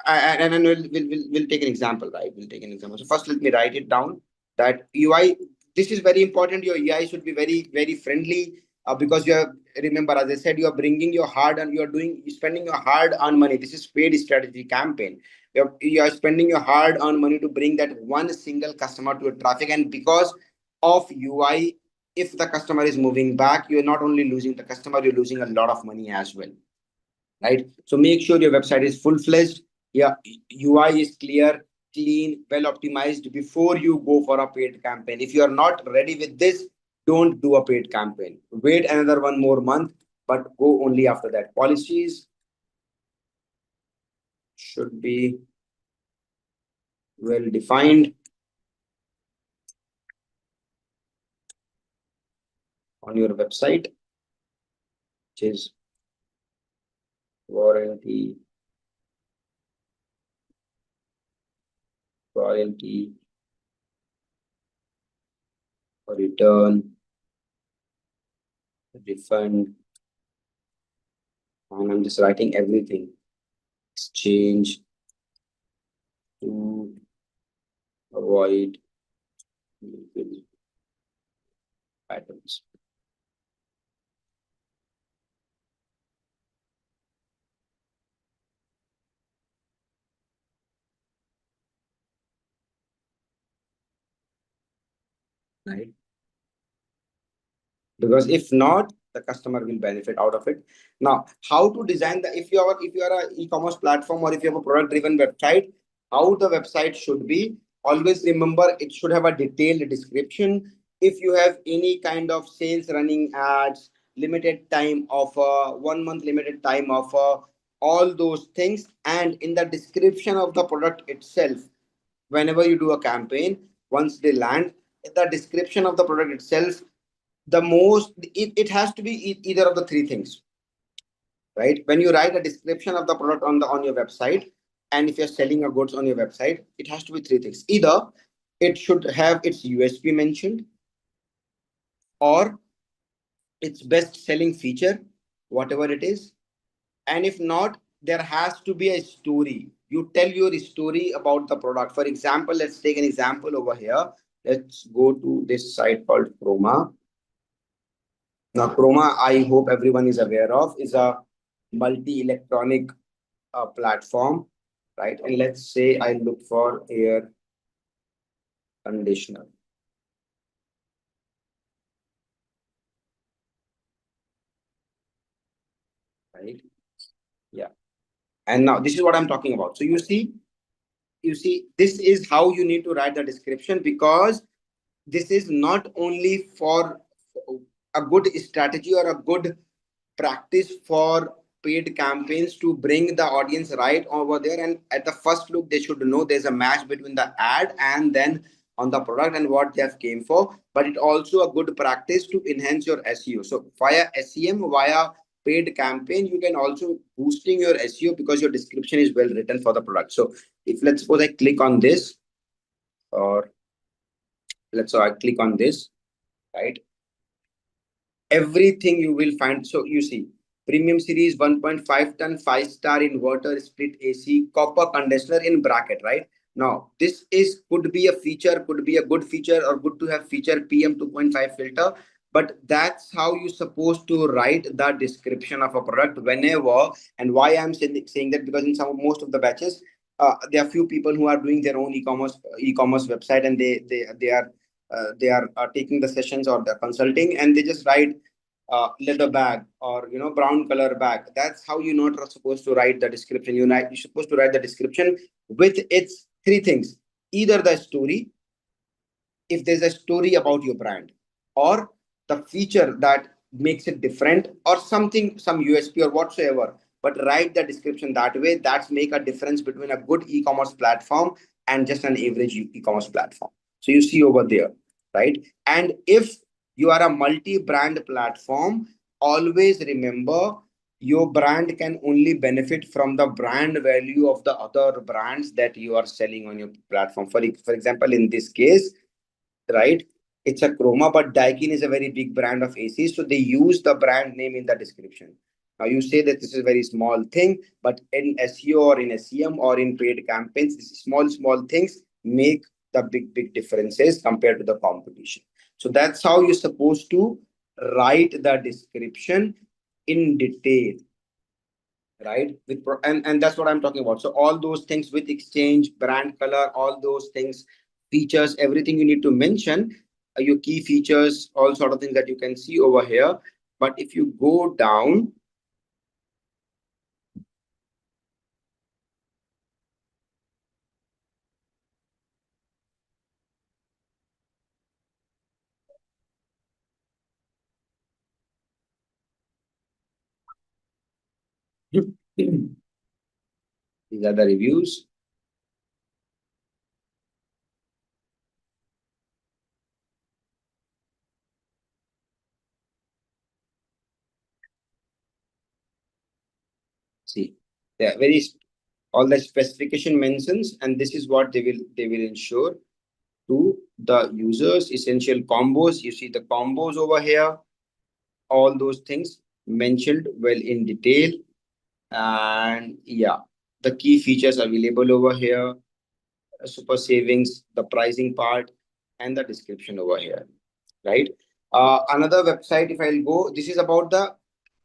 and then we'll take an example, right? We'll take an example. So first, let me write it down. That UI, this is very important. Your UI should be very, very friendly, because you are, remember, as I said, you are bringing your hard and you are doing, you're spending your hard earned money. This is paid strategy campaign. You are spending your hard earned money to bring that one single customer to a traffic, and because of UI, if the customer is moving back, you're not only losing the customer, you're losing a lot of money as well, right? So make sure your website is full-fledged. Yeah, UI is clear, clean, well optimized before you go for a paid campaign. If you are not ready with this, don't do a paid campaign. Wait another one more month, but go only after that. Policies should be well defined on your website, which is warranty, royalty, return, refund, and I'm just writing everything. Exchange to avoid legal patterns. Right? Because if not, the customer will benefit out of it. Now, how to design the, if you are a e-commerce platform or if you have a product driven website, how the website should be, always remember it should have a detailed description. If you have any kind of sales running ads, limited time offer, 1 month limited time offer, all those things, and in the description of the product itself, whenever you do a campaign, once they land, the description of the product itself, the most, it has to be either of the three things, right? When you write a description of the product on your website, and if you're selling a goods on your website, it has to be three things. Either it should have its USP mentioned, or its best selling feature, whatever it is. And if not, there has to be a story. You tell your story about the product. For example, let's take an example over here. Let's go to this site called Chroma. Now, Chroma, I hope everyone is aware of, is a multi-electronic platform, right? And let's say I look for air conditioner, right? Yeah. And now this is what I'm talking about. So you see, this is how you need to write the description, because this is not only for a good strategy or a good practice for paid campaigns to bring the audience right over there, and at the first look they should know there's a match between the ad and then on the product and what they have came for. But it also a good practice to enhance your SEO. So via SEM, via paid campaign, you can also boosting your SEO because your description is well written for the product. So if let's suppose I click on this, or let's say I click on this, right? Everything you will find. So you see, premium series 1.5 ton 5-star inverter split AC copper condenser in bracket, right? Now this is could be a feature, could be a good feature, or good to have feature PM 2.5 filter. But that's how you supposed to write the description of a product whenever. And why I'm saying that, because in some most of the batches, there are few people who are doing their own e-commerce website, and they are taking the sessions or the consulting, and they just write leather bag, or brown color bag. That's how you're not supposed to write the description. You're supposed to write the description with its three things: either the story, if there's a story about your brand, or the feature that makes it different, or something, some USP or whatsoever. But write the description that way. That's make a difference between a good e-commerce platform and just an average e-commerce platform. So you see over there, right? And if you are a multi-brand platform, always remember your brand can only benefit from the brand value of the other brands that you are selling on your platform. For example, in this case, right? It's a Chroma, but Daikin is a very big brand of ACs, so they use the brand name in the description. Now you say that this is a very small thing, but in SEO or in SEM or in paid campaigns, these small things make the big differences compared to the competition. So that's how you're supposed to write the description in detail, right? And that's what I'm talking about. So all those things with exchange, brand color, all those things, features, everything you need to mention, your key features, all sort of things that you can see over here. But if you go down, these are the reviews. See, they are very all the specification mentions, and this is what they will ensure to the users. Essential combos. You see the combos over here, all those things mentioned well in detail. And yeah, the key features available over here: super savings, the pricing part, and the description over here, right? Another website, if I'll go, this is about the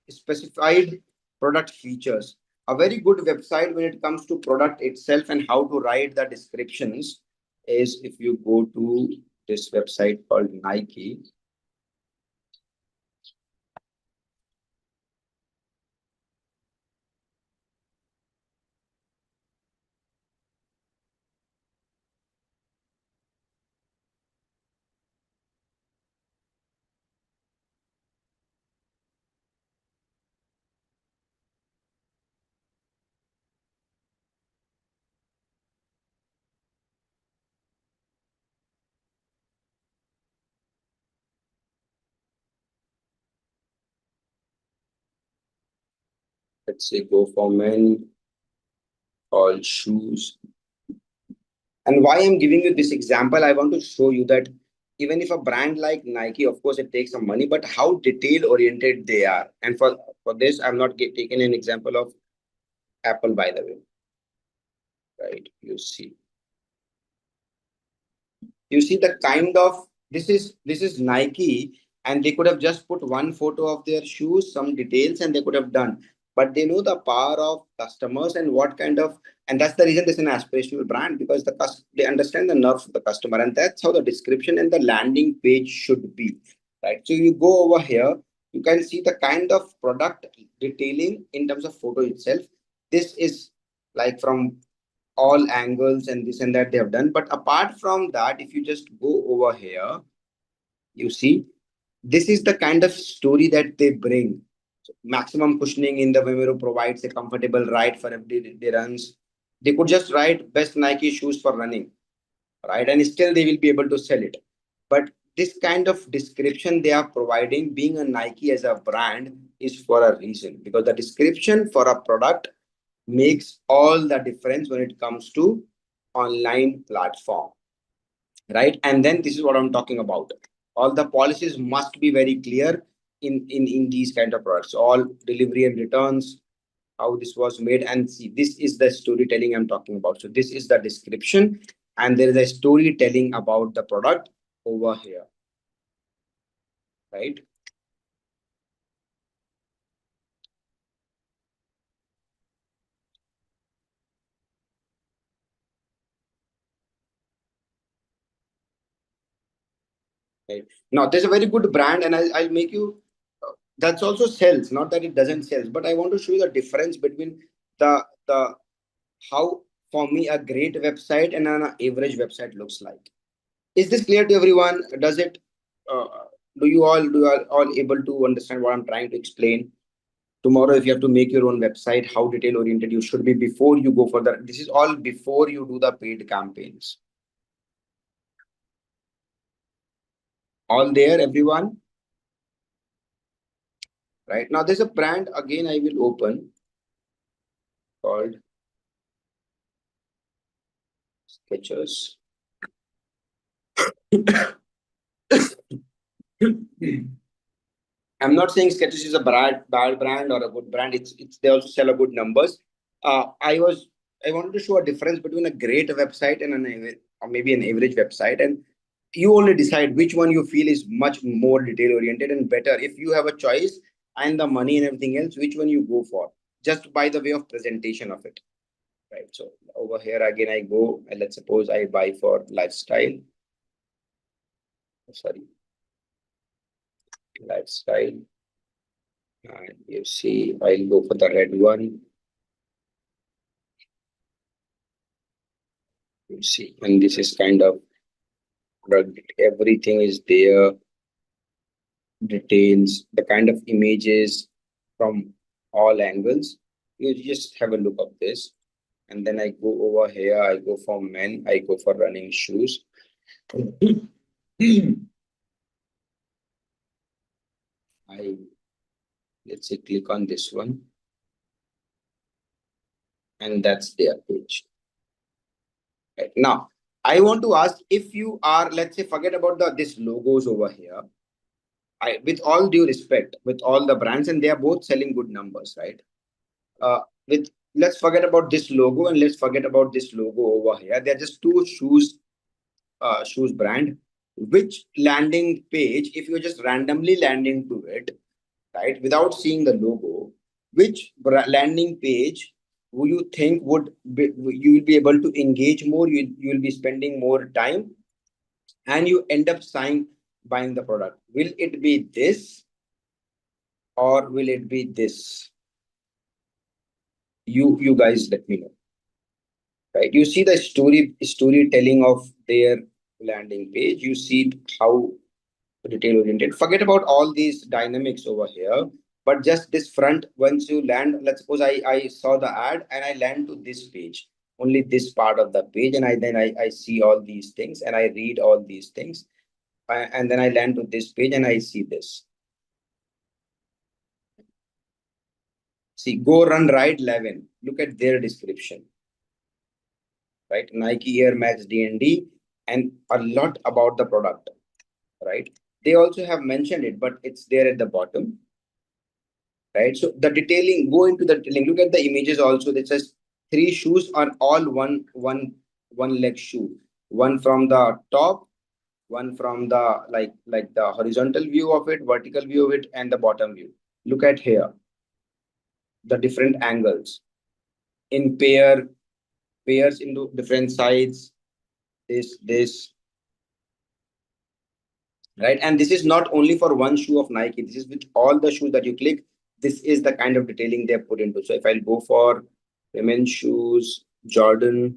specified product features. A very good website when it comes to product itself and how to write the descriptions is if you go to this website called Nike. Let's say go for men, all shoes. And why I'm giving you this example, I want to show you that even if a brand like Nike, of course, it takes some money, but how detail oriented they are. And for this, I'm not taking an example of Apple, by the way, right? You see the kind of, this is Nike, and they could have just put one photo of their shoes, some details, and they could have done. But they know the power of customers and what kind of, and that's the reason this is an aspirational brand, because they understand the nerves of the customer, and that's how the description and the landing page should be, right? So you go over here, you can see the kind of product detailing in terms of photo itself. This is like from all angles and this and that they have done. But apart from that, if you just go over here, you see this is the kind of story that they bring. So maximum cushioning in the Vimero provides a comfortable ride for everyday runs. They could just write best Nike shoes for running, right? And still they will be able to sell it. But this kind of description they are providing, being a Nike as a brand, is for a reason, because the description for a product makes all the difference when it comes to online platform, right? And then this is what I'm talking about. All the policies must be very clear in these kind of products. All delivery and returns, how this was made, and see, this is the storytelling I'm talking about. So this is the description, and there is a storytelling about the product over here, right? Right. Now, there's a very good brand, and I'll make you. That's also sells. Not that it doesn't sell, but I want to show you the difference between the how, for me, a great website and an average website looks like. Is this clear to everyone? Does it? Uh, do you all able to understand what I'm trying to explain? Tomorrow, if you have to make your own website, how detail oriented you should be before you go for the. This is all before you do the paid campaigns. All there, everyone. Right now, there's a brand again. I will open called Sketchers. I'm not saying Sketches is a bad brand or a good brand. It's they also sell a good numbers. I wanted to show a difference between a great website and or maybe an average website, and you only decide which one you feel is much more detail oriented and better. If you have a choice and the money and everything else, which one you go for? Just by the way of presentation of it, right? So over here again, I go and let's suppose I buy for lifestyle. Sorry, lifestyle. And you see, I'll go for the red one. You see, and this is kind of everything is there, details, the kind of images from all angles. You just have a look of this. And then I go over here, I go for men, I go for running shoes. I let's say click on this one, and that's their page. Right. Now, I want to ask, if you are, let's say, forget about this logos over here. With all due respect, with all the brands, and they are both selling good numbers, right? With Let's forget about this logo and let's forget about this logo over here. They're just two shoes brand. Which landing page, if you're just randomly landing to it, right, without seeing the logo, which landing page would you think you will be able to engage more? You will be spending more time, and you end up buying the product. Will it be this or will it be this? You guys let me know, right? You see the storytelling of their landing page. You see how detail oriented. Forget about all these dynamics over here, but just this front. Once you land, let's suppose I saw the ad and I land to this page, only this part of the page, and I see all these things and I read all these things, and then I land to this page and I see this. See, go run ride 11. Look at their description, right? Nike Air Max DND, and a lot about the product. right? They also have mentioned it, but it's there at the bottom, right? So the detailing, go into the detailing. Look at the images also. That says three shoes are all one leg shoe. One from the top, one from the like the horizontal view of it, vertical view of it, and the bottom view. Look at here, the different angles in pairs into different sides. This right, and this is not only for one shoe of Nike. This is with all the shoes that you click. This is the kind of detailing they have put into. So if I'll go for women's shoes, Jordan,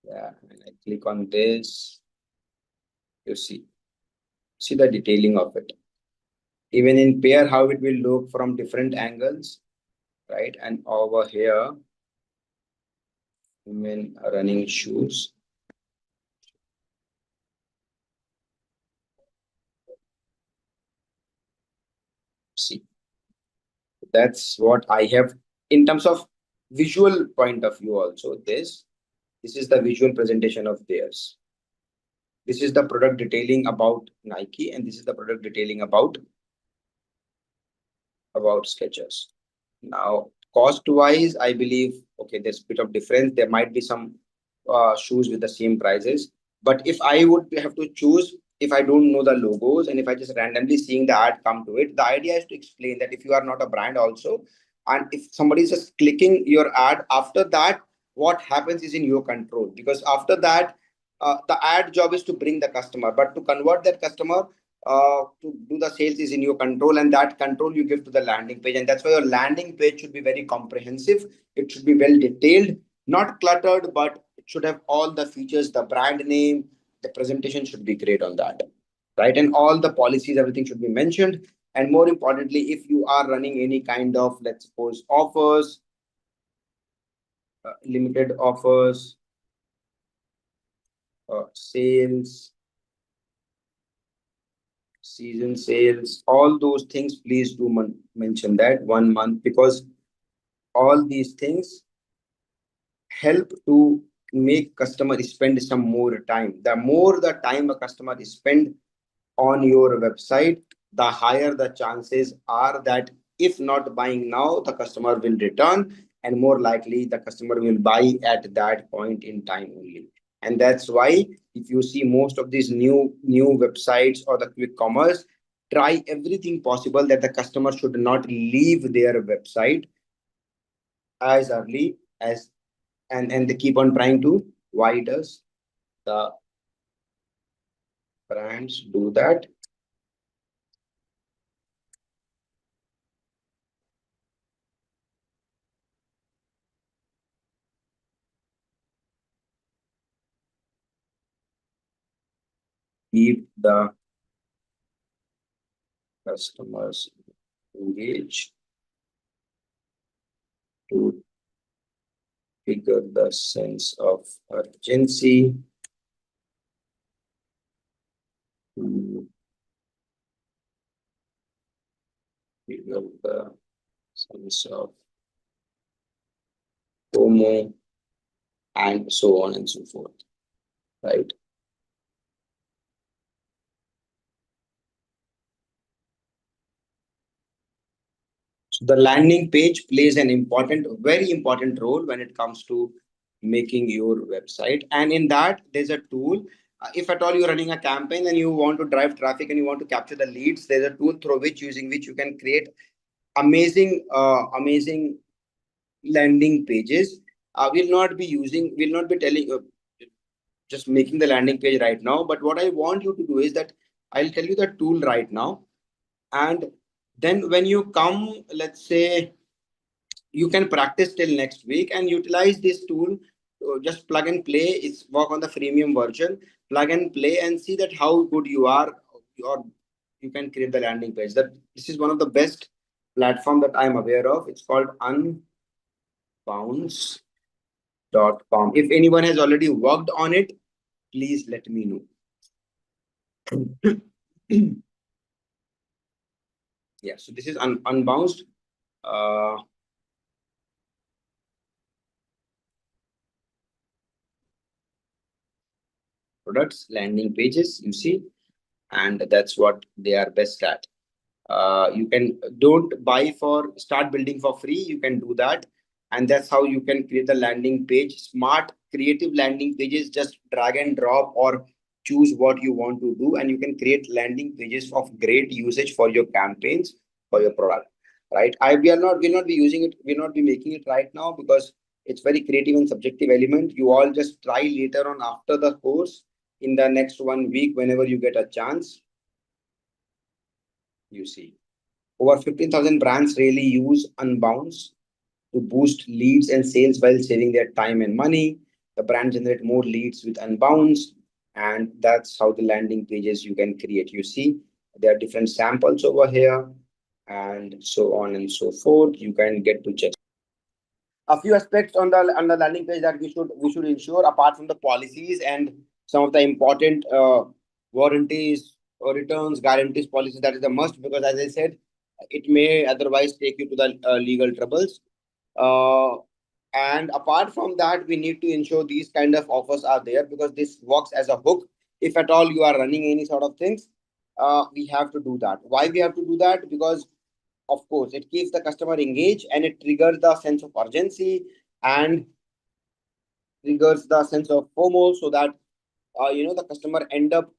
yeah, and I click on this, you see the detailing of it. Even in pair, how it will look from different angles, right? And over here, women running shoes. See, that's what I have in terms of visual point of view. Also, this is the visual presentation of theirs. This is the product detailing about Nike, and this is the product detailing about Skechers. Now, cost-wise, I believe, okay, there's a bit of difference. There might be some shoes with the same prices. But if I would have to choose, if I don't know the logos and if I just randomly seeing the ad come to it, the idea is to explain that if you are not a brand also, and if somebody is just clicking your ad, after that, what happens is in your control. Because after that, the ad job is to bring the customer, but to convert that customer, to do the sales is in your control, and that control you give to the landing page. And that's why your landing page should be very comprehensive. It should be well detailed, not cluttered, but it should have all the features, the brand name, the presentation should be great on that, right? And all the policies, everything should be mentioned. And more importantly, if you are running any kind of, let's suppose, offers, limited offers, sales, season sales, all those things, please do mention that 1 month, because all these things help to make customer spend some more time. The more the time a customer spend on your website, the higher the chances are that if not buying now, the customer will return, and more likely the customer will buy at that point in time only. And that's why if you see most of these new websites or the quick commerce, try everything possible that the customer should not leave their website as early as, and they keep on trying to. Why does the brands do that? Keep the customers engaged to trigger the sense of urgency, to trigger the sense of FOMO, and so on and so forth, right? So the landing page plays an important, very important role when it comes to making your website. And in that, there's a tool. If at all you're running a campaign and you want to drive traffic and you want to capture the leads, there's a tool through which using which you can create amazing landing pages. Will not be telling, just making the landing page right now. But what I want you to do is that I'll tell you the tool right now. And then when you come, let's say, you can practice till next week and utilize this tool. Just plug and play. It's work on the freemium version. Plug and play and see that how good you are, or you can create the landing page. That this is one of the best platform that I'm aware of. It's called unbounce.com. If anyone has already worked on it, please let me know. Yeah, so this is unbounced. Uh, products, landing pages, you see, and that's what they are best at. You can don't buy for start building for free. You can do that, and that's how you can create the landing page. Smart, creative landing pages. Just drag and drop or choose what you want to do, and you can create landing pages of great usage for your campaigns for your product. Right? I will not be using it. We'll not be making it right now because it's very creative and subjective element. You all just try later on after the course in the next 1 week whenever you get a chance. You see. Over 15,000 brands really use Unbounce to boost leads and sales while saving their time and money. The brand generate more leads with Unbounce, and that's how the landing pages you can create. You see, there are different samples over here, and so on and so forth. You can get to check a few aspects on the landing page that we should ensure apart from the policies and some of the important warranties or returns guarantees policies. That is a must because, as I said, it may otherwise take you to the legal troubles. uh, and apart from that, we need to ensure these kind of offers are there because this works as a hook. If at all you are running any sort of things, we have to do that. Why we have to do that? Because of course it keeps the customer engaged and it triggers the sense of urgency and triggers the sense of FOMO, so that the customer end up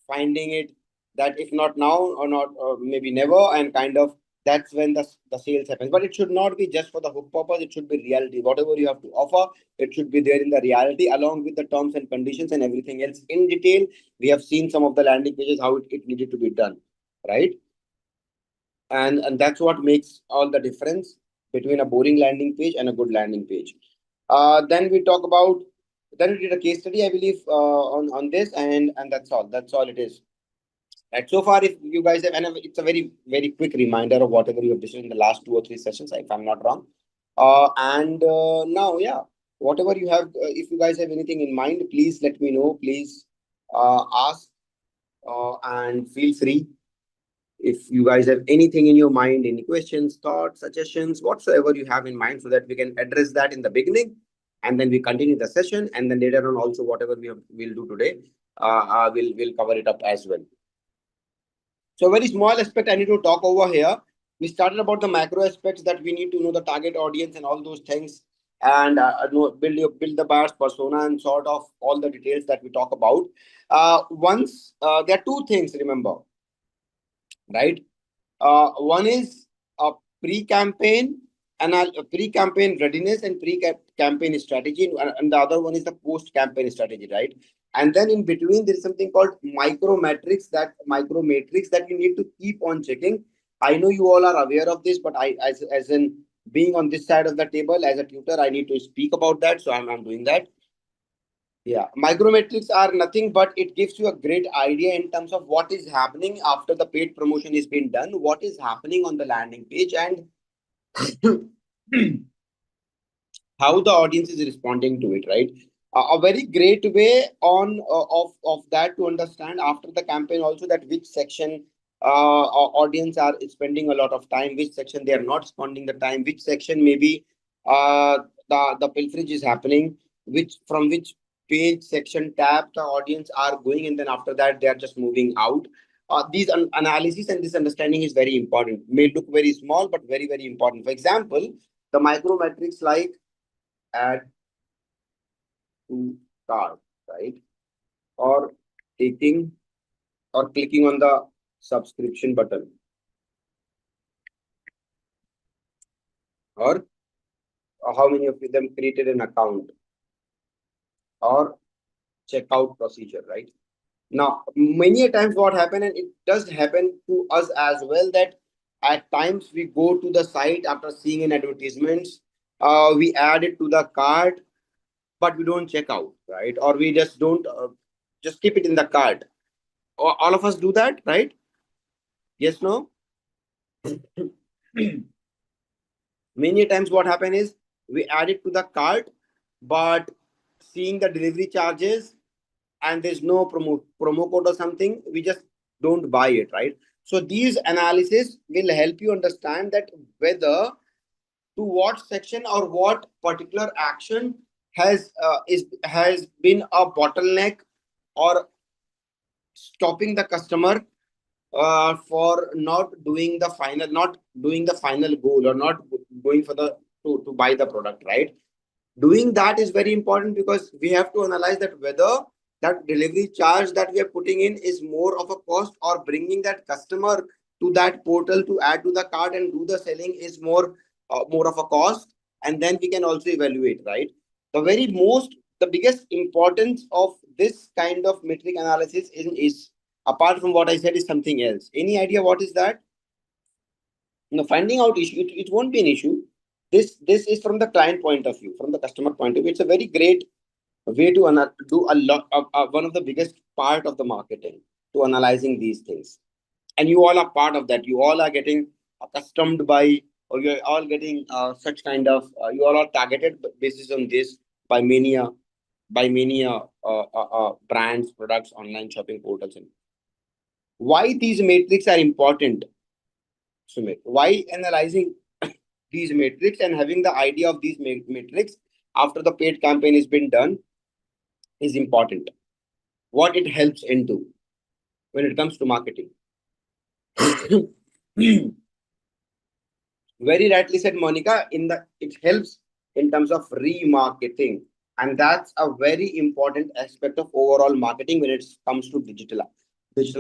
finding it that if not now or not maybe never, and kind of that's when the sales happens. But it should not be just for the hook purpose. It should be reality. Whatever you have to offer, it should be there in the reality along with the terms and conditions and everything else in detail. We have seen some of the landing pages how it needed to be done, right? And that's what makes all the difference between a boring landing page and a good landing page. Then we talk about, then we did a case study, I believe, on this, and that's all it is. Right, so far, if you guys have, and it's a very very quick reminder of whatever you have discussed in the last 2 or 3 sessions, if I'm not wrong. And now, yeah, whatever you have, if you guys have anything in mind, please let me know. Please ask, and feel free. If you guys have anything in your mind, any questions, thoughts, suggestions, whatsoever you have in mind, so that we can address that in the beginning, and then we continue the session, and then later on also whatever we'll do today, we'll cover it up as well. So a very small aspect I need to talk over here. We started about the macro aspects that we need to know the target audience and all those things, and build the buyer's persona and sort of all the details that we talk about. Once there are two things, remember, right? One is a pre-campaign and a pre-campaign readiness and pre-campaign strategy, and the other one is the post-campaign strategy, right? And then in between, there is something called micro matrix that you need to keep on checking. I know you all are aware of this, but as in being on this side of the table as a tutor, I need to speak about that, so I'm doing that. Yeah, micrometrics are nothing but it gives you a great idea in terms of what is happening after the paid promotion is being done, what is happening on the landing page, and how the audience is responding to it, right? A very great way of that to understand after the campaign also, that which section audience are spending a lot of time, which section they are not spending the time, which section maybe the pilferage is happening, which page section tab the audience are going, and then after that they are just moving out. These analysis and this understanding is very important. May look very small but very very important. For example, the micrometrics like add to cart, right? Or taking or clicking on the subscription button, or how many of them created an account, or checkout procedure, right? Now, many a times what happen, and it does happen to us as well, that at times we go to the site after seeing an advertisements, we add it to the cart, but we don't check out, right? Or we just don't just keep it in the cart. All of us do that, right? Yes, no? Many times what happen is we add it to the cart, but seeing the delivery charges and there's no promo code or something, we just don't buy it, right? So these analysis will help you understand that whether to what section or what particular action has been a bottleneck or stopping the customer for not doing the final goal, or not going for the to buy the product, right? Doing that is very important, because we have to analyze that whether that delivery charge that we are putting in is more of a cost, or bringing that customer to that portal to add to the cart and do the selling is more of a cost. And then we can also evaluate, right? The biggest importance of this kind of metric analysis is apart from what I said, is something else. Any idea what is that? Finding out issue, it won't be an issue. This is from the client point of view, from the customer point of view. It's a very great way to do a lot of one of the biggest part of the marketing, to analyzing these things. And you all are part of that. You all are getting accustomed by, or you're all getting such kind of you all are targeted basis on this by many brands, products, online shopping portals. And why these metrics are important, Sumit? Why analyzing these metrics and having the idea of these metrics after the paid campaign has been done is important? What it helps into when it comes to marketing? Very rightly said, Monica. It helps in terms of remarketing, and that's a very important aspect of overall marketing when it comes to digital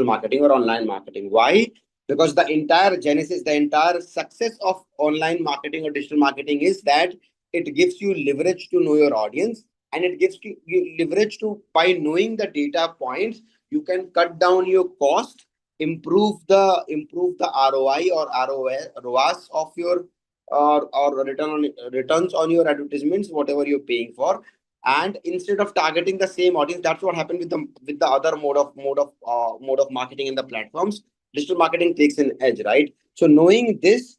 marketing or online marketing. Why? Because the entire genesis, the entire success of online marketing or digital marketing is that it gives you leverage to know your audience, and it gives you leverage to, by knowing the data points, you can cut down your cost, improve the ROI or ROAS of your, or returns on your advertisements, whatever you're paying for. And instead of targeting the same audience, that's what happened with the other mode of marketing in the platforms. Digital marketing takes an edge, right? So knowing this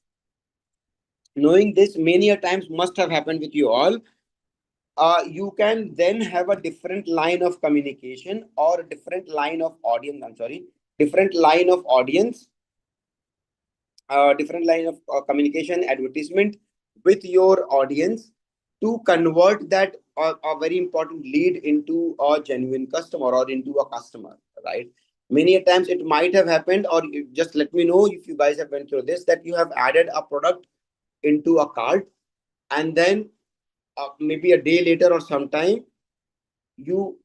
many a times must have happened with you all. You can then have a different line of communication, or a different line of audience. I'm sorry, different line of audience, different line of communication, advertisement with your audience, to convert that a very important lead into a genuine customer, or into a customer, right? Many a times it might have happened, or just let me know if you guys have went through this, that you have added a product into a cart, and then maybe a day later or sometime, you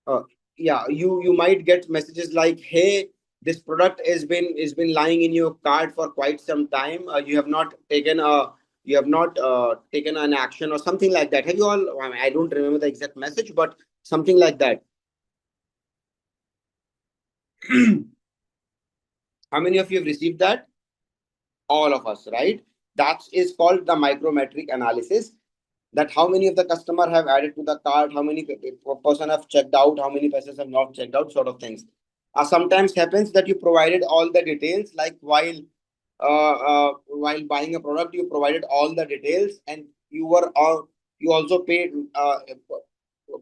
uh, yeah, you might get messages like, hey, this product has been lying in your cart for quite some time. You have not taken an action, or something like that. Have you all, I mean, I don't remember the exact message, but something like that. How many of you have received that? All of us, right? That is called the micrometric analysis. That how many of the customer have added to the cart, how many person have checked out, how many persons have not checked out, sort of things. Sometimes happens that you provided all the details, like while buying a product, you provided all the details, and you also paid,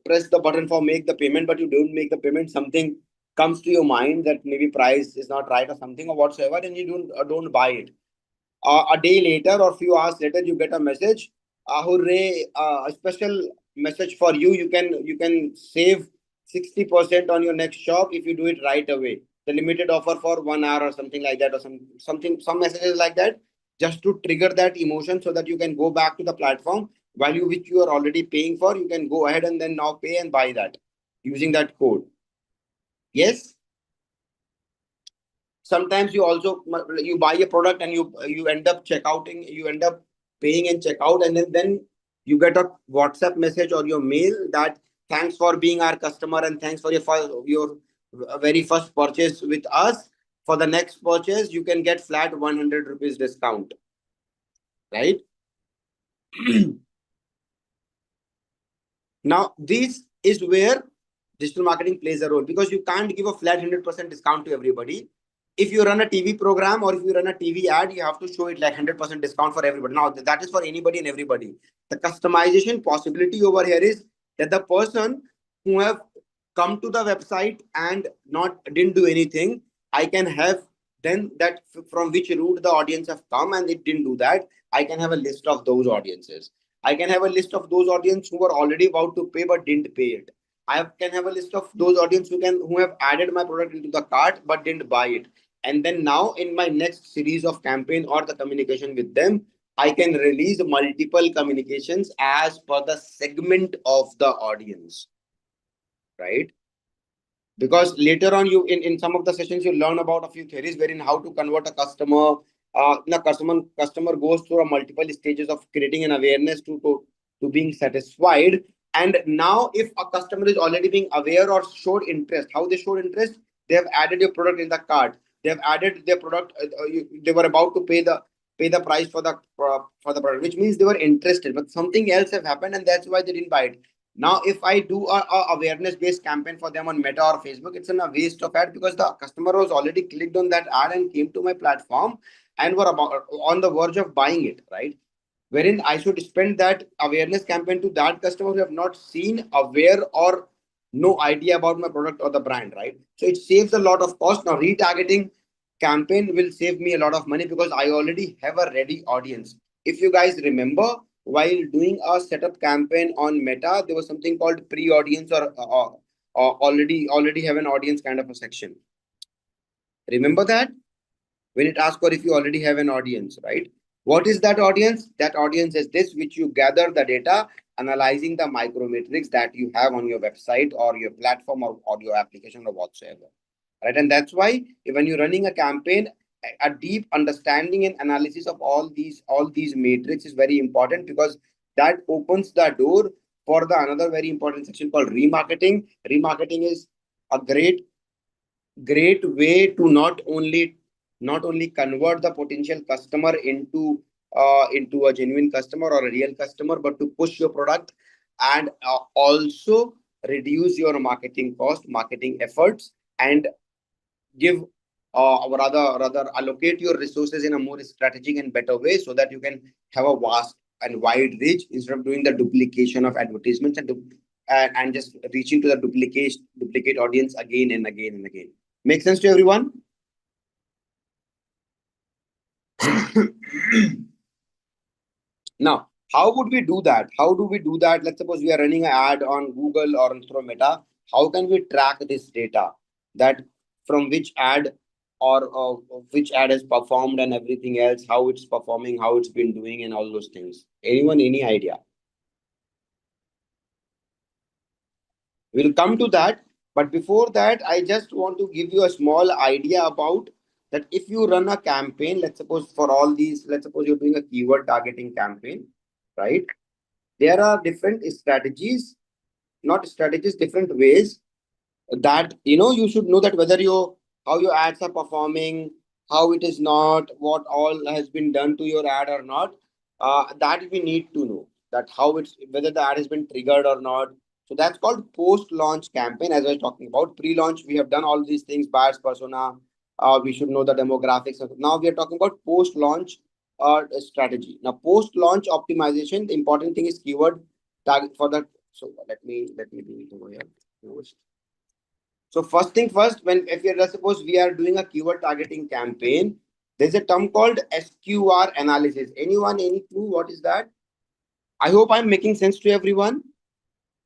press the button for make the payment, but you don't make the payment. Something comes to your mind that maybe price is not right or something or whatsoever, and you don't buy it. A day later or few hours later, you get a message, hooray, a special message for you. You can save 60% on your next shop if you do it right away. The limited offer for 1 hour or something like that, or some messages like that, just to trigger that emotion, so that you can go back to the platform, value which you are already paying for. You can go ahead and then now pay and buy that using that code. Yes. Sometimes you buy a product, and you end up checkouting, you end up paying and checkout, and then you get a WhatsApp message or your mail that, thanks for being our customer, and thanks for your very first purchase with us. For the next purchase, you can get flat 100 rupees discount, right? Now this is where digital marketing plays a role, because you can't give a flat 100% discount to everybody. If you run a TV program, or if you run a TV ad, you have to show it like 100% discount for everybody. Now that is for anybody and everybody. The customization possibility over here is that the person who have come to the website and not didn't do anything, I can have, then that from which route the audience have come and it didn't do that, I can have a list of those audiences. I can have a list of those audience who were already about to pay but didn't pay it. Can have a list of those audience who have added my product into the cart but didn't buy it. And then now in my next series of campaign or the communication with them, I can release multiple communications as per the segment of the audience, right? Because later on you in some of the sessions you learn about a few theories wherein how to convert a customer. The customer goes through a multiple stages of creating an awareness to being satisfied. And now if a customer is already being aware or showed interest, how they showed interest, they have added your product in the cart, they have added their product, they were about to pay the price for the product, which means they were interested, but something else have happened and that's why they didn't buy it. Now, if I do a awareness-based campaign for them on Meta or Facebook, it's a waste of ad because the customer was already clicked on that ad and came to my platform and were about on the verge of buying it, right? Wherein I should spend that awareness campaign to that customer who have not seen, aware, or no idea about my product or the brand, right? So it saves a lot of cost. Now, retargeting campaign will save me a lot of money because I already have a ready audience. If you guys remember, while doing a setup campaign on Meta, there was something called pre-audience or already have an audience kind of a section. Remember that when it asks for if you already have an audience, right? What is that audience? That audience is this, which you gather the data, analyzing the micrometrics that you have on your website or your platform or your application or whatsoever, right? And that's why when you're running a campaign, a deep understanding and analysis of all these matrix is very important because that opens the door for the another very important section called remarketing. Remarketing is a great way to not only convert the potential customer into a genuine customer or a real customer, but to push your product and also reduce your marketing cost, marketing efforts, and give rather allocate your resources in a more strategic and better way so that you can have a vast and wide reach instead of doing the duplication of advertisements and just reaching to the duplicate audience again and again and again. Make sense to everyone? Now, how would we do that? How do we do that? Let's suppose we are running an ad on Google or through Meta. How can we track this data? That from which ad or which ad has performed and everything else, how it's performing, how it's been doing, and all those things. Anyone, any idea? We'll come to that. But before that, I just want to give you a small idea about that if you run a campaign, let's suppose for all these, let's suppose you're doing a keyword targeting campaign, right? There are different strategies, not strategies, different ways that you should know that whether you how your ads are performing, how it is not, what all has been done to your ad or not. That we need to know that how it's whether the ad has been triggered or not. So that's called post launch campaign. As I was talking about pre-launch, we have done all these things, buyers persona, we should know the demographics. Now we are talking about post launch strategy. Now post launch optimization, the important thing is keyword target for that. So let me do it over here. So first thing first, when if you're suppose we are doing a keyword targeting campaign, there's a term called SQR analysis. Anyone, any clue what is that? I hope I'm making sense to everyone.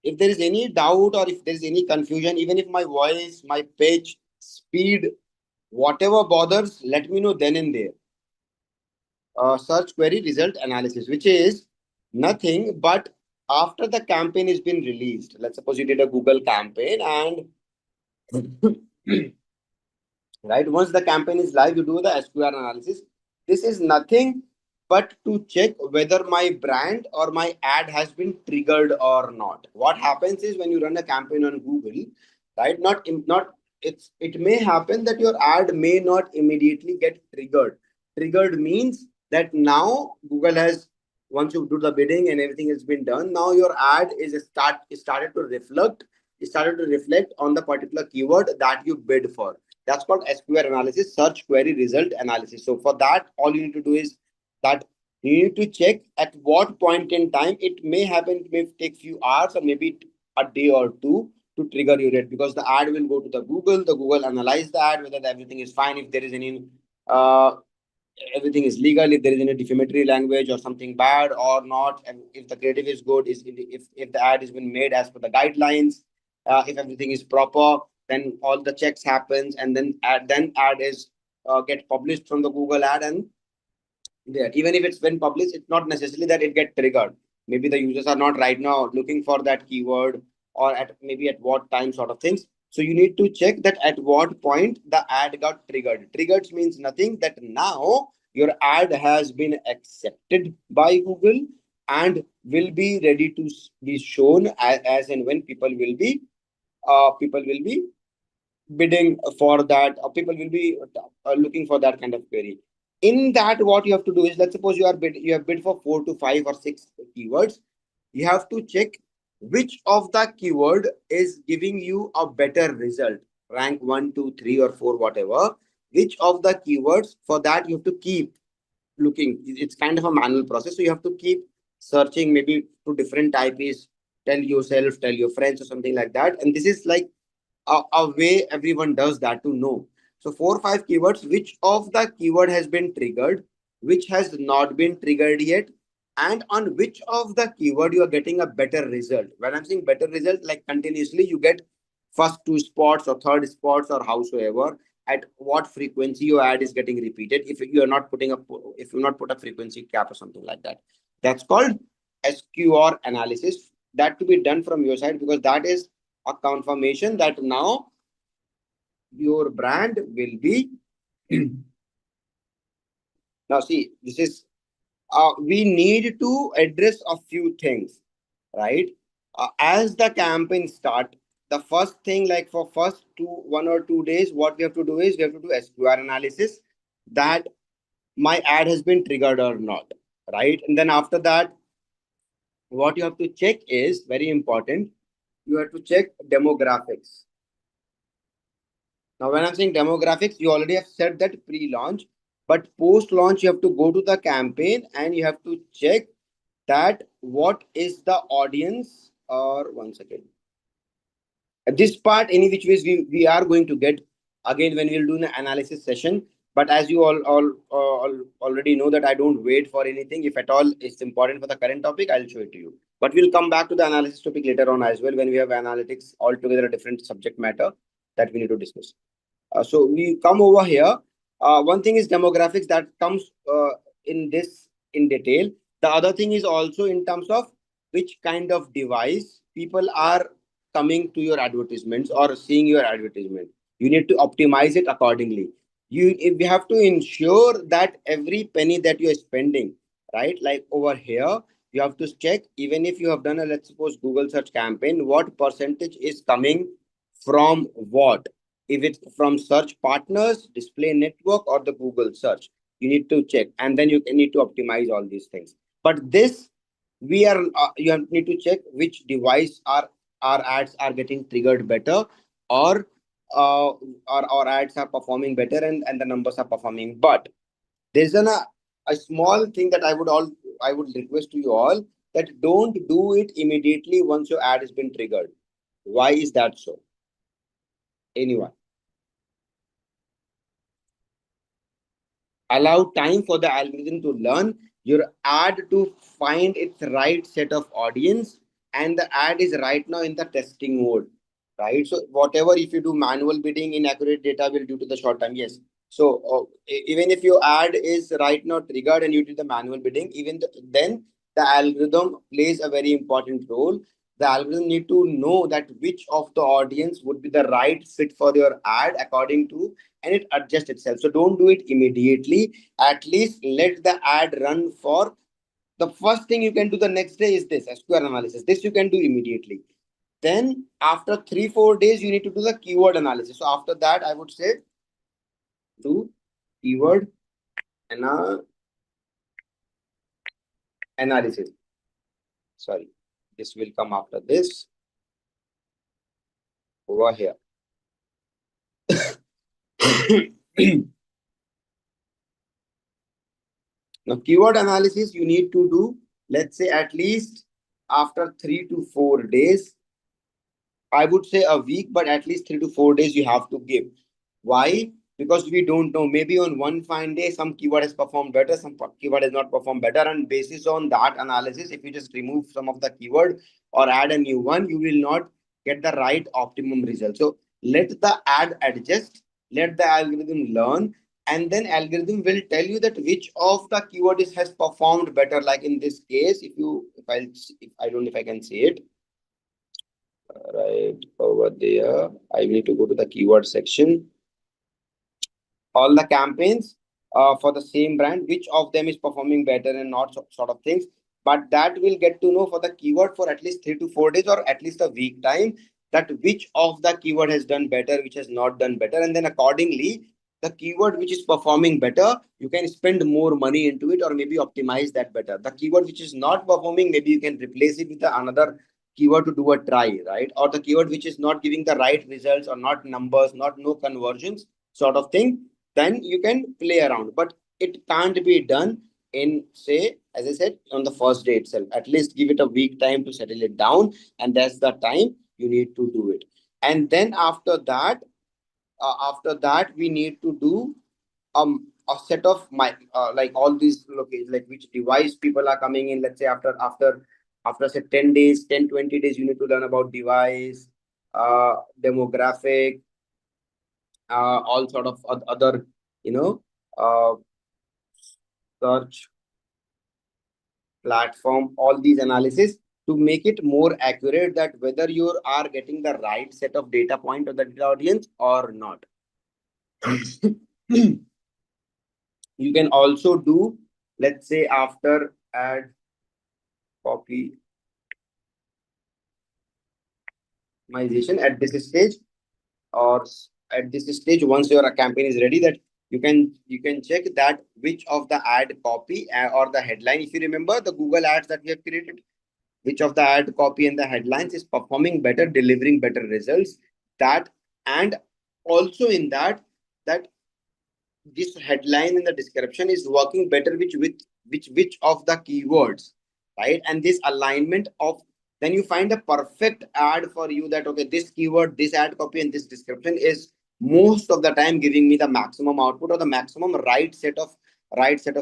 If there is any doubt or if there is any confusion, even if my voice, my pitch, speed, whatever bothers, let me know then and there. Search query result analysis, which is nothing but after the campaign has been released. Let's suppose you did a Google campaign and right? Once the campaign is live, you do the SQR analysis. This is nothing but to check whether my brand or my ad has been triggered or not. What happens is when you run a campaign on Google, right? Not it may happen that your ad may not immediately get triggered. Triggered means that now Google has once you do the bidding and everything has been done, now your ad started to reflect on the particular keyword that you bid for. That's called SQR analysis, search query result analysis. So for that, all you need to do is that you need to check at what point in time it may happen. It may take few hours or maybe a day or two to trigger your ad because the ad will go to the Google. The Google analyze the ad whether everything is fine. If there is any uh, everything is legal, if there is any defamatory language or something bad or not, and if the creative is good, is if the ad has been made as per the guidelines, if everything is proper, then all the checks happens, and then ad is get published from the Google ad, and there, even if it's been published, it's not necessarily that it get triggered. Maybe the users are not right now looking for that keyword, or at maybe at what time, sort of things. So you need to check that at what point the ad got triggered. Triggered means nothing, that now your ad has been accepted by Google and will be ready to be shown as and when people will be bidding for that, or people will be looking for that kind of query. In that, what you have to do is, let's suppose you have bid for 4 to 5 or 6 keywords. You have to check which of the keyword is giving you a better result, rank 1, 2, 3, or 4, whatever. Which of the keywords, for that you have to keep looking. It's kind of a manual process, so you have to keep searching, maybe to different types. Tell yourself, tell your friends, or something like that. And this is like a way everyone does that, to know. So 4 or 5 keywords, which of the keyword has been triggered, which has not been triggered yet, and on which of the keyword you are getting a better result. When I'm saying better result, like continuously you get first 2 spots or third spots or howsoever, at what frequency your ad is getting repeated. If you are not putting up, if you not put a frequency cap or something like that, that's called SQR analysis. That to be done from your side, because that is a confirmation that now your brand will be now. See, this is we need to address a few things, right? As the campaign start, the first thing, like for first 1 or 2 days, what we have to do is we have to do SQR analysis, that my ad has been triggered or not, right? And then after that, what you have to check is very important. You have to check demographics. Now, when I'm saying demographics, you already have said that pre-launch, but post-launch, you have to go to the campaign and you have to check that what is the audience, or one second. This part, any which ways, we are going to get again when we'll do an analysis session. But as you all already know that I don't wait for anything. If at all it's important for the current topic, I'll show it to you. But we'll come back to the analysis topic later on as well, when we have analytics altogether a different subject matter that we need to discuss. So we come over here. One thing is demographics, that comes in this in detail. The other thing is also in terms of which kind of device people are coming to your advertisements or seeing your advertisement. You need to optimize it accordingly. We have to ensure that every penny that you are spending, right? Like over here, you have to check, even if you have done a, let's suppose, Google search campaign, what percentage is coming from what, if it's from search partners, display network, or the Google search. You need to check, and then you need to optimize all these things. But this, we are need to check which device are our ads are getting triggered better, or our ads are performing better, and the numbers are performing. But there's a small thing that I would request to you all, that don't do it immediately once your ad has been triggered. Why is that so? Anyone? Allow time for the algorithm to learn your ad, to find its right set of audience, and the ad is right now in the testing mode, right? So whatever, if you do manual bidding, inaccurate data will due to the short time, yes. So even if your ad is right now triggered and you did the manual bidding, then the algorithm plays a very important role. The algorithm need to know that which of the audience would be the right fit for your ad according to, and it adjusts itself. So don't do it immediately. At least let the ad run for, the first thing you can do the next day is this SQL analysis. This you can do immediately. Then after 3 4 days, you need to do the keyword analysis. So after that, I would say do keyword analysis. Sorry, this will come after this over here. Now, keyword analysis you need to do, let's say, at least after 3 to 4 days. I would say a week, but at least 3 to 4 days you have to give. Why? because we don't know. Maybe on one fine day, some keyword has performed better, some keyword has not performed better. And basis on that analysis, if you just remove some of the keyword or add a new one, you will not get the right optimum result. So let the ad adjust, let the algorithm learn, and then algorithm will tell you that which of the keyword is has performed better. Like in this case, if I don't know if I can say it right over there, I need to go to the keyword section. All the campaigns for the same brand, which of them is performing better and not, sort of things. But that will get to know for the keyword for at least 3 to 4 days or at least a week time, that which of the keyword has done better, which has not done better. And then accordingly, the keyword which is performing better, you can spend more money into it or maybe optimize that better. The keyword which is not performing, maybe you can replace it with another keyword to do a try, right? Or the keyword which is not giving the right results or not numbers, not no conversions, sort of thing, then you can play around. But it can't be done in, say, as I said, on the first day itself. At least give it a week time to settle it down, and that's the time you need to do it. And then after that we need to do a set of my like all these locations, like which device people are coming in. Let's say after say 10 days, 10-20 days, you need to learn about device, demographic, all sort of other, you know, uh, search platform, all these analysis, to make it more accurate that whether you are getting the right set of data point of the data audience or not. You can also do, let's say, after ad optimization at this stage, or at this stage, once your campaign is ready, that you can check that which of the ad copy or the headline, if you remember the Google ads that we have created, which of the ad copy and the headlines is performing better, delivering better results. That, and also in that this headline in the description is working better which of the keywords, right? And this alignment of, then you find a perfect ad for you, that okay, this keyword, this ad copy, and this description is most of the time giving me the maximum output or the maximum right set of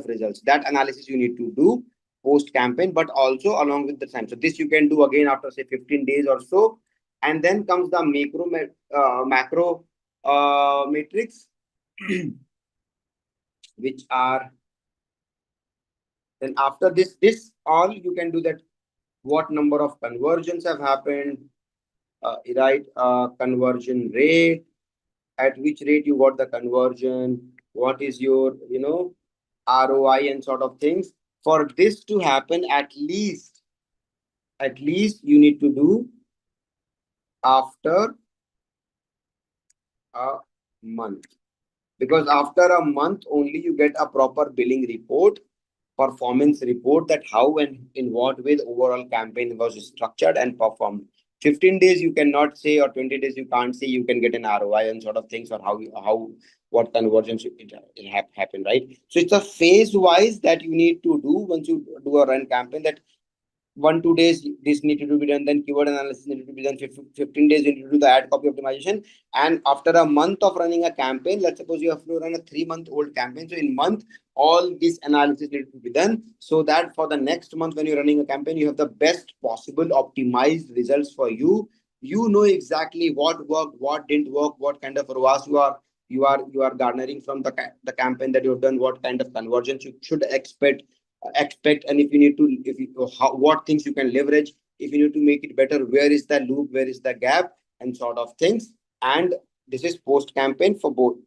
results. That analysis you need to do post campaign, but also along with the time. So this you can do again after say 15 days or so. And then comes the macro matrix, which are, then after this all you can do that, what number of conversions have happened, right? Conversion rate, at which rate you got the conversion, what is your, ROI, and sort of things. For this to happen, at least you need to do after a month, because after a month only you get a proper billing report, performance report, that how and in what way the overall campaign was structured and performed. 15 days you cannot say, or 20 days you can't say you can get an ROI and sort of things, or how what conversions happen, right? So it's a phase wise that you need to do once you do a run campaign, that 1-2 days this needed to be done, then keyword analysis needed to be done, 15 days you need to do the ad copy optimization. And after a month of running a campaign, let's suppose you have to run a 3-month-old campaign, so in month all this analysis needed to be done, so that for the next month when you're running a campaign, you have the best possible optimized results for you. You know exactly what worked, what didn't work, what kind of ROAS you are garnering from the campaign that you've done, what kind of conversions you should expect, and if you need to, if you what things you can leverage, if you need to make it better, where is the loop, where is the gap, and sort of things. And this is post campaign for both,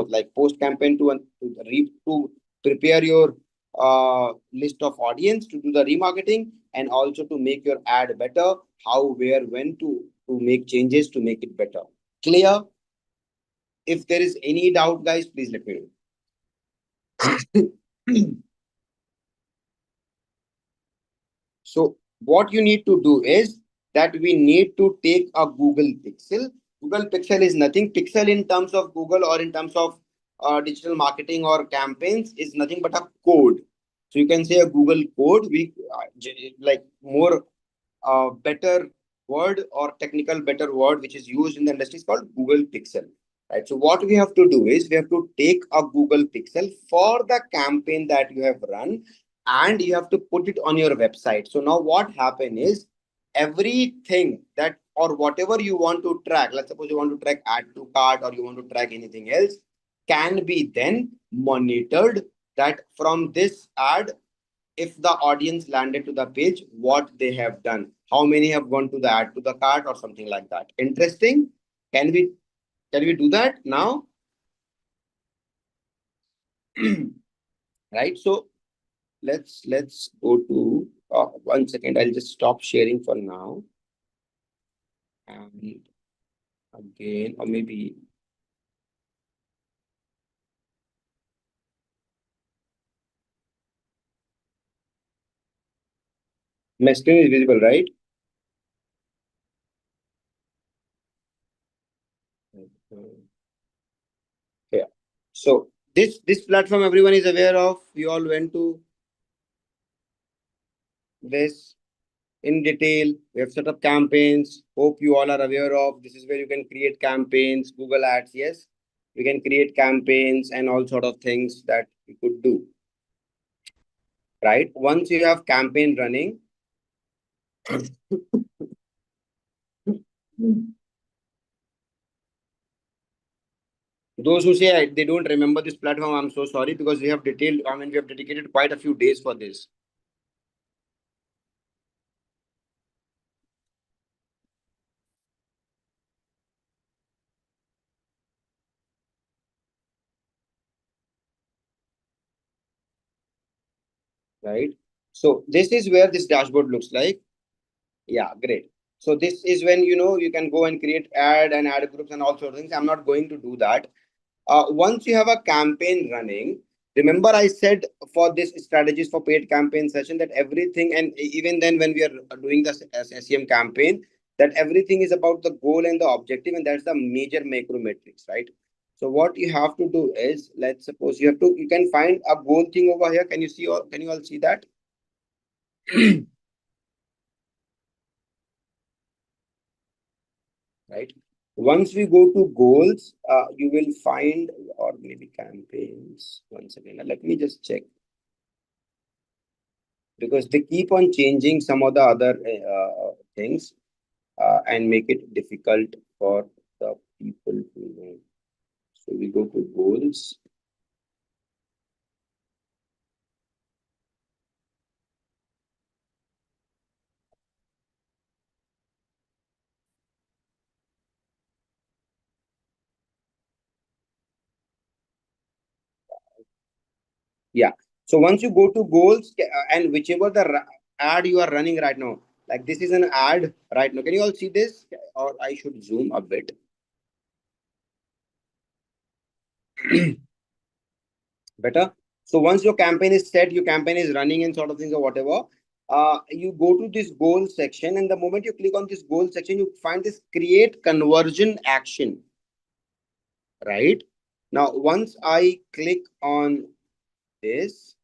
like post campaign to prepare your list of audience to do the remarketing, and also to make your ad better, how, where, when to make changes to make it better. Clear? If there is any doubt, guys, please let me know. So what you need to do is that we need to take a Google Pixel. Google Pixel is nothing. Pixel in terms of Google or in terms of digital marketing or campaigns is nothing but a code. So you can say a Google code. Like more better word or technical better word which is used in the industry is called Google Pixel. right? So what we have to do is we have to take a Google Pixel for the campaign that you have run, and you have to put it on your website. So now what happen is everything that or whatever you want to track, let's suppose you want to track add to cart or you want to track anything else, can be then monitored, that from this ad, if the audience landed to the page, what they have done, how many have gone to the add to the cart or something like that. Interesting. Can we do that now? Right. So let's go to 1 second. I'll just stop sharing for now. And again, or maybe my screen is visible, right? Yeah. So this platform everyone is aware of. You all went to this in detail. We have set up campaigns. Hope you all are aware of. This is where you can create campaigns, Google Ads. Yes, we can create campaigns and all sort of things that you could do. Right. Once you have campaign running, those who say they don't remember this platform, I'm so sorry, because we have detailed. I mean, we have dedicated quite a few days for this. Right. So this is where this dashboard looks like. Yeah, great. So this is when you can go and create ad groups and all sorts of things. I'm not going to do that. Once you have a campaign running, remember I said for this strategies for paid campaign session that everything, and even then when we are doing the SEM campaign, that everything is about the goal and the objective, and that's the major macro matrix, right? So what you have to do is, let's suppose you can find a goal thing over here. Can you see, or can you all see that? Right. Once we go to goals, you will find, or maybe campaigns. Once again, let me just check, because they keep on changing some of the other things and make it difficult for the people to know. So we go to goals. Yeah. So once you go to goals, and whichever the ad you are running right now, like this is an ad right now. Can you all see this? Or I should zoom a bit. Better. So once your campaign is set, your campaign is running and sort of things or whatever, you go to this goal section, and the moment you click on this goal section, you find this create conversion action. Right now, once I click on this,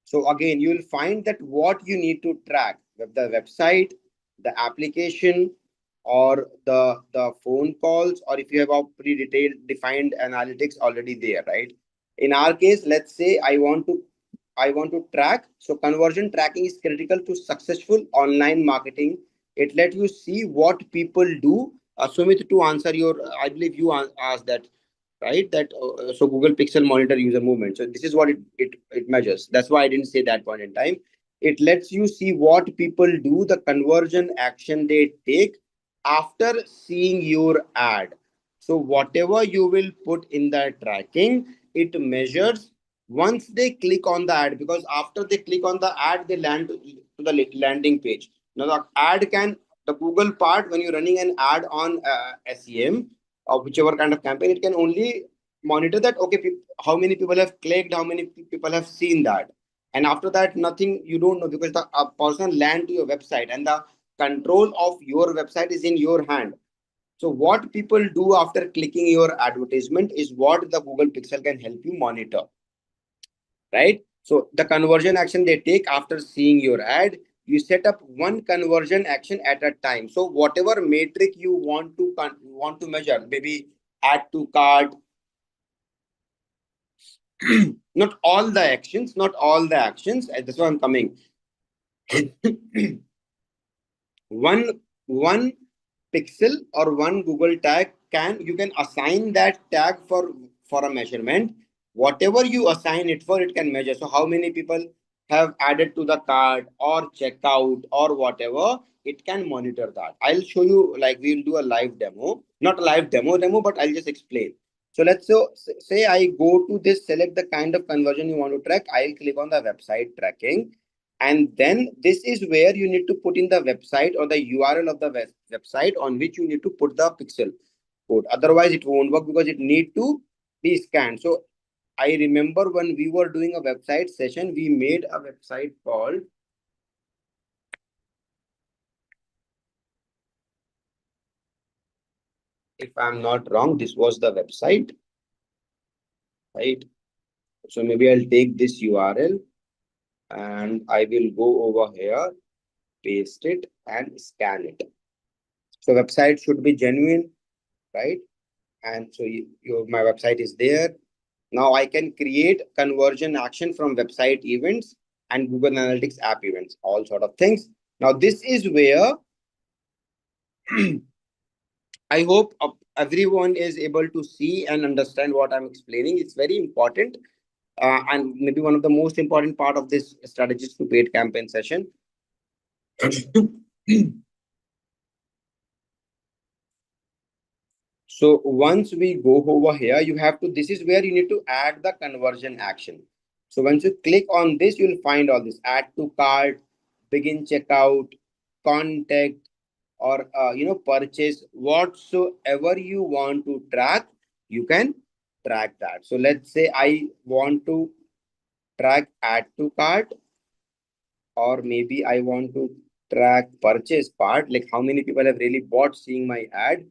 so again, you will find that what you need to track, the website, the application, or the phone calls, or if you have a pre-detailed defined analytics already there, right? In our case, let's say I want to track. So conversion tracking is critical to successful online marketing. It let you see what people do. Sumit, to answer your, I believe you asked that, right? That so Google Pixel monitor user movement. So this is what it measures. That's why I didn't say that point in time. It lets you see what people do, the conversion action they take after seeing your ad. So whatever you will put in the tracking, it measures once they click on the ad, because after they click on the ad, they land to the landing page. Now the ad can, the Google part, when you're running an ad on SEM or whichever kind of campaign, it can only monitor that, okay, how many people have clicked, how many people have seen that, and after that nothing, you don't know, because the person land to your website, and the control of your website is in your hand. So what people do after clicking your advertisement is what the Google Pixel can help you monitor, right? So the conversion action they take after seeing your ad, you set up one conversion action at a time. So whatever metric you want to measure, maybe add to cart, not all the actions, not all the actions. That's why I'm coming. One pixel or one Google tag, you can assign that tag for a measurement. Whatever you assign it for, it can measure. So how many people have added to the cart or checkout or whatever, it can monitor that. I'll show you, like we'll do a live demo, not a live demo, but I'll just explain. So let's say I go to this, select the kind of conversion you want to track. I'll click on the website tracking, and then this is where you need to put in the website or the URL of the website on which you need to put the pixel code. Otherwise it won't work because it need to be scanned. So I remember when we were doing a website session, we made a website called, if I'm not wrong, this was the website, right? So maybe I'll take this URL and I will go over here, paste it and scan it. So website should be genuine, right? And so my website is there. Now I can create conversion action from website events and Google Analytics app events, all sort of things. Now this is where I hope everyone is able to see and understand what I'm explaining. It's very important, and maybe one of the most important part of this strategies to paid campaign session. So once we go over here, this is where you need to add the conversion action. So once you click on this, you'll find all this: add to cart, begin checkout, contact, or purchase. Whatsoever you want to track, you can track that. So let's say I want to track add to cart, or maybe I want to track purchase part, like how many people have really bought seeing my ad,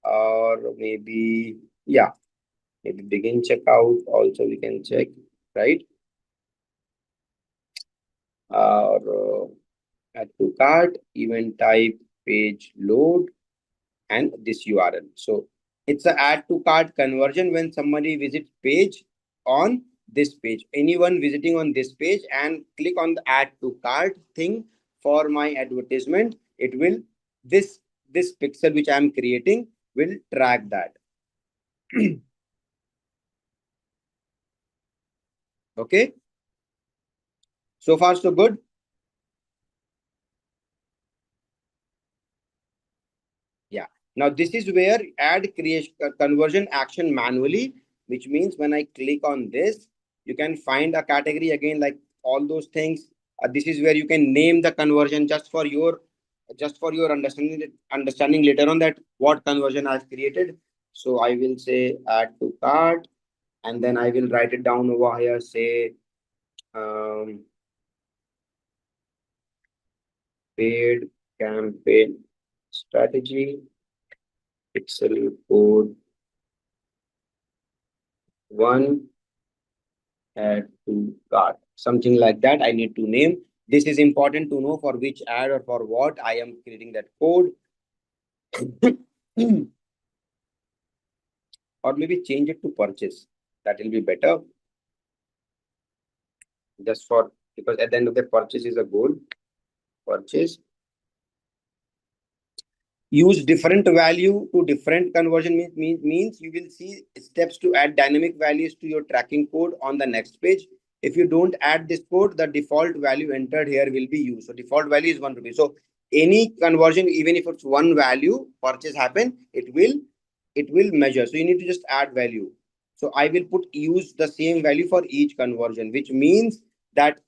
or maybe, yeah, maybe begin checkout also we can check, right? Or add to cart, event type, page load, and this URL. So it's a add to cart conversion when somebody visits page on this page. Anyone visiting on this page and click on the add to cart thing for my advertisement, it will, this pixel which I am creating will track that. Okay, so far so good. Yeah. Now this is where add creation conversion action manually, which means when I click on this, you can find a category again, like all those things. This is where you can name the conversion just for your understanding later on that what conversion I've created. So I will say add to cart, and then I will write it down over here. Say paid campaign strategy, pixel code 1, add to cart, something like that I need to name. This is important to know for which ad or for what I am creating that code. Or maybe change it to purchase, that will be better, just for, because at the end of the purchase is a goal. Purchase, use different value to different conversion, means you will see steps to add dynamic values to your tracking code on the next page. If you don't add this code, the default value entered here will be used. So default value is 1 rupee. So any conversion, even if it's one value purchase happen, it will measure. So you need to just add value. So I will use the same value for each conversion, which means that,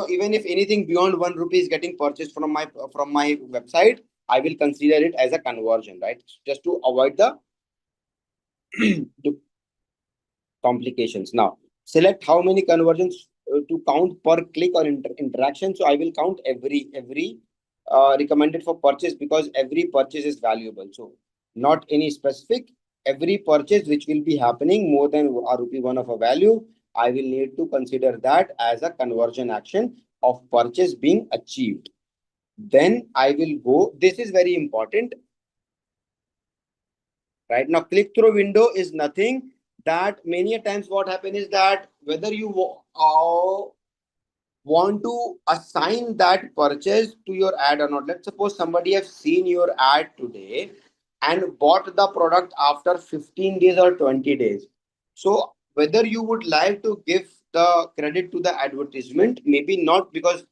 even if anything beyond 1 rupee is getting purchased from my website, I will consider it as a conversion, right? Just to avoid the complications. Now select how many conversions to count per click or interaction. So I will count every recommended for purchase, because every purchase is valuable. So not any specific, every purchase which will be happening more than a rupee 1 of a value, I will need to consider that as a conversion action of purchase being achieved. Then I will go. This is very important. Right now, click through window is nothing. That many a times what happen is that whether you want to assign that purchase to your ad or not. Let's suppose somebody have seen your ad today and bought the product after 15 days or 20 days. So whether you would like to give the credit to the advertisement, maybe not, because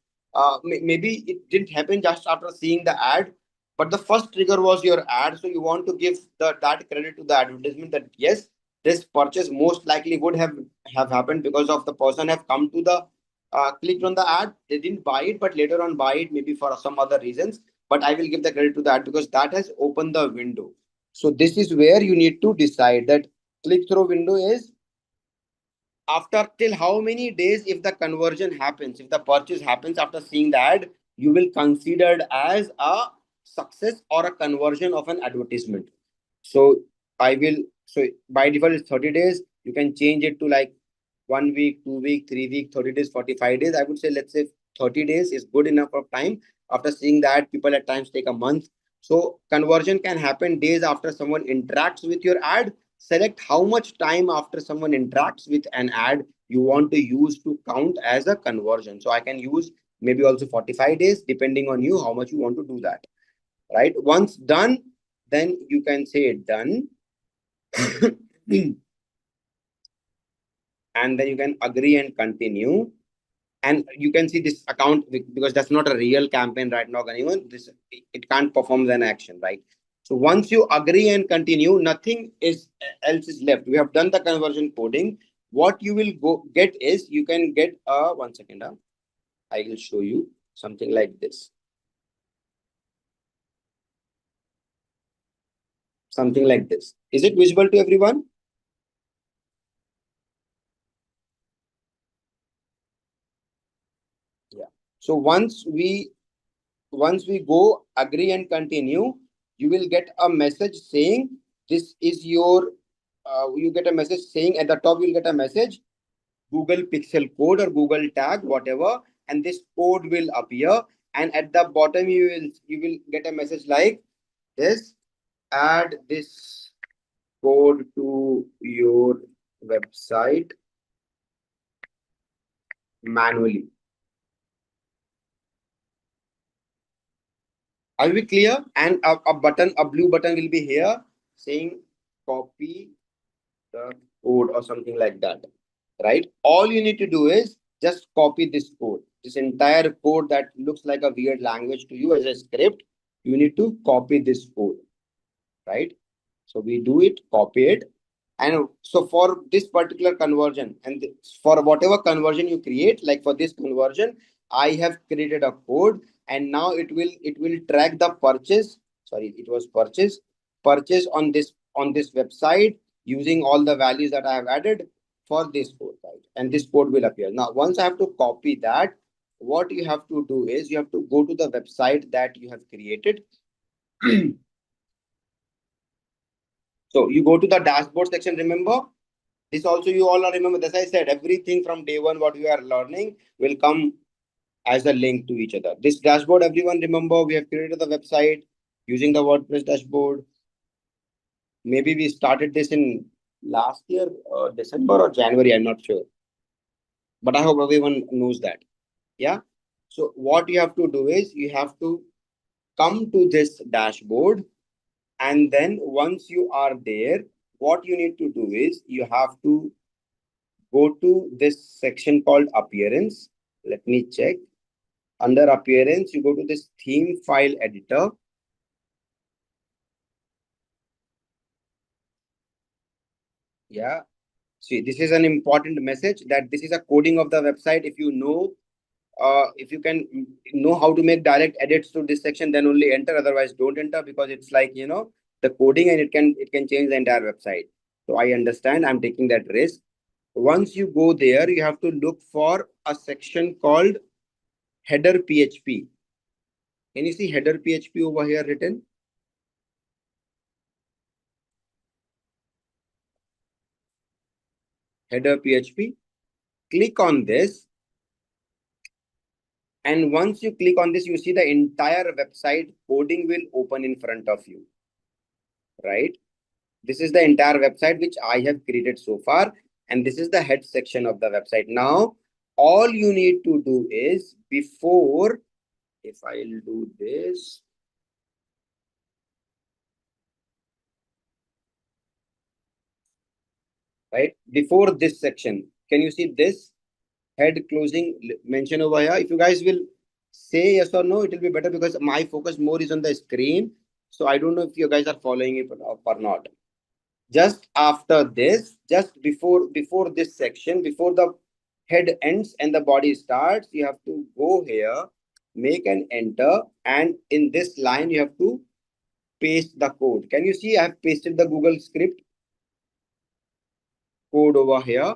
maybe it didn't happen just after seeing the ad, but the first trigger was your ad. So you want to give that credit to the advertisement, that yes, this purchase most likely would have happened because of the person have come to the clicked on the ad. They didn't buy it, but later on buy it, maybe for some other reasons. But I will give the credit to the ad because that has opened the window. So this is where you need to decide that click through window is after till how many days. If the conversion happens, if the purchase happens after seeing the ad, you will consider it as a success or a conversion of an advertisement. So I will, so by default it's 30 days. You can change it to like 1 week, 2 week, 3 week, 30 days, 45 days. I would say, let's say 30 days is good enough of time. After seeing that, people at times take a month. So conversion can happen days after someone interacts with your ad. Select how much time after someone interacts with an ad you want to use to count as a conversion. So I can use maybe also 45 days, depending on you, how much you want to do that. Right? Once done, then you can say done. And then you can agree and continue. And you can see this account, because that's not a real campaign right now, anyone. This, it can't perform an action, right? So once you agree and continue, nothing is else is left. We have done the conversion coding. What you will go get is, you can get a 1 second. I will show you something like this. Something like this. Is it visible to everyone? Yeah. So once we go agree and continue, you will get a message saying this is your you get a message saying, at the top you'll get a message, Google Pixel code or Google tag, whatever, and this code will appear. And at the bottom you will get a message like this: add this code to your website manually. Are we clear? And a blue button will be here saying copy the code or something like that, right? All you need to do is just copy this code, this entire code that looks like a weird language to you as a script. You need to copy this code, right? So we do it, copy it. And so for this particular conversion, and for whatever conversion you create, like for this conversion, I have created a code, and now it will track the purchase. Sorry, it was purchase on this website using all the values that I have added for this code, right? And this code will appear. Now, once I have to copy that, what you have to do is you have to go to the website that you have created. So you go to the dashboard section, remember? This also you all are remember. As I said, everything from day one, what we are learning will come as a link to each other. This dashboard, everyone remember, we have created the website using the WordPress dashboard. Maybe we started this in last year, December or January, I'm not sure. But I hope everyone knows that. Yeah. So what you have to do is you have to come to this dashboard, and then once you are there, what you need to do is you have to go to this section called appearance. Let me check. Under appearance, you go to this theme file editor. Yeah. See, this is an important message that this is a coding of the website. If you know, if you can know how to make direct edits to this section, then only enter. Otherwise, don't enter, because it's like, the coding, and it can change the entire website. So I understand. I'm taking that risk. Once you go there, you have to look for a section called header PHP. Can you see header PHP over here written? Header PHP. Click on this. And once you click on this, you see the entire website coding will open in front of you, right? This is the entire website which I have created so far. And this is the head section of the website. Now, all you need to do is before, if I'll do this, right? Before this section, can you see this head closing mention over here? If you guys will say yes or no, it will be better because my focus more is on the screen. So I don't know if you guys are following it or not. Just after this, just before this section, before the head ends and the body starts, you have to go here, make an enter, and in this line you have to paste the code. Can you see I have pasted the Google script code over here,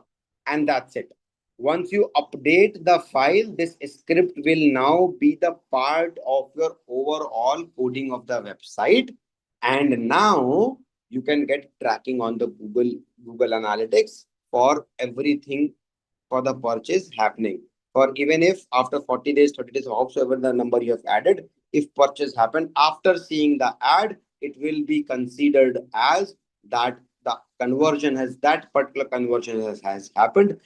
and that's it. Once you update the file, this script will now be the part of your overall coding of the website. And now you can get tracking on the Google Analytics for everything for the purchase happening. For even if after 40 days, 30 days, whatsoever the number you have added, if purchase happened after seeing the ad, it will be considered as that the conversion has that particular conversion has happened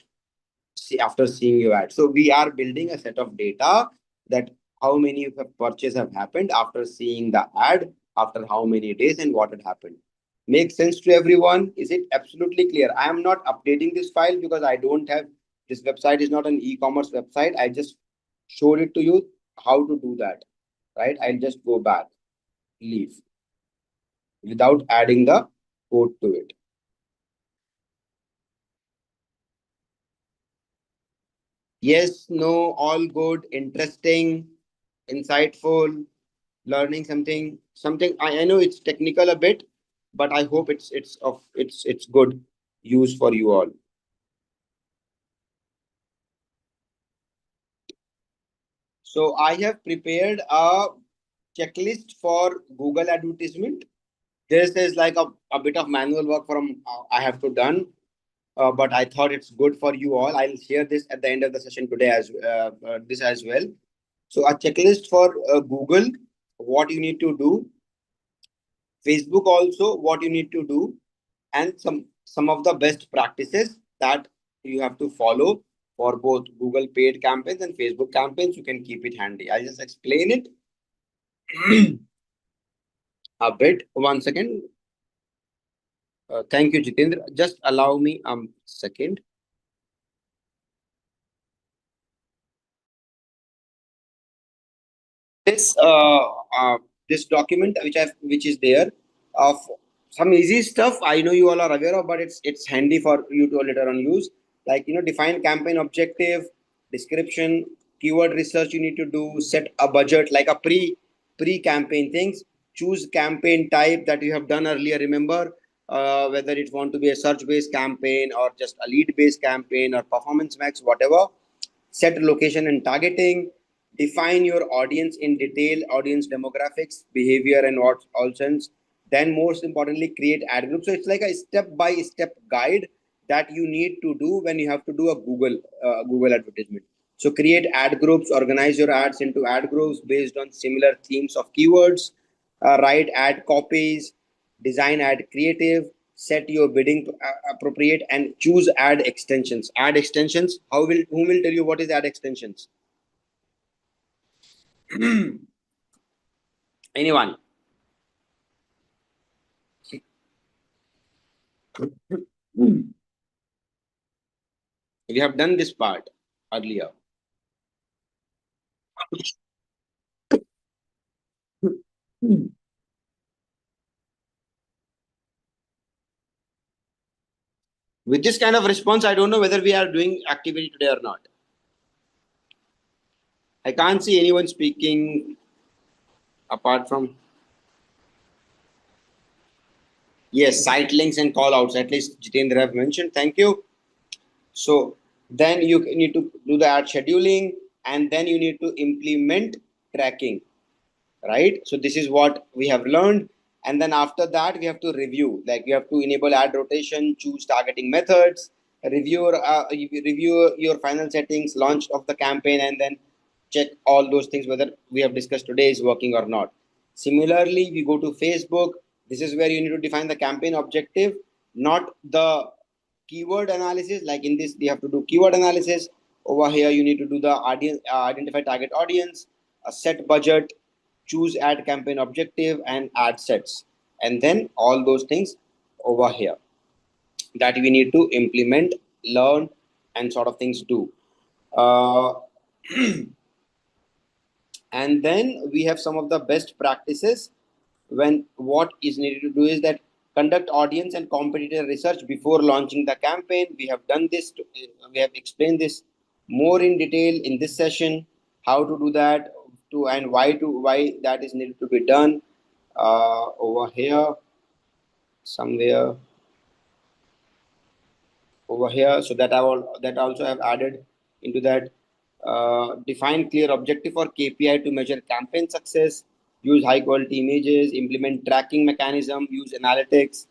after seeing your ad. So we are building a set of data that how many purchases have happened after seeing the ad, after how many days and what had happened. Makes sense to everyone? Is it absolutely clear? I am not updating this file because I don't have this website is not an e-commerce website. I just showed it to you how to do that, right? I'll just go back, leave without adding the code to it. Yes, no, all good, interesting, insightful, learning something. I know it's technical a bit, but I hope it's good use for you all. So I have prepared a checklist for Google advertisement. This is like a bit of manual work from I have to done, but I thought it's good for you all. I'll share this at the end of the session today as this as well. So a checklist for Google, what you need to do, Facebook also, what you need to do, and some of the best practices that you have to follow for both Google paid campaigns and Facebook campaigns. You can keep it handy. I'll just explain it a bit. One second. Thank you, Jitendra. Just allow me a second. This this document which is there of some easy stuff I know you all are aware of, but it's handy for you to later on use. Like define campaign objective, description, keyword research you need to do, set a budget like a pre campaign things, choose campaign type that you have done earlier. Remember whether it want to be a search based campaign or just a lead based campaign or performance max, whatever. Set location and targeting, define your audience in detail, audience demographics, behavior, and what all sense. Then, most importantly, create ad groups. So it's like a step-by-step guide that you need to do when you have to do a Google advertisement. So create ad groups, organize your ads into ad groups based on similar themes of keywords, write ad copies, design ad creative, set your bidding appropriate, and choose ad extensions. Ad extensions, whom will tell you what is ad extensions? Anyone? We have done this part earlier. With this kind of response, I don't know whether we are doing activity today or not. I can't see anyone speaking apart from. Yes, site links and call outs. At least Jitendra have mentioned. Thank you. So then you need to do the ad scheduling, and then you need to implement tracking, right? So this is what we have learned. And then after that, we have to review, like we have to enable ad rotation, choose targeting methods, review your final settings, launch of the campaign, and then check all those things whether we have discussed today is working or not. Similarly, we go to Facebook. This is where you need to define the campaign objective, not the keyword analysis. Like in this, you have to do keyword analysis. Over here, you need to do the audience, identify target audience, a set budget, choose ad campaign objective, and ad sets, and then all those things over here that we need to implement, learn, and sort of things do. Uh, and then we have some of the best practices. When what is needed to do is that conduct audience and competitor research before launching the campaign. We have done this we have explained this more in detail in this session, how to do that, to and why that is needed to be done. Over here somewhere, over here, so that I will that also have added into that. Define clear objective for KPI to measure campaign success, use high quality images, implement tracking mechanism, use analytics,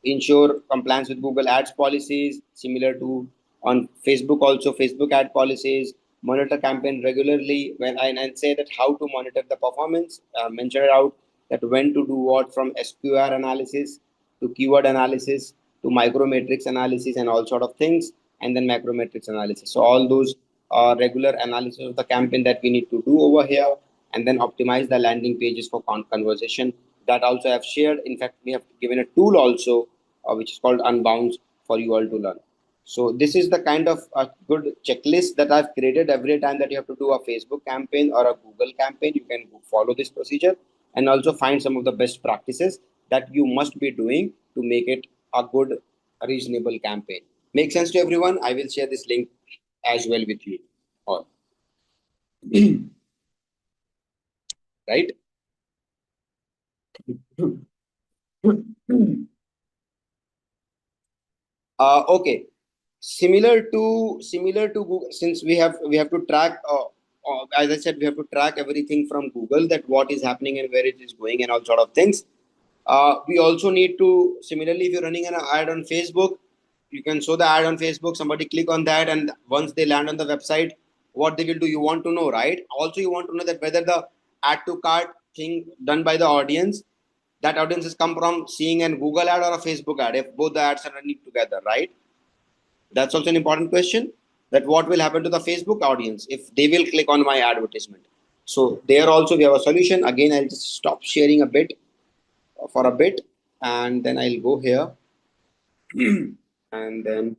ensure compliance with Google ads policies, similar to on Facebook. Also Facebook ad policies, monitor campaign regularly. When and say that how to monitor the performance, mention it out, that when to do what, from SQR analysis to keyword analysis to micrometrics analysis and all sort of things, and then macrometrics analysis. So all those regular analysis of the campaign that we need to do over here, and then optimize the landing pages for conversation. That also I have shared. In fact, we have given a tool also, which is called Unbounce, for you all to learn. So this is the kind of a good checklist that I've created. Every time that you have to do a Facebook campaign or a Google campaign, you can follow this procedure and also find some of the best practices that you must be doing to make it a good, reasonable campaign. Make sense to everyone? I will share this link as well with you all. Right? Okay. Similar to Google, since we have to track, as I said, we have to track everything from Google, that what is happening and where it is going and all sort of things. We also need to, similarly, if you're running an ad on Facebook, you can show the ad on Facebook, somebody click on that, and once they land on the website, what they will do, you want to know, right? Also, you want to know that whether the add to cart thing done by the audience, that audience has come from seeing an Google ad or a Facebook ad, if both the ads are running together, right? That's also an important question, that what will happen to the Facebook audience if they will click on my advertisement. So there also we have a solution. Again, I'll just stop sharing a bit for a bit, and then I'll go here. And then,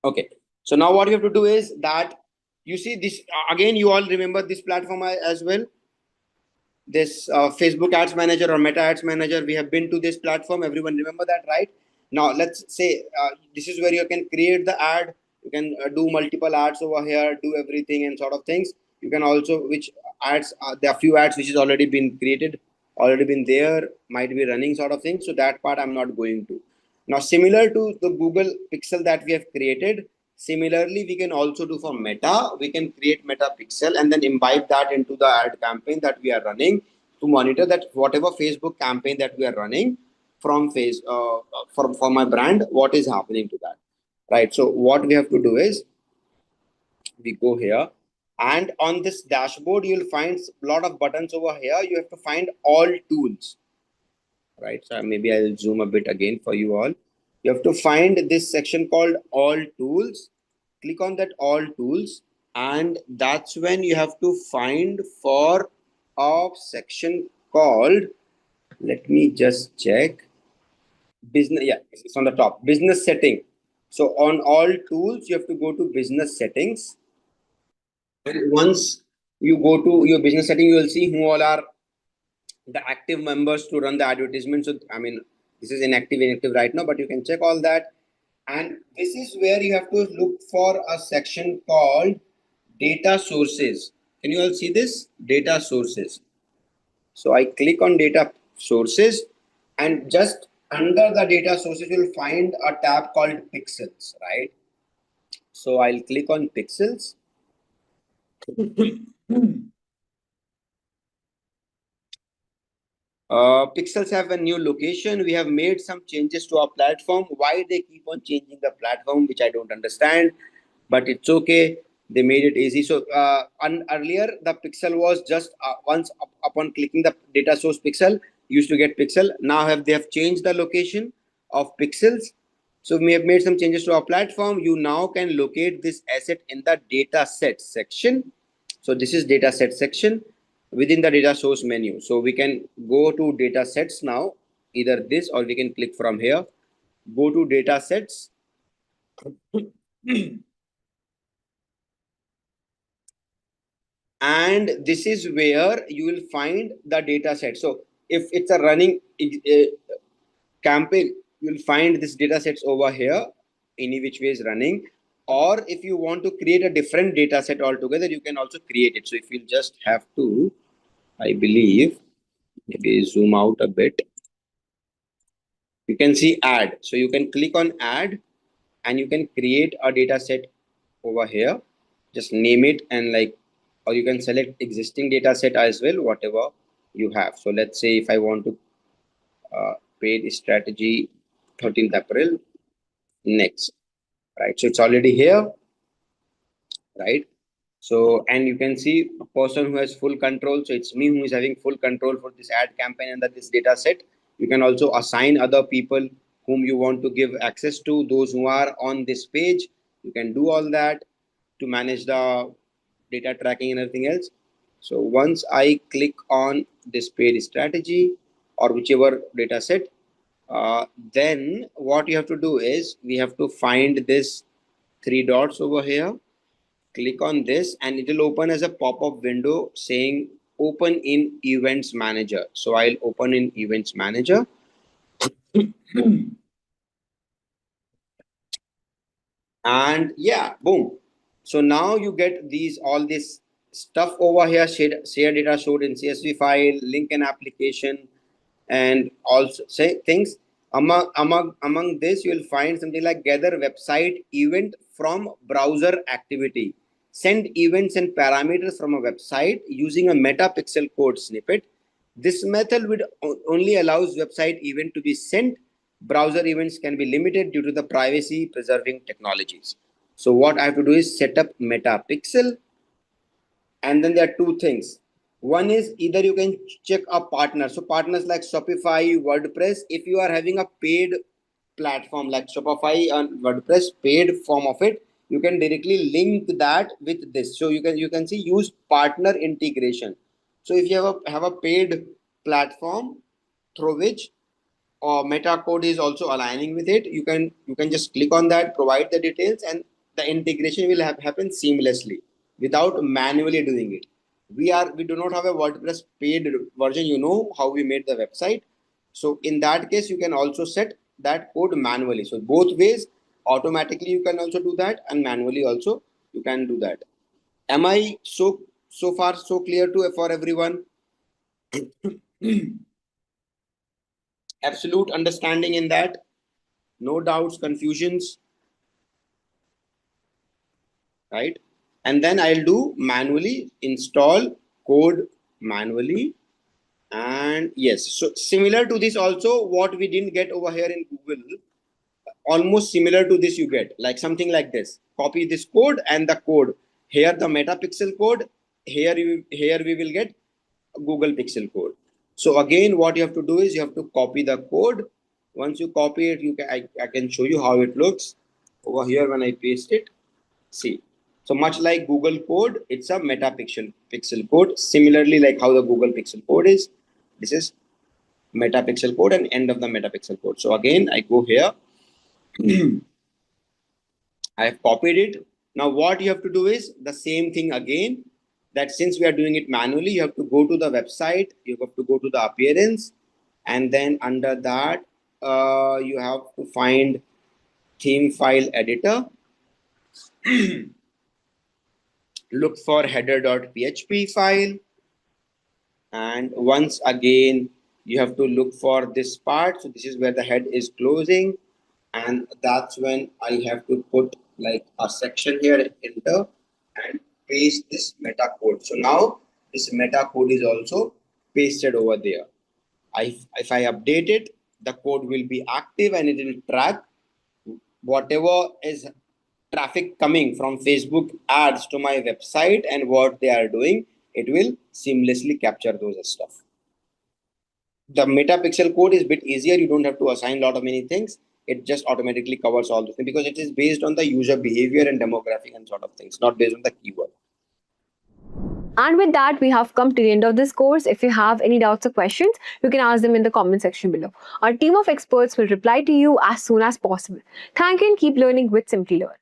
okay. So now what you have to do is that, you see this, again, you all remember this platform as well, this Facebook ads manager or meta ads manager. We have been to this platform, everyone remember that, right? Now let's say this is where you can create the ad, you can do multiple ads over here, do everything and sort of things. You can also, which ads, there are few ads which has already been created, already been there, might be running sort of thing, so that part I'm not going to. Now similar to the Google pixel that we have created, similarly we can also do for Meta. We can create Meta pixel and then imbibe that into the ad campaign that we are running, to monitor that whatever Facebook campaign that we are running from for my brand, what is happening to that, right? So what we have to do is, we go here, and on this dashboard you'll find a lot of buttons over here. You have to find all tools, right? So maybe I'll zoom a bit again for you all. You have to find this section called all tools. Click on that all tools, and that's when you have to find for a section called, let me just check, business. Yeah, it's on the top, business setting. So on all tools you have to go to business settings, and once you go to your business setting, you will see who all are the active members to run the advertisement. So I mean, this is inactive right now, but you can check all that. And this is where you have to look for a section called data sources. Can you all see this? Data sources. So I click on data sources, and just under the data sources you'll find a tab called pixels, right? So I'll click on pixels. Pixels have a new location. We have made some changes to our platform. Why they keep on changing the platform, which I don't understand, but it's okay. They made it easy. So earlier the pixel was just once upon clicking the data source pixel, you used to get pixel. Now they have changed the location of pixels. So we have made some changes to our platform. You now can locate this asset in the data set section. So this is data set section within the data source menu. So we can go to data sets now, either this or we can click from here. Go to data sets. And this is where you will find the data set. So if it's a running campaign, you'll find this data sets over here, any which way is running. Or if you want to create a different data set altogether, you can also create it. So if you just have to, I believe, maybe zoom out a bit, you can see add. So you can click on add and you can create a data set over here. Just name it, and like, or you can select existing data set as well, whatever you have. So let's say if I want to paid strategy 13th April, next, right? So it's already here, right? So, and you can see a person who has full control. So it's me who is having full control for this ad campaign under this data set. You can also assign other people whom you want to give access to, those who are on this page. You can do all that to manage the data tracking and everything else. So once I click on this paid strategy or whichever data set, then what you have to do is we have to find this three dots over here. Click on this and it will open as a pop-up window saying open in events manager. So I'll open in events manager. And yeah, boom. So now you get these all this stuff over here. Share data stored in CSV file, link an application, and also say things. Among this, you will find something like gather website event from browser activity, send events and parameters from a website using a metapixel code snippet. This method would only allows website event to be sent. Browser events can be limited due to the privacy preserving technologies. So what I have to do is set up metapixel, and then there are two things. One is either you can check a partner. So partners like Shopify, WordPress. If you are having a paid platform like Shopify and WordPress, paid form of it, you can directly link that with this. So you can see use partner integration. So if you have a paid platform through which meta code is also aligning with it, you can just click on that, provide the details, and the integration will happen seamlessly without manually doing it. We do not have a WordPress paid version, how we made the website. So in that case you can also set that code manually. So both ways, automatically you can also do that, and manually also you can do that. Am I so far so clear to for everyone? Absolute understanding in that? No doubts, confusions, right? And then I'll do manually install code manually. And yes, so similar to this also, what we didn't get over here in Google, almost similar to this you get like something like this. Copy this code and the code here, the metapixel code here we will get Google Pixel code. So again, what you have to do is you have to copy the code. Once you copy it, I can show you how it looks over here when I paste it. See, so much like Google code, it's a metapixel code. Similarly, like how the Google Pixel code is, this is metapixel code and end of the metapixel code. So again, I go here. I have copied it. Now what you have to do is the same thing again, that since we are doing it manually, you have to go to the website, you have to go to the appearance, and then under that, you have to find theme file editor, look for header.php file, and once again, you have to look for this part. So this is where the head is closing, and that's when I have to put like a section here, enter, and paste this meta code. So now this meta code is also pasted over there. If I update it, the code will be active and it will track whatever is traffic coming from Facebook ads to my website and what they are doing, it will seamlessly capture those stuff. The metapixel code is a bit easier. You don't have to assign a lot of many things. It just automatically covers all those things because it is based on the user behavior and demographic and sort of things, not based on the keyword. And with that, we have come to the end of this course. If you have any doubts or questions, you can ask them in the comment section below. Our team of experts will reply to you as soon as possible. Thank you and keep learning with Simplilearn.